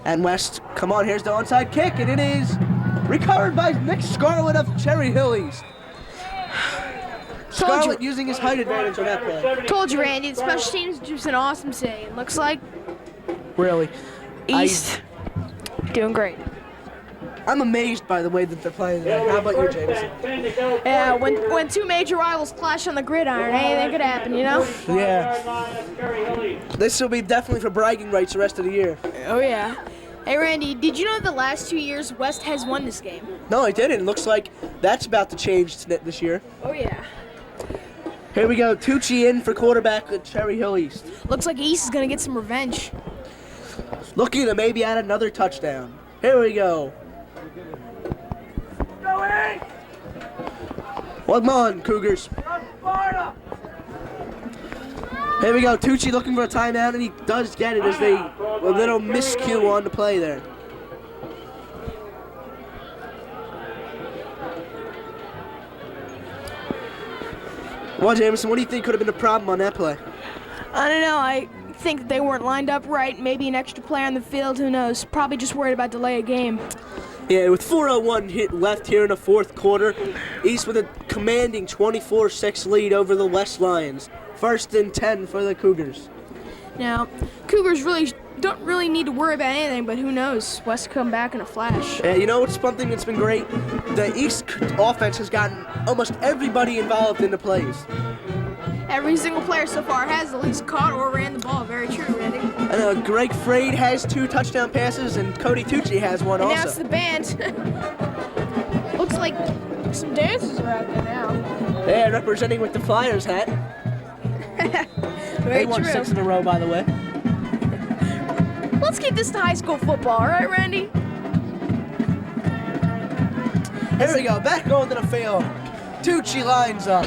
And West, come on, here's the onside kick, and it is recovered by Nick Scarlett of Cherry Hill East. Scarlett using his height advantage on that play. Told you, Randy, the special teams just an awesome say. It looks like Really. East doing great. I'm amazed by the way that they're playing today. How about you, Jameson? Yeah, when two major rivals clash on the gridiron, anything could happen, you know? Yeah. This will be definitely for bragging rights the rest of the year. Oh, yeah. Hey, Randy, did you know the last 2 years West has won this game? No, I didn't. Looks like that's about to change this year. Oh, yeah. Here we go. Tucci in for quarterback at Cherry Hill East. Looks like East is going to get some revenge. Looking to maybe add another touchdown. Here we go. Well, come on, Cougars. Here we go. Tucci looking for a timeout, and he does get it as they a little miscue on the play there. Well, Jameson, what do you think could have been the problem on that play? I don't know. I think they weren't lined up right. Maybe an extra player on the field. Who knows? Probably just worried about delay a game. Yeah, with 4:01 left here in the fourth quarter, East with a commanding 24-6 lead over the West Lions. 1st and 10 for the Cougars. Now, Cougars don't really need to worry about anything, but who knows? West could come back in a flash. You know what's something that's been great? The East offense has gotten almost everybody involved in the plays. Every single player so far has at least caught or ran the ball. Very true, Randy. And Greg Frade has 2 touchdown passes, and Cody Tucci has one And also. now it's the band. Looks like some dancers are out there now. Yeah, representing with the Flyers hat. Very They won true. 6 in a row, by the way. Let's keep this to high school football, all right, Randy? Here we go, back onto the field. Tucci lines up.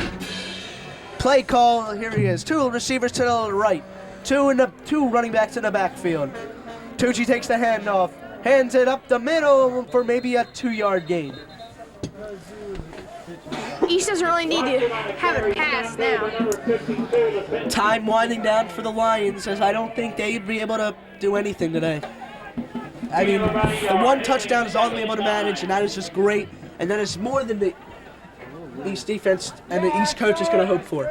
Play call, here he is. 2 receivers to the right. 2 running backs in the backfield. Tucci takes the handoff, hands it up the middle for maybe a 2-yard gain. East doesn't really need to have it pass now. Time winding down for the Lions, as I don't think they'd be able to do anything today. I mean, the 1 touchdown is all they're able to manage, and that is just great. And that is more than the East defense and the East coach is going to hope for.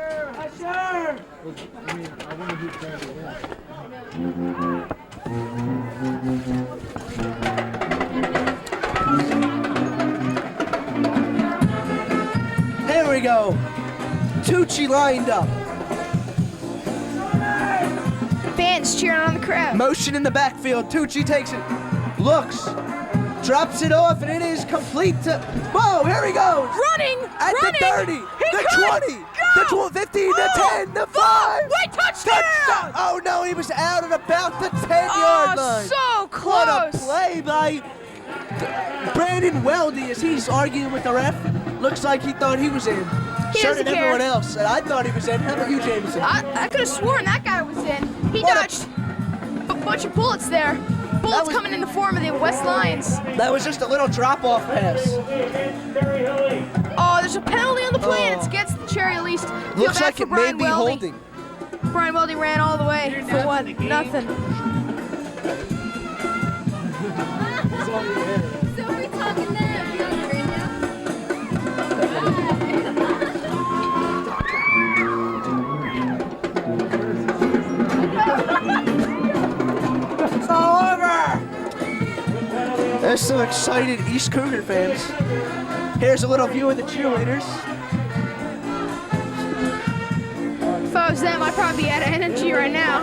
Here we go. Tucci lined up. Fans cheering on the crowd. Motion in the backfield. Tucci takes it. Looks. Drops it off, and it is complete to... Whoa, here he goes. Running. At the 30, the 20, the 15, the 10, the 5. Wait, touchdown! Oh, no, he was out at about the 10-yard line. So close. What a play by Brandon Weldy as he's arguing with the ref. Looks like he thought he was in. So did everyone else, and I thought he was in. How about you, Jameson? I could have sworn that guy was in. He dodged a bunch of bullets there. Bullets coming in the form of the West Lions. That was just a little drop-off pass. Oh, there's a penalty on the play, and it's against the Cherry Hill East. Feel Looks bad like for it may Brian be Weldy. holding. Brian Welding ran all the way for what? Nothing. So we talking there? You on the radio? It's all over! There's some excited East Cougar fans. Here's a little view of the cheerleaders. If I was them, I'd probably be out of energy right now.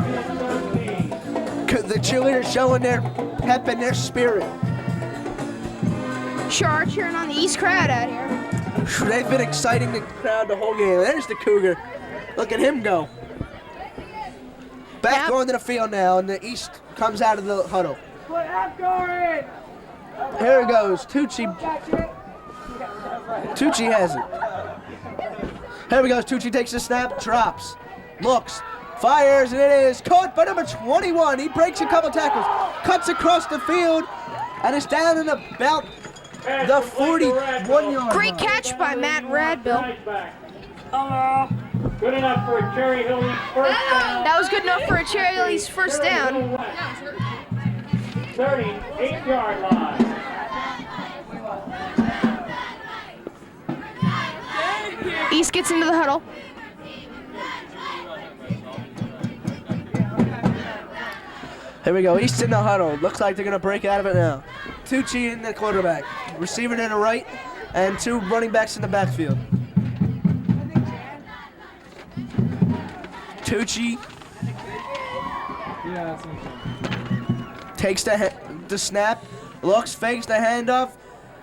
The cheerleaders showing their pep and their spirit. Sure are cheering on the East crowd out here. They've been exciting the crowd the whole game. There's the Cougar. Look at him go. Back going to the field now, and the East comes out of the huddle. Here it goes. Tucci has it. Here we go. Tucci takes the snap, drops, looks, fires, and it is caught by number 21. He breaks a couple tackles, cuts across the field, and is down in about the 41-yard Great catch by Matt Radbill. Good enough for a Cherry Hill East first down. That was good enough for a Cherry Hill East first down. 38-yard line. East gets into the huddle. Here we go. East in the huddle. Looks like they're going to break out of it now. Tucci in the quarterback. Receiver to the right, and two running backs in the backfield. Tucci takes the snap, looks, fakes the handoff,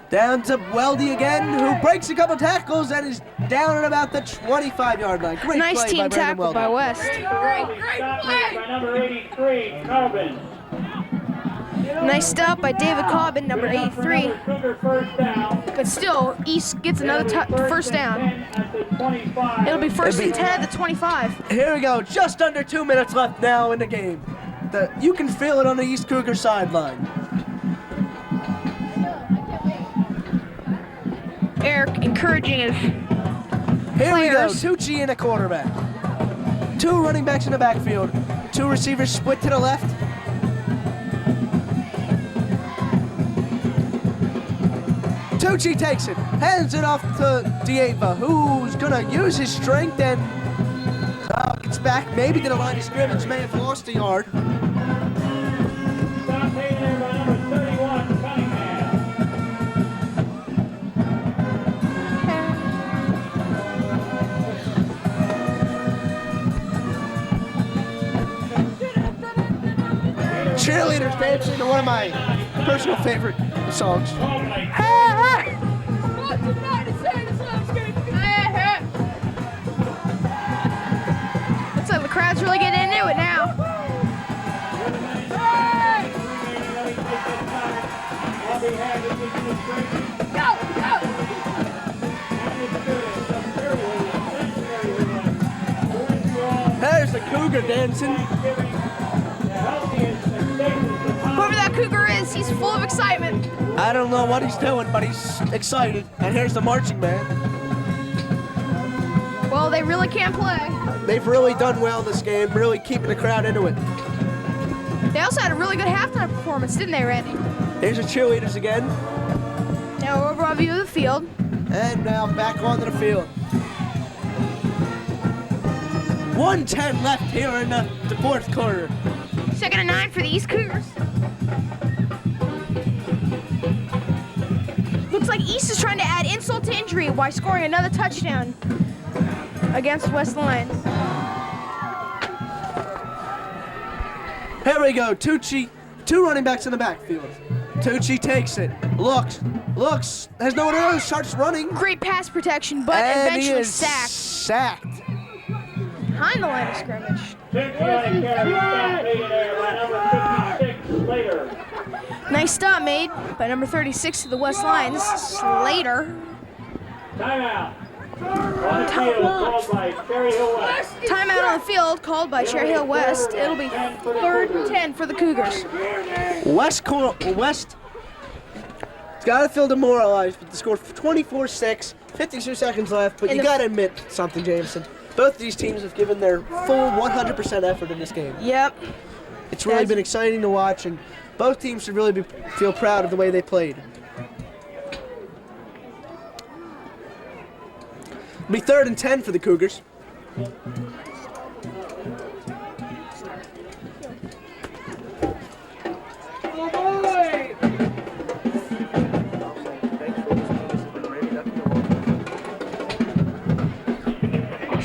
down to Weldy again, who breaks a couple tackles and is down at about the 25-yard line. Great Nice play team by Brandon tackle Weldy. by West. By number 83, Coben. Nice stop by David Cobbin, number 83. But still, East gets another first down. It'll be first and 10 at the 25. Here we go. Just under 2 minutes left now in the game. You can feel it on the East Cougar sideline. Eric encouraging his Here we go. players. Tucci in a quarterback. Two running backs in the backfield. Two receivers split to the left. Tucci takes it, hands it off to Dieva, who's gonna use his strength and gets back maybe to the line of scrimmage, may have lost a yard. Cheerleaders dancing to one of my personal favorite songs. Looks like the crowd's really getting into it now. There's the Cougar dancing. Whoever that Cougar is, he's full of excitement. I don't know what he's doing, but he's excited. And here's the marching band. Well, they really can't play. They've really done well this game, really keeping the crowd into it. They also had a really good halftime performance, didn't they, Randy? Here's the cheerleaders again. Now over on view of the field. And now back onto the field. 1:10 left here in the fourth quarter. 2nd and 9 for the East Cougars. Looks like East is trying to add insult to injury by scoring another touchdown against West Lions. Here we go, Tucci, two running backs in the backfield. Tucci takes it, looks, has no one else, starts running. Great pass protection, but and eventually he is sacked. Behind the line of scrimmage. Nice stop made by number 36 of the West Lions, Slater. Timeout. On the field, called by Cherry Hill West. Timeout on the field called by Cherry Hill West. It'll be 3rd and 10 for the Cougars. West got to feel demoralized, but the score 24-6, 52 seconds left, but you got to admit something, Jameson. Both these teams have given their full 100% effort in this game. Yep. It's really been exciting to watch, and both teams should really feel proud of the way they played. It'll be 3rd and 10 for the Cougars.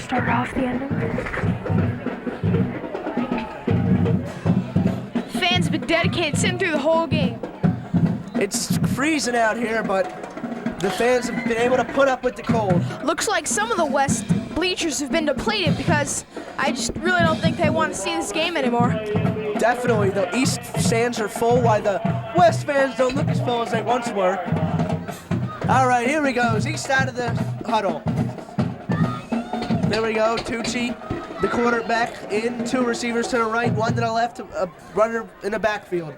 Start off the ending. Fans have been dedicated sitting through the whole game. It's freezing out here, but the fans have been able to put up with the cold. Looks like some of the West bleachers have been depleted because I just really don't think they want to see this game anymore. Definitely, the East stands are full, while the West fans don't look as full as they once were. All right, here we go. East side of the huddle. There we go, Tucci, the quarterback, in, 2 receivers to the right, 1 to the left, a runner in the backfield.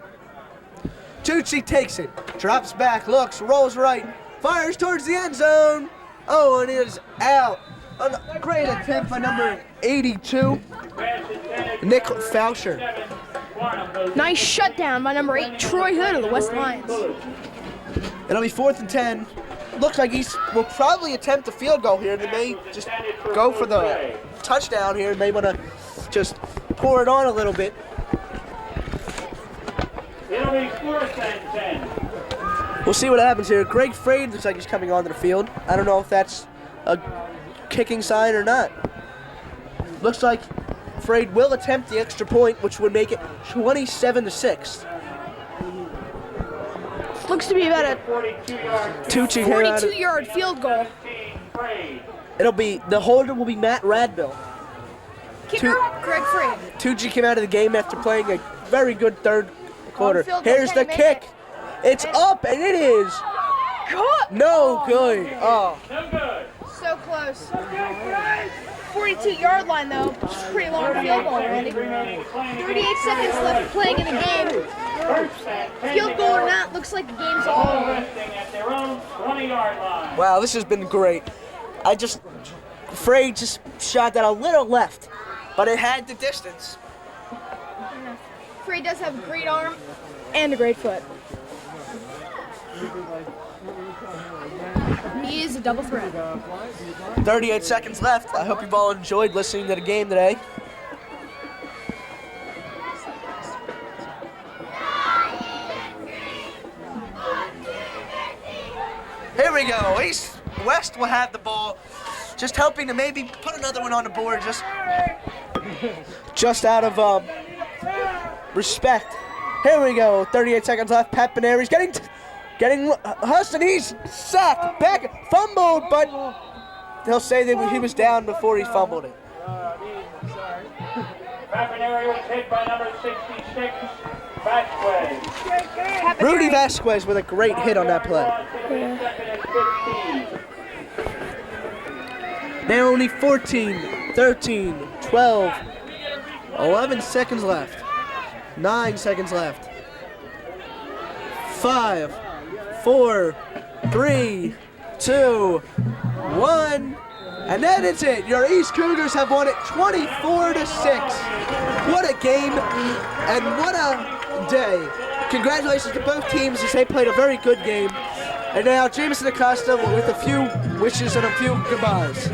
Tucci takes it, drops back, looks, rolls right, fires towards the end zone. Oh, and it is out. A great attempt by number 82, Nick Fauscher. Nice shutdown by number 8, Troy Hood of the West Lions. It'll be 4th and 10. Looks like East will probably attempt a field goal here. They may just go for the touchdown here. They want to just pour it on a little bit. It'll be 4th and 10. We'll see what happens here. Greg Frade looks like he's coming onto the field. I don't know if that's a kicking sign or not. Looks like Frade will attempt the extra point, which would make it 27-6. Looks to be about a 42-yard field goal. It'll be, the holder will be Matt Radbill. Kicker, Greg Frade. Tucci came out of the game after playing a very good 3rd quarter. field goal, Here's the can he kick. make It's up, and it is no good. Oh. So close. 42-yard line, though. Pretty long field goal, Randy. 38 seconds left playing in the game. Field goal or not, looks like the game's all over. Wow, this has been great. Frade just shot that a little left, but it had the distance. Frade does have a great arm and a great foot. He is a double threat. 38 seconds left. I hope you've all enjoyed listening to the game today. Here we go. West will have the ball. Just hoping to maybe put another one on the board. Just out of respect. Here we go. 38 seconds left. Pat Benari's getting Huston. He's sacked. Back. Fumbled, but he'll say that he was down before he fumbled it. Papaneri was hit by number 66, Vasquez. Rudy Vasquez with a great hit on that play. Now only 14, 13, 12, 11 seconds left. 9 seconds left. 5, 4, 3, 2, 1. And then it's it. Your East Cougars have won it 24-6. What a game and what a day. Congratulations to both teams as they played a very good game. And now Jameson Acosta with a few wishes and a few goodbyes.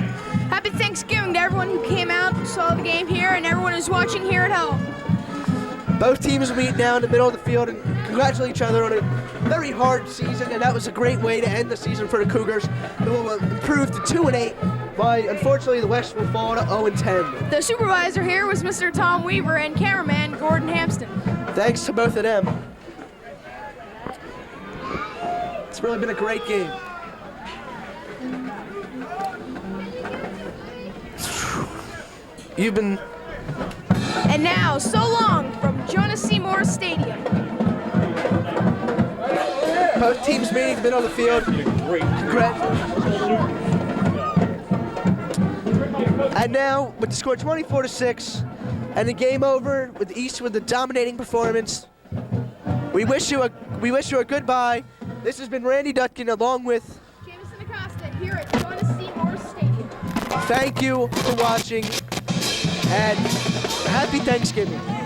Happy Thanksgiving to everyone who came out and saw the game here and everyone who's watching here at home. Both teams meet now in the middle of the field and congratulate each other on a very hard season, and that was a great way to end the season for the Cougars, who will improve to 2-8. But unfortunately, the West will fall to 0-10. The supervisor here was Mr. Tom Weaver and cameraman Gordon Hampston. Thanks to both of them. It's really been a great game. You've been... And now, so long from Jonas Seymour Stadium. Both teams meeting in the middle of the field. Congratulations. And now, with the score 24-6, and the game over with East with the dominating performance, we wish you a goodbye. This has been Randy Dutkin along with Jameson Acosta here at Jonas Seymour Stadium. Thank you for watching, and happy Thanksgiving.